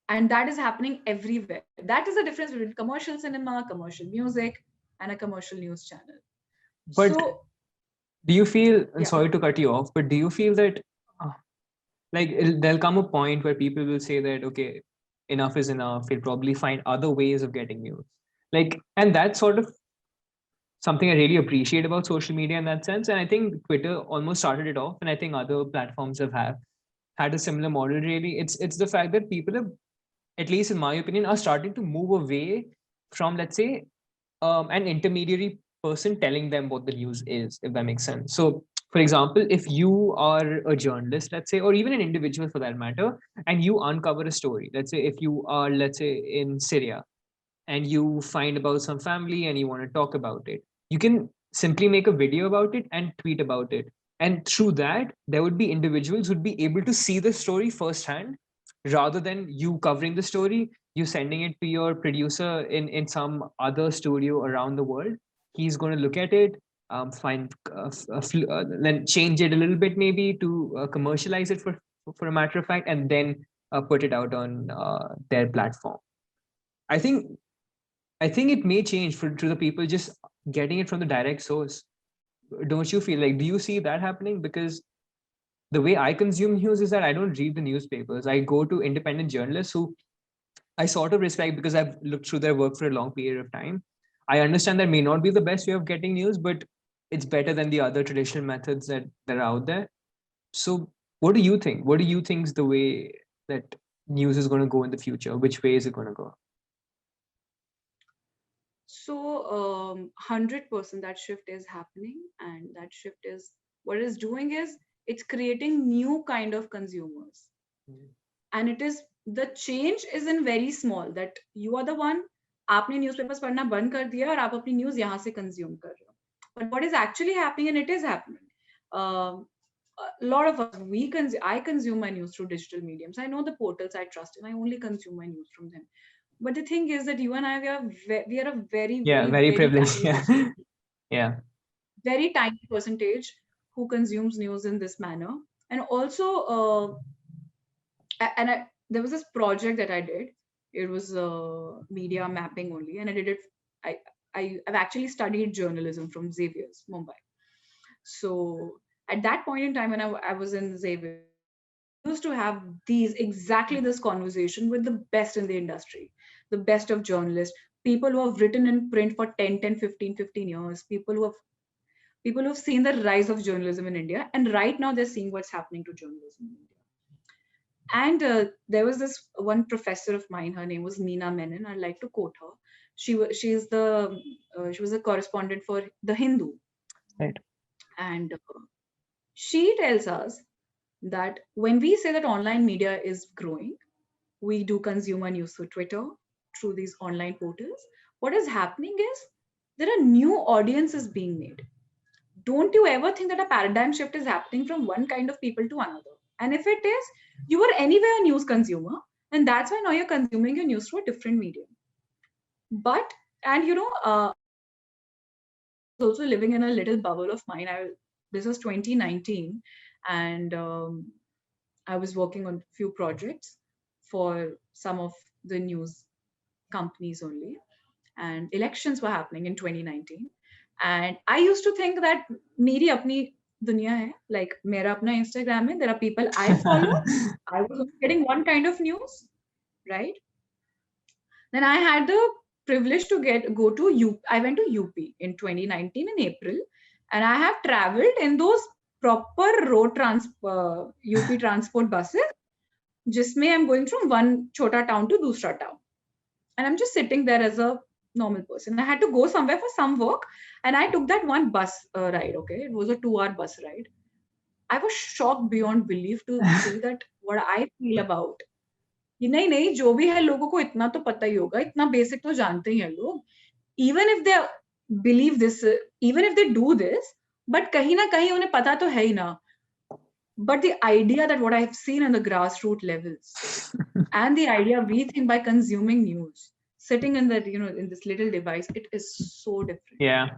And that is happening everywhere. That is the difference between commercial cinema, commercial music, and a commercial news channel.
But
so,
do you feel, and sorry to cut you off, but do you feel that there'll come a point where people will say that, okay, enough is enough. We'll probably find other ways of getting news. And that's sort of something I really appreciate about social media in that sense. And I think Twitter almost started it off. And I think other platforms have had a similar model, really. It's the fact that people have, at least in my opinion, are starting to move away from, let's say, an intermediary person telling them what the news is, if that makes sense. So, for example, if you are a journalist, let's say, or even an individual for that matter, and you uncover a story, let's say if you are, let's say, in Syria, and you find about some family and you want to talk about it, you can simply make a video about it and tweet about it. And through that, there would be individuals who'd be able to see the story firsthand rather than you covering the story, you sending it to your producer in some other studio around the world. He's going to look at it, find then change it a little bit maybe to commercialize it for a matter of fact, and then put it out on their platform. I think it may change to the people just getting it from the direct source. Don't you feel like? Do you see that happening? Because the way I consume news is that I don't read the newspapers. I go to independent journalists who I sort of respect because I've looked through their work for a long period of time. I understand that may not be the best way of getting news, but it's better than the other traditional methods that are out there. So, what do you think? What do you think is the way that news is going to go in the future? Which way is it going to go?
So 100% that shift is happening, and that shift is what it's doing is it's creating new kind of consumers. And it is, the change is in very small, that you are the one, आपने newspapers पढ़ना बंद कर दिया और आप अपनी news यहाँ से consume कर रहे हो. But what is actually happening, and it is happening, a lot of us, I consume my news through digital mediums. I know the portals I trust, and I only consume my news from them. But the thing is that you and I, we are a very,
very privileged.
tiny,
Yeah.
very tiny percentage who consumes news in this manner. And also, there was this project that I did. It was media mapping only, and I did it. I've actually studied journalism from Xavier's, Mumbai. So at that point in time, when I was in Xavier, I used to have exactly this conversation with the best in the industry, the best of journalists, people who have written in print for 10, 15 years, people who have seen the rise of journalism in India, and right now they're seeing what's happening to journalism in India. And there was this one professor of mine. Her name was Meena Menon. I'd like to quote her. She was a correspondent for The Hindu,
right?
And she tells us that when we say that online media is growing, we do consumer news through Twitter, through these online portals. What is happening is there are new audiences being made. Don't you ever think that a paradigm shift is happening from one kind of people to another? And if it is, you were anyway a news consumer, and that's why now you're consuming your news through a different medium. But, and I was also living in a little bubble of mine. This was 2019, and I was working on a few projects for some of the news companies only, and elections were happening in 2019. And I used to think that meri apni dunya hai, like mera apna Instagram hai, there are people I follow. I was getting one kind of news, right? Then I had the privilege to go to UP. I went to UP in 2019 in April, and I have traveled in those proper UP transport buses, jisme I'm going from one chota town to dusra town, and I'm just sitting there as a normal person. I had to go somewhere for some work, and I took that one bus ride. Okay, it was a 2-hour bus ride. I was shocked beyond belief to see that what I feel about. नहीं जो भी है लोगों को इतना तो पता ही होगा, इतना बेसिक तो जानते ही हैं लोग. Even if they believe this, even if they do this, but कहीं ना कहीं उन्हें पता तो है ही ना. But the idea that what I've seen on the grassroots levels, and the idea we think by consuming news, sitting in that, in this little device, it is so different.
Yeah.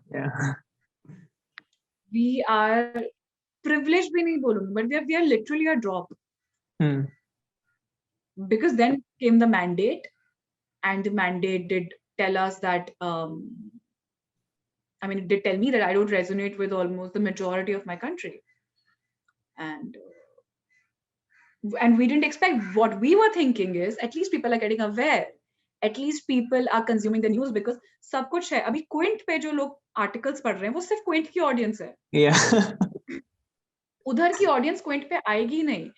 We are privileged, bhi nahi bolungi, but we are literally a drop. Because then came the mandate, and the mandate did tell us that, it did tell me that I don't resonate with almost the majority of my country. And we didn't expect. What we were thinking is, at least people are getting aware. At least people are consuming the news, because सब कुछ है. अभी Quint पे जो लोग articles पढ़ रहे हैं, वो सिर्फ Quint की audience है.
Yeah.
उधर की audience Quint पे आएगी नहीं.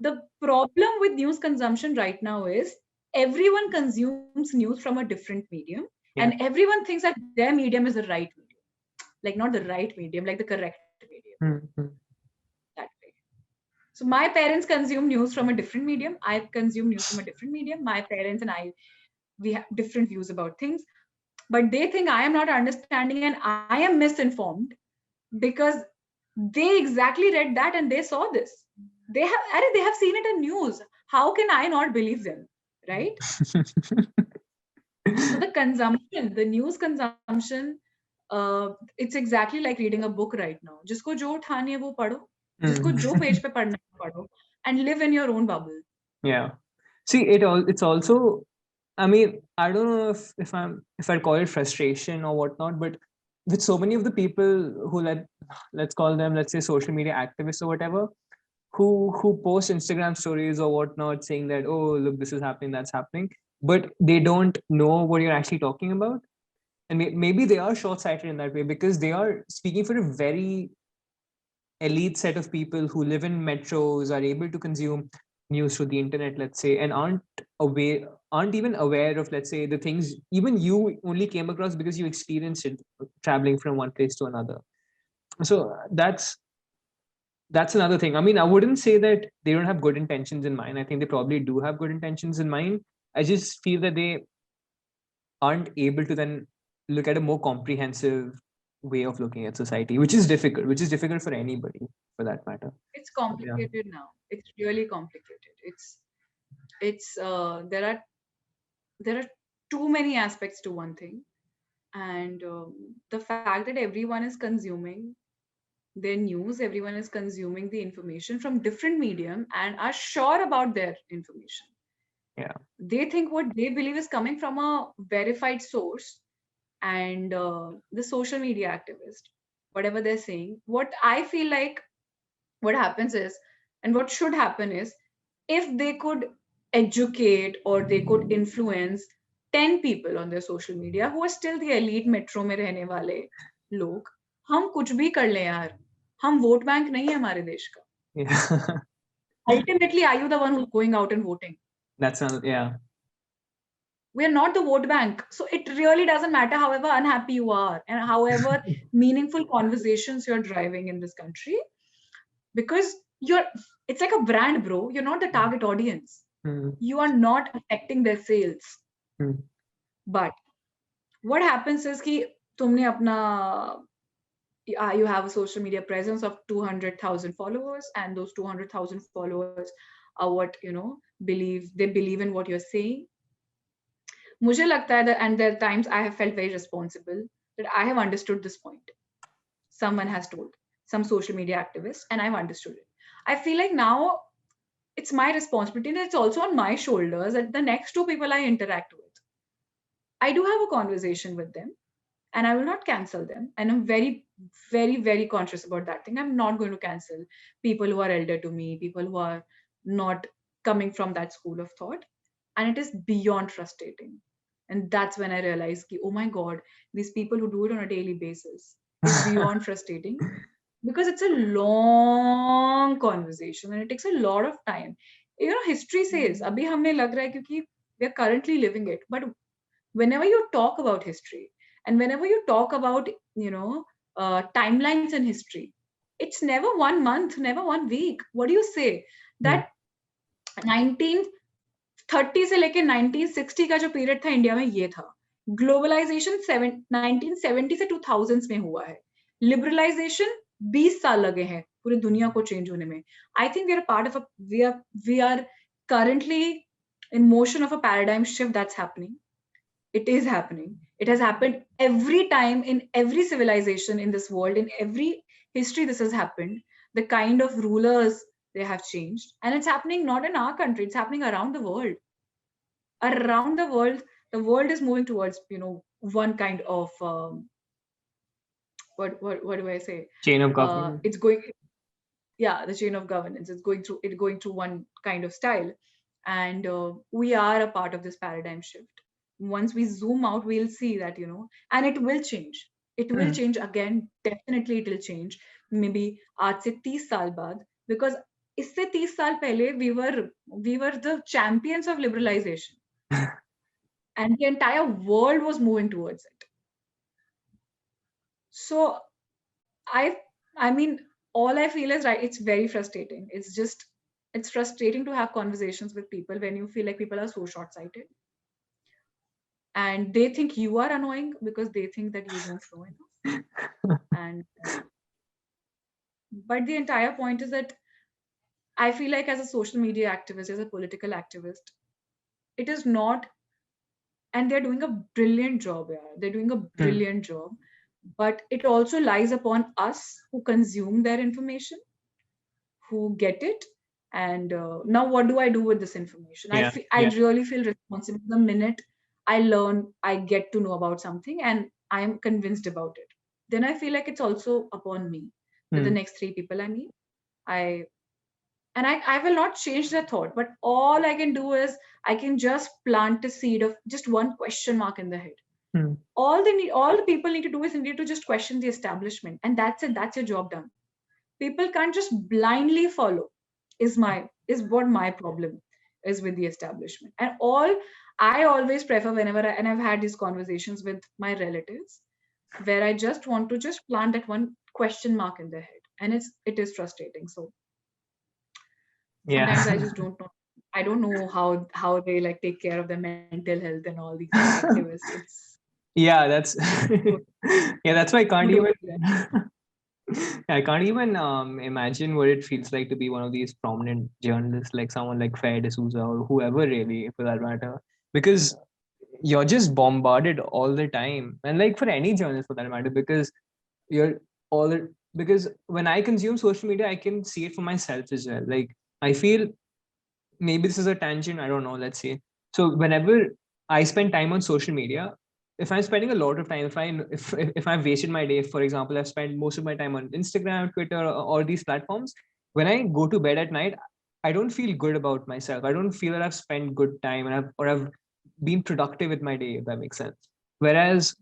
The problem with news consumption right now is everyone consumes news from a different medium, and everyone thinks that their medium is the right medium. Like not the right medium, like the correct medium. That way. So my parents consume news from a different medium. I consume news from a different medium. My parents and I, we have different views about things, but they think I am not understanding and I am misinformed because they exactly read that and they saw this. They have seen it in news. how can I not believe them, right? So the consumption, the news consumption, it's exactly like reading a book right now. जिसको जो उठानी है वो पढ़ो, जिसको जो page पे पढ़ना है पढ़ो, and live in your own bubble.
Yeah. See, it's also, I mean, I don't know if I'd call it frustration or whatnot, but with so many of the people who let's call them, let's say, social media activists or whatever, who post Instagram stories or whatnot saying that, oh, look, this is happening, that's happening, but they don't know what you're actually talking about. And maybe they are short-sighted in that way because they are speaking for a very elite set of people who live in metros, are able to consume news through the internet, let's say, and aren't even aware of, let's say, the things even you only came across because you experienced it traveling from one place to another. So that's another thing. I mean, I wouldn't say that they don't have good intentions in mind. I think they probably do have good intentions in mind. I just feel that they aren't able to then look at a more comprehensive way of looking at society, which is difficult for anybody for that matter.
It's
Yeah.
complicated now. It's really complicated. It's there are too many aspects to one thing, and the fact that everyone is consuming their news, everyone is consuming the information from different medium and are sure about their information.
Yeah.
They think what they believe is coming from a verified source, and the social media activist, whatever they're saying, what I feel like what happens is, and what should happen is, if they could educate or they could influence 10 people on their social media who are still the elite metro में रहने वाले लोग, हम कुछ भी कर लें यार, हम वोट बैंक नहीं है हमारे देश का.
Yeah.
Ultimately, are you the one who's going out and voting?
That's another, yeah.
We are not the vote bank. So it really doesn't matter however unhappy you are and however meaningful conversations you're driving in this country, because it's like a brand, bro. You're not the target audience. You are not affecting their sales. But what happens is कि तुमने अपना you have a social media presence of 200,000 followers, and those 200,000 followers are what they believe in what you're saying. मुझे लगता है that, and there are times I have felt very responsible that I have understood this point. Someone has told, some social media activist, and I've understood it. I feel like now it's my responsibility, and it's also on my shoulders that the next two people I interact with, I do have a conversation with them, and I will not cancel them. And I'm very, very, very conscious about that thing. I'm not going to cancel people who are elder to me, people who are not coming from that school of thought. And it is beyond frustrating. And that's when I realized, oh my God, these people who do it on a daily basis is beyond frustrating, because it's a long conversation and it takes a lot of time. History says, abhi humne lag raha hai kyunki we are currently living it. But whenever you talk about history and whenever you talk about, timelines in history, it's never 1 month, never 1 week. What do you say? That 1930 से लेके 1960 का जो period था India में, ये था. Globalisation 1970 से 2000 में हुआ है. लिबरलाइजेशन 20 साल लगे हैं पूरी दुनिया को चेंज होने में. I think we are part of we are currently in motion of a paradigm shift that's happening. It is happening. It has happened every time in every civilization in this world. In every history this has happened. The kind of rulers they have changed, and it's happening not in our country, it's happening around the world. Around the world is moving towards one kind of what do I say,
chain of governance.
It's going, the chain of governance. It's going through one kind of style, and we are a part of this paradigm shift. Once we zoom out, we'll see that and it will change. It will change again. Definitely it will change. Maybe आज से 30 साल बाद, because इससे 30 साल पहले we were the champions of liberalization. And the entire world was moving towards it. So I mean, all I feel is, right, it's very frustrating. It's frustrating to have conversations with people when you feel like people are so short-sighted. And they think you are annoying because they think that you don't know enough. And but the entire point is that I feel like as a social media activist, as a political activist, it is not, and they're doing a brilliant job. Yeah, they're doing a brilliant job. But it also lies upon us who consume their information, who get it, and now what do I do with this information? I really feel responsible the minute I learn, I get to know about something, and I am convinced about it. Then I feel like it's also upon me that the next 3 people I meet, I and I will not change their thought, but all I can do is I can just plant a seed of just one question mark in the head. All the people need to do is need to just question the establishment, and that's it. That's your job done. People can't just blindly follow. Is what my problem is with the establishment. And all I always prefer whenever and I've had these conversations with my relatives, where I just want to just plant that one question mark in their head, and it is frustrating. So sometimes I just don't know. I don't know how they like take care of their mental health and all these activists. It's
That's that's why I can't even I can't even imagine what it feels like to be one of these prominent journalists, like someone like Faye D'Souza or whoever, really, for that matter, because you're just bombarded all the time, and like for any journalist for that matter, because you're because when I consume social media, I can see it for myself as well. Like, I feel, maybe this is a tangent, I don't know, let's say. So whenever I spend time on social media, if I'm spending a lot of time, if I've wasted my day, for example, I've spent most of my time on Instagram, Twitter, or these platforms, when I go to bed at night, I don't feel good about myself. I don't feel that I've spent good time, and I've been productive with my day, if that makes sense. Whereas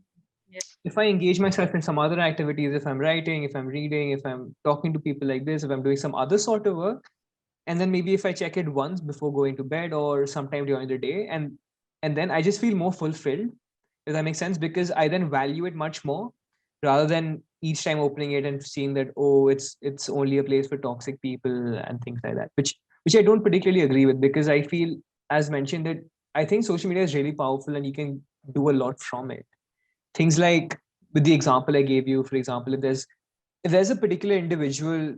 if I engage myself in some other activities, if I'm writing, if I'm reading, if I'm talking to people like this, if I'm doing some other sort of work, and then maybe if I check it once before going to bed or sometime during the day, and then I just feel more fulfilled, if that makes sense, because I then value it much more, rather than each time opening it and seeing that, oh, it's only a place for toxic people and things like that, which I don't particularly agree with, because I feel, as mentioned, that I think social media is really powerful and you can do a lot from it. Things like, with the example I gave you, for example, if there's a particular individual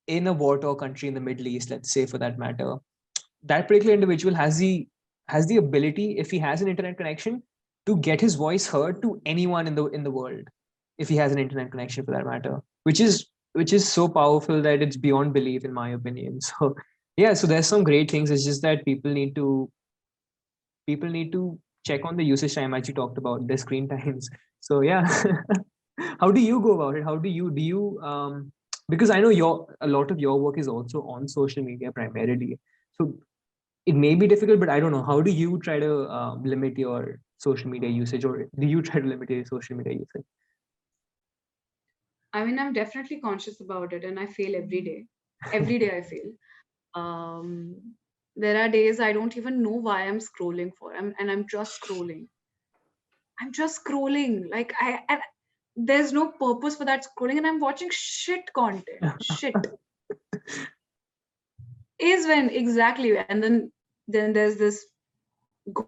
in a war torn country in the Middle East, let's say, for that matter, that particular individual has the ability, if he has an internet connection, to get his voice heard to anyone in the world, if he has an internet connection, for that matter, which is so powerful that it's beyond belief, in my opinion. So so there's some great things. It's just that people need to check on the usage time, as you talked about, the screen times. So how do you go about it? How do you because I know a lot of your work is also on social media primarily. So it may be difficult, but I don't know. How do you try to limit your social media usage, or do you try to limit your social media usage?
I mean, I'm definitely conscious about it, and I fail every day. Every day I fail. There are days I don't even know why I'm scrolling for, and I'm just scrolling. I'm just scrolling. Like and there's no purpose for that scrolling, and I'm watching shit content. Shit is when exactly, and then there's this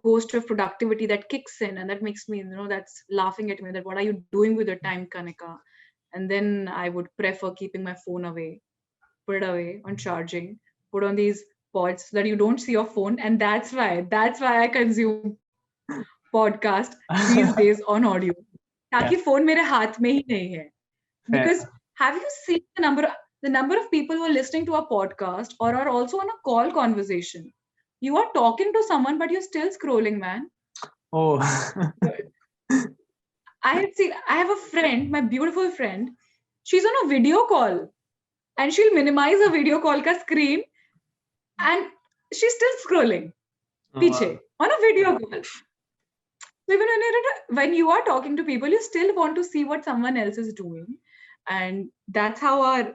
ghost of productivity that kicks in, and that makes me, that's laughing at me. That what are you doing with your time, Kanika? And then I would prefer keeping my phone away, put it away on charging, put on these pods so that you don't see your phone. And that's why I consume podcast these days on audio. ताकि phone मेरे हाथ में ही नहीं है. Because have you seen the number of people who are listening to a podcast or are also on a call conversation? You are talking to someone, but you're still scrolling, man.
Oh.
I have a friend, my beautiful friend. She's on a video call, and she'll minimize a video call ka screen, and she's still scrolling. Piche, on a video call. So even when you are talking to people, you still want to see what someone else is doing, and that's how our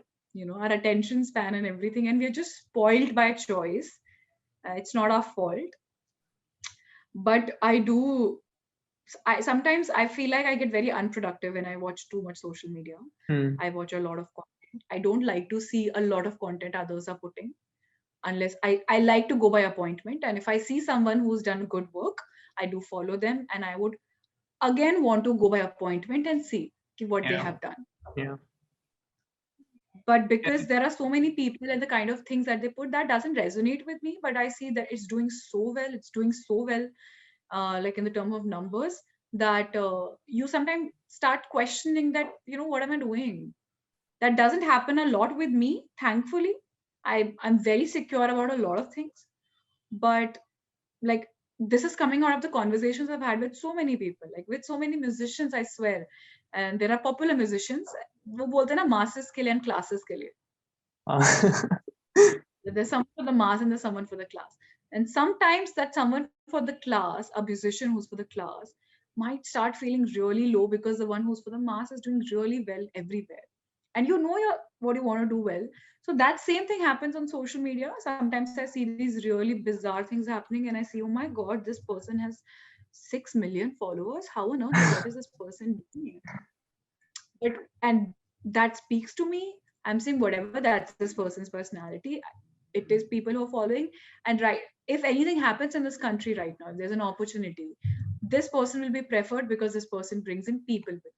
our attention span and everything, and we're just spoiled by choice. It's not our fault, but I sometimes I feel like I get very unproductive when I watch too much social media. I watch a lot of content. I don't like to see a lot of content others are putting, unless I like to go by appointment. And if I see someone who's done good work, I do follow them, and I would again want to go by appointment and see what they have done.
Yeah.
But because there are so many people and the kind of things that they put, that doesn't resonate with me. But I see that it's doing so well. It's doing so well, like in the term of numbers, that you sometimes start questioning that, what am I doing? That doesn't happen a lot with me, thankfully. I'm very secure about a lot of things. But like, this is coming out of the conversations I've had with so many people, like with so many musicians, I swear. And there are popular musicians, वो बोलते हैं ना masses के लिए and classes के लिए. There's someone for the mass and there's someone for the class. And sometimes that someone for the class, a musician who's for the class, might start feeling really low because the one who's for the mass is doing really well everywhere. And what you want to do well. So that same thing happens on social media. Sometimes I see these really bizarre things happening and I see, oh my God, this person has 6 million followers. How on earth, what is this person doing? And that speaks to me. I'm saying whatever, that's this person's personality. It is people who are following. And right, if anything happens in this country right now, if there's an opportunity, this person will be preferred because this person brings in people with him.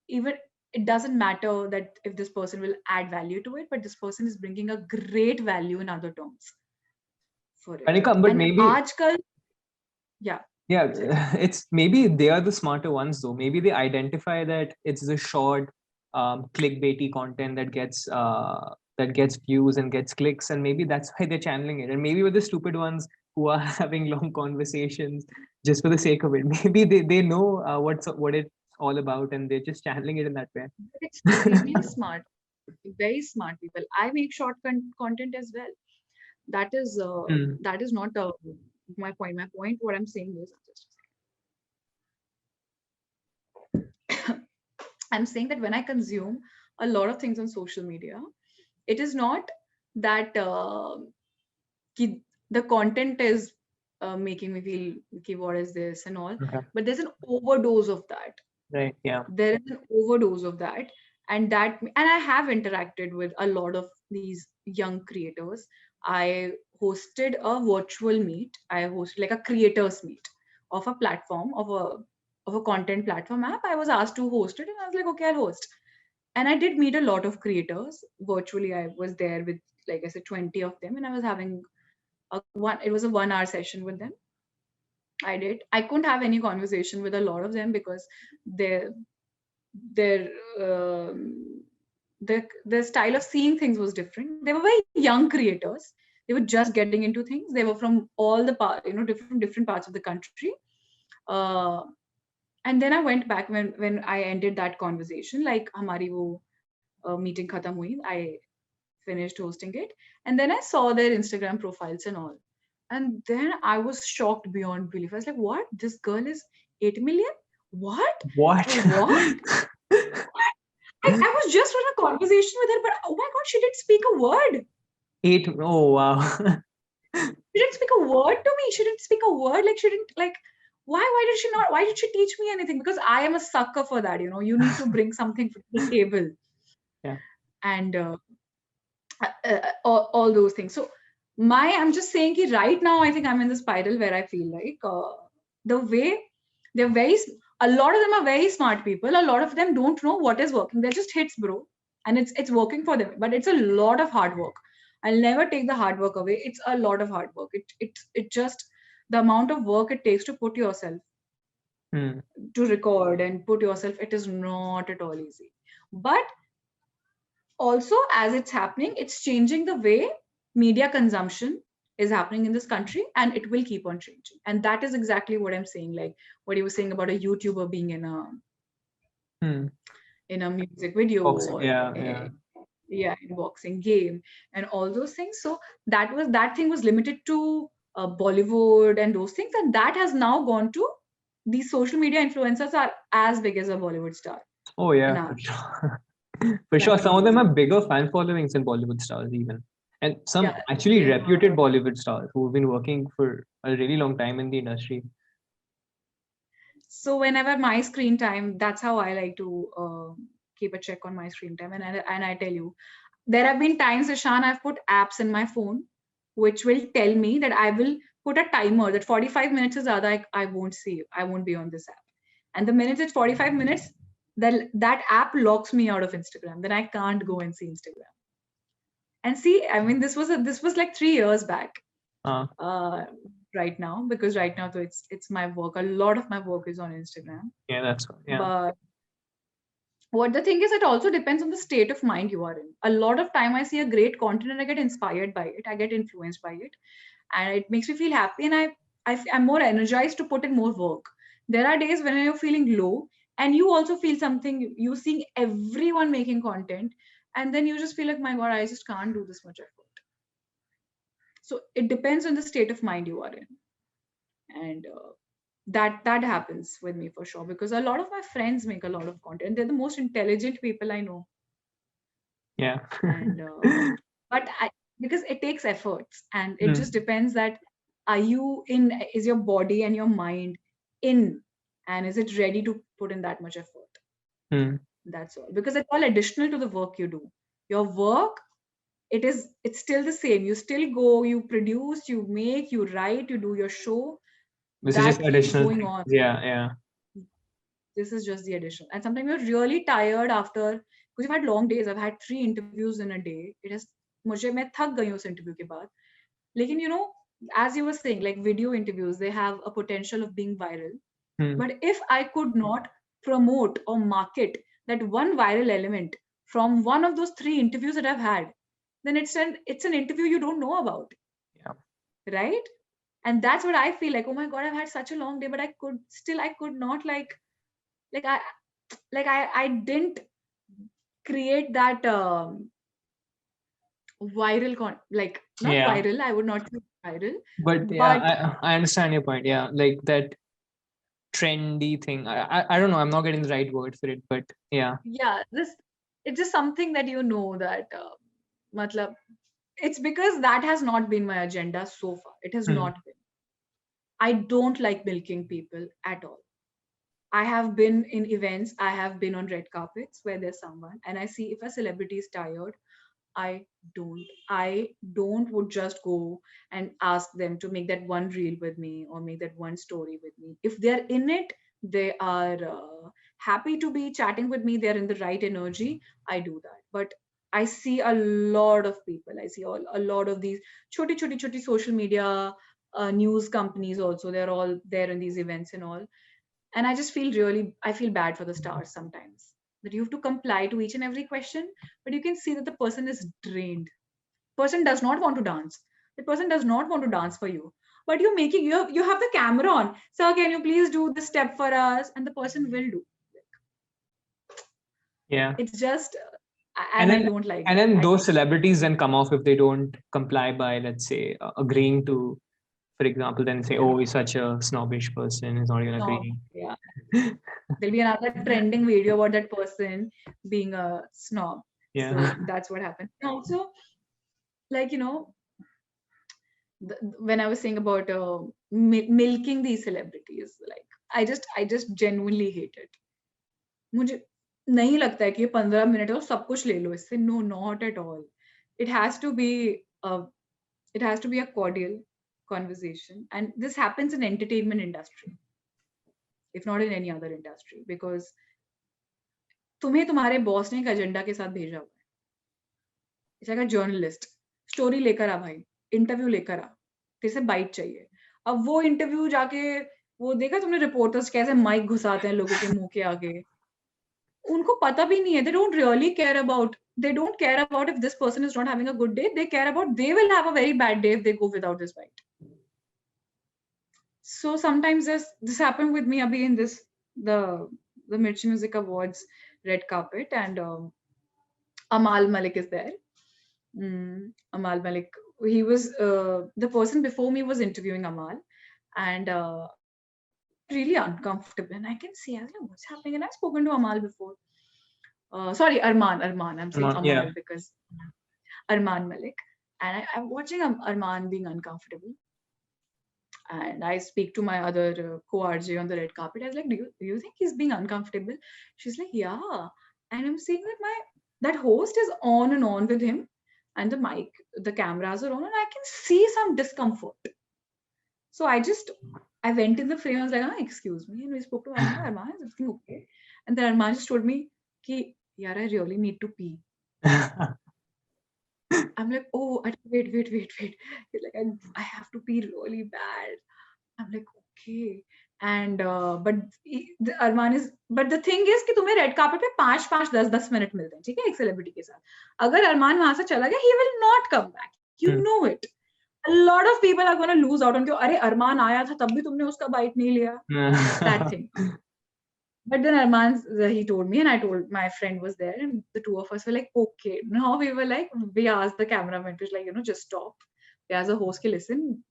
Even it doesn't matter that if this person will add value to it, but this person is bringing a great value in other terms for it.
Kanika, but
and
maybe
yeah,
it's maybe they are the smarter ones though. Maybe they identify that it's the short clickbaity content that gets views and gets clicks, and maybe that's why they're channeling it. And maybe with the stupid ones who are having long conversations just for the sake of it, maybe they know what it's all about, and they're just channeling it in that way.
It's extremely smart, very smart people. I make short content as well. That is not my point. My point, what I'm saying is, I'm saying that when I consume a lot of things on social media, it is not that the content is making me feel, okay, what is this and all, but there's an overdose of that.
Right. Yeah.
There is an overdose of that. And I have interacted with a lot of these young creators. I hosted a virtual meet. I hosted like a creators meet of a platform, of a content platform app. I was asked to host it and I was like, okay, I'll host. And I did meet a lot of creators virtually. I was there with, like I said, 20 of them, and I was having it was a 1 hour session with them. I couldn't have any conversation with a lot of them because their style of seeing things was different. They were very young creators. They were just getting into things. They were from all the different parts of the country. And then I went back when I ended that conversation, like hamari wo meeting khatam hui, I finished hosting it, and then I saw their Instagram profiles and all, and then I was shocked beyond belief. I was like, what? This girl is 8 million? What?
What?
I was just on a conversation with her, but oh my God, she didn't speak a word.
8? Oh wow.
She didn't speak a word to me. She didn't speak a word. Like, she didn't, like, why did she not? Why did she teach me anything? Because I am a sucker for that. You need to bring something to the table.
Yeah.
And all those things. So I'm just saying that right now, I think I'm in the spiral where I feel like the way a lot of them are very smart people. A lot of them don't know what is working. They're just hits, bro. And it's working for them. But it's a lot of hard work. I'll never take the hard work away. It's a lot of hard work. It just, the amount of work it takes to put yourself to record and put yourself, it is not at all easy. But also, as it's happening, it's changing the way media consumption is happening in this country, and it will keep on changing. And that is exactly what I'm saying, like what you were saying about a YouTuber being in a music video,
boxing,
in boxing game and all those things. So that thing was limited to Bollywood and those things, and that has now gone to, these social media influencers are as big as a Bollywood star.
Oh yeah, for sure. For sure, some of them have bigger fan followings than Bollywood stars even. And some actually reputed Bollywood stars who've been working for a really long time in the industry.
So whenever my screen time, that's how I like to keep a check on my screen time. And I tell you, there have been times, Ishan, I've put apps in my phone which will tell me that I will put a timer that 45 minutes is zyada I won't be on this app. And the minute it's 45 minutes, that app locks me out of Instagram. Then I can't go and see Instagram. And see, I mean, this was like 3 years back.
Uh,
Right now, because right now, though, it's my work. A lot of my work is on Instagram.
yeah, that's yeah.
But what the thing is, it also depends on the state of mind you are in. A lot of time I see a great content and I get inspired by it. I get influenced by it, and it makes me feel happy. And I'm more energized to put in more work. There are days when you're feeling low, and you also feel something. You seeing everyone making content, and then you just feel like, my God, I just can't do this much effort. So it depends on the state of mind you are in, and that happens with me for sure, because a lot of my friends make a lot of content. They're the most intelligent people I know.
Yeah.
And but because it takes efforts, and it just depends that is your body and your mind in, and is it ready to put in that much effort? That's all, because it's all additional to the work you do. Your work, it's still the same. You still go, you produce, you make, you write, you do your show.
This is just additional going on. Yeah.
This is just the addition. And sometimes you're really tired after, because you've had long days. I've had 3 interviews in a day. मैं थक गई उस interview के बाद. लेकिन as you were saying, like video interviews, they have a potential of being viral. But if I could not promote or market that one viral element from one of those 3 interviews that I've had, then it's an interview you don't know about.
Yeah.
Right? And that's what I feel like. Oh my God, I've had such a long day, but I could not I didn't create that viral viral. I would not say viral.
But yeah, I understand your point. Yeah, like that trendy thing. I don't know. I'm not getting the right word for it, but yeah.
Yeah, it's just something that that matlab, it's because that has not been my agenda so far. It has not been. I don't like milking people at all. I have been in events, I have been on red carpets where there's someone, and I see if a celebrity is tired, I don't would just go and ask them to make that one reel with me or make that one story with me. If they're in it, they are happy to be chatting with me, they're in the right energy, I do that. But I see a lot of people, I see a lot of these choti social media news companies also, they're all there in these events and all. And I just I feel bad for the stars sometimes, that you have to comply to each and every question, but you can see that the person is drained. Person does not want to dance. The person does not want to dance for you, but you have the camera on. Sir, can you please do this step for us? And the person will do.
Yeah.
It's just, and I don't like.
And then those celebrities then come off if they don't comply by, let's say, agreeing to. For example, then say, "Oh, he's such a snobbish person. He's not even agreeing."
Yeah. There'll be another trending video about that person being a snob.
Yeah.
So that's what happened. And also, when I was saying about milking these celebrities, like I just genuinely hate it. मुझे नहीं लगता है कि 15 minute है और सब कुछ ले लो इससे. No, not at all. It has to be a cordial conversation, and this happens in entertainment industry, if not in any other industry, because तुम्हें तुम्हारे बॉस ने एक एजेंडा के साथ भेजा हुआ है. It's like a journalist, story लेकर आ भाई, इंटरव्यू लेकर आ, तेरे से बाइट चाहिए. अब वो इंटरव्यू जाके वो देखा तुमने रिपोर्टर्स कैसे माइक घुसाते हैं लोगों के मुंह के आगे. उनको पता भी नहीं है. They don't care about if this person is not having a good day. They care about they will have a very bad day if they go without this bite. So sometimes this happened with me abhi in the Mirchi Music Awards red carpet, and Armaan Malik is there. Armaan Malik, he was the person before me was interviewing Armaan, and really uncomfortable, and I can see, I was like, what's happening? And I've spoken to Armaan before. Sorry, Armaan. I'm saying Armaan because Armaan Malik, and I'm watching Armaan being uncomfortable. And I speak to my other co-RJ on the red carpet. I was like, do you think he's being uncomfortable? She's like, yeah. And I'm seeing that that host is on and on with him, and the mic, the cameras are on, and I can see some discomfort. So I went in the frame. I was like, excuse me. And we spoke to Armaan. Armaan, is everything okay? And then Armaan just told me, "Ki, yaar, I really need to pee." I'm like, "Oh, wait. He's like, I have to pee really bad." I'm like, okay. And but the thing is कि तुम्हें red carpet पे 5-5 10-10 minute मिलते हैं, ठीक है, एक celebrity के साथ. अगर अरमान वहां से चला गया, he will not come back. You know it. A lot of people are going to lose out on क्यों, अरे अरमान आया था तब भी तुमने उसका बाइट नहीं लिया. That thing. But then Arman, he told me, and I told my friend was there, and the two of us were like, okay. Now we were like, we asked the cameraman to like, just stop. As a host, listen,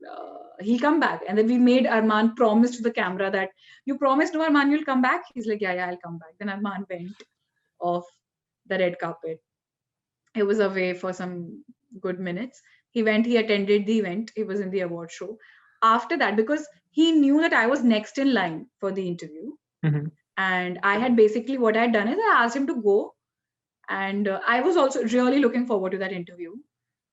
he'll come back. And then we made Arman promise to the camera that you promised, no, Arman, you'll come back. He's like, yeah, I'll come back. Then Arman went off the red carpet. He was away for some good minutes. He went, he attended the event. He was in the award show. After that, because he knew that I was next in line for the interview.
Mm-hmm.
And I had basically, what I had done is I asked him to go. And I was also really looking forward to that interview.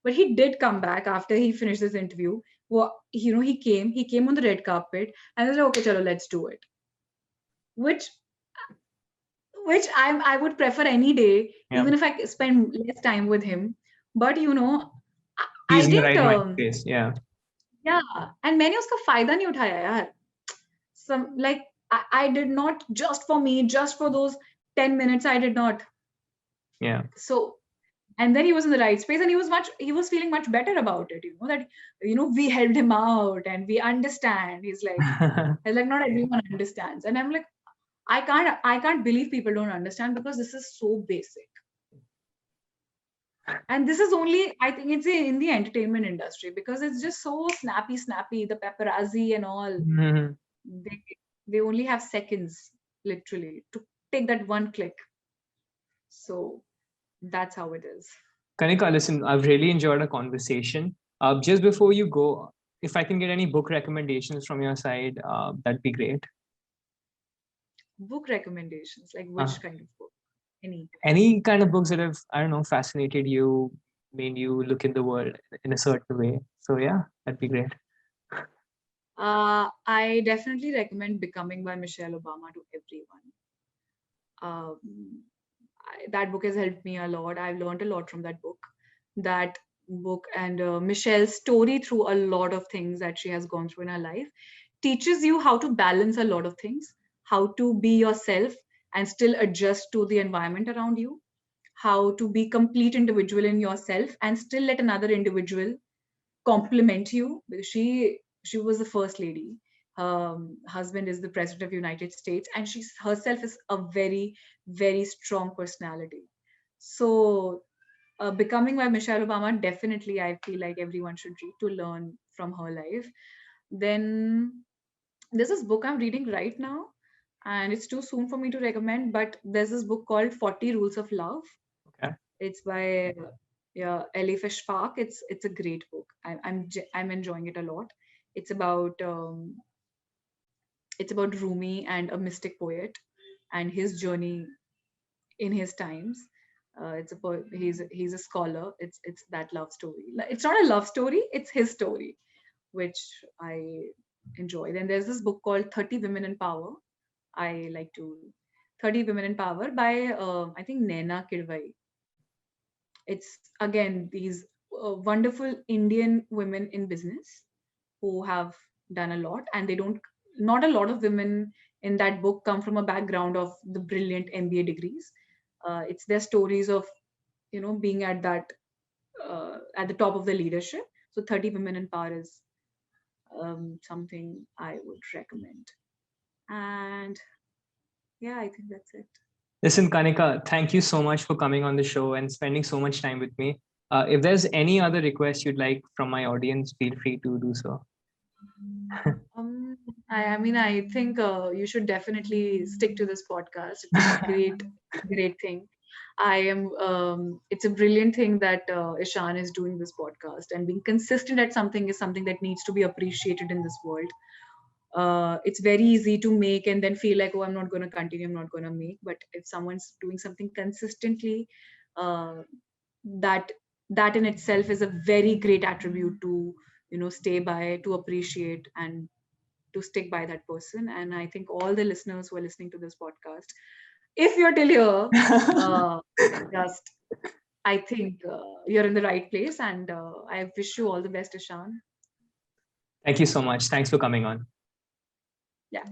But he did come back after he finished this interview. Well, he came on the red carpet and I was like, okay, chalo, let's do it. Which I would prefer any day, even if I spend less time with him. But
he's
I
in the
didn't.
Right place, yeah.
Yeah, and मैंने उसका फायदा नहीं उठाया यार. Some like I did not, just for me, just for those 10 minutes, I did not.
Yeah.
So, and then he was in the right space and he was feeling much better about it, that, we helped him out and we understand. He's like, not everyone understands. And I'm like, I can't believe people don't understand, because this is so basic. And this is only, I think it's in the entertainment industry, because it's just so snappy, the paparazzi and all.
Mm-hmm.
They only have seconds, literally, to take that one click. So that's how it is.
Kanika, listen, I've really enjoyed our conversation. Just before you go, if I can get any book recommendations from your side, that'd be great.
Book recommendations, like which kind of book?
Any kind of books that have, I don't know, fascinated you, made you look in the world in a certain way. So yeah, that'd be great.
I definitely recommend Becoming by Michelle Obama to everyone. That book has helped me a lot. I've learned a lot from that book. That book and Michelle's story through a lot of things that she has gone through in her life teaches you how to balance a lot of things, how to be yourself and still adjust to the environment around you, how to be complete individual in yourself and still let another individual compliment you. Because she was the first lady. Her husband is the president of the United States, and she herself is a very, very strong personality. So Becoming by Michelle Obama, definitely I feel like everyone should read to learn from her life. Then there's this book I'm reading right now, and it's too soon for me to recommend, but there's this book called 40 Rules of Love.
Okay.
It's by Ellie Fishbach. It's a great book. I'm enjoying it a lot. It's about Rumi and a mystic poet and his journey in his times. He's a scholar. It's that love story. It's not a love story. It's his story, which I enjoy. Then there's this book called 30 Women in Power. 30 Women in Power by I think Naina Kidwai. It's again these wonderful Indian women in business who have done a lot, and not a lot of women in that book come from a background of the brilliant MBA degrees. It's their stories of being at that at the top of the leadership. So 30 Women in Power is something I would recommend. And yeah, I think that's it.
Listen, Kanika, thank you so much for coming on the show and spending so much time with me. If there's any other request you'd like from my audience, feel free to do so.
I think you should definitely stick to this podcast. It's a great thing. It's a brilliant thing that Ishan is doing this podcast, and being consistent at something is something that needs to be appreciated in this world. It's very easy to make and then feel like, oh, I'm not going to continue, I'm not going to make. But if someone's doing something consistently, that in itself is a very great attribute to stay by, to appreciate, and to stick by that person. And I think all the listeners who are listening to this podcast, if you're till here, just I think you're in the right place, and I wish you all the best, Ishan.
Thank you so much. Thanks for coming on.
Yeah.